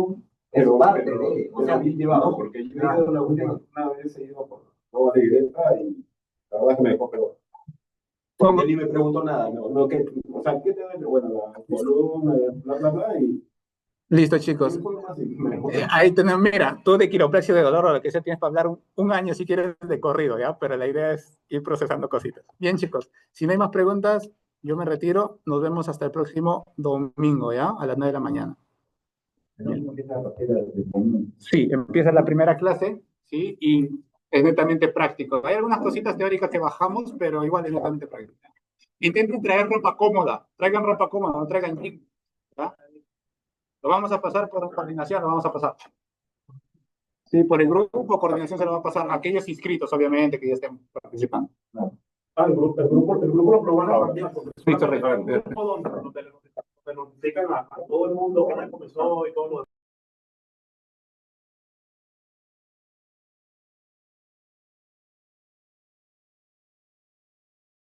parte de, o sea, bien llevado. No, porque yo he ido la última una vez, he ido por toda la iglesia y la verdad es que me dejó peor. Porque ni me preguntó nada, no, no, que, o sea, ¿qué te duele? Bueno, la columna, bla, bla, bla, y Listo, chicos. fue más y me dejó peor. Ahí tenemos, mira, tú de quiropraxia de dolor o lo que sea tienes para hablar un año si quieres de corrido, ¿ya? Pero la idea es ir procesando cositas. Bien, chicos, si no hay más preguntas, yo me retiro. Nos vemos hasta el próximo domingo, ¿ya? A las 9 de la mañana. Sí, empieza la primera clase, ¿sí? Y es netamente práctico. Hay algunas cositas teóricas que bajamos, pero igual es netamente práctico. Intenten traer ropa cómoda. Traigan ropa cómoda, no traigan jeans, ¿ya? Lo vamos a pasar por coordinación, lo vamos a pasar. Sí, por el grupo, coordinación se lo va a pasar a aquellos inscritos, obviamente, que ya estén participando. El grupo lo probaron también. Sí, correcto. Donde lo notifican a todo el mundo cómo comenzó y todo lo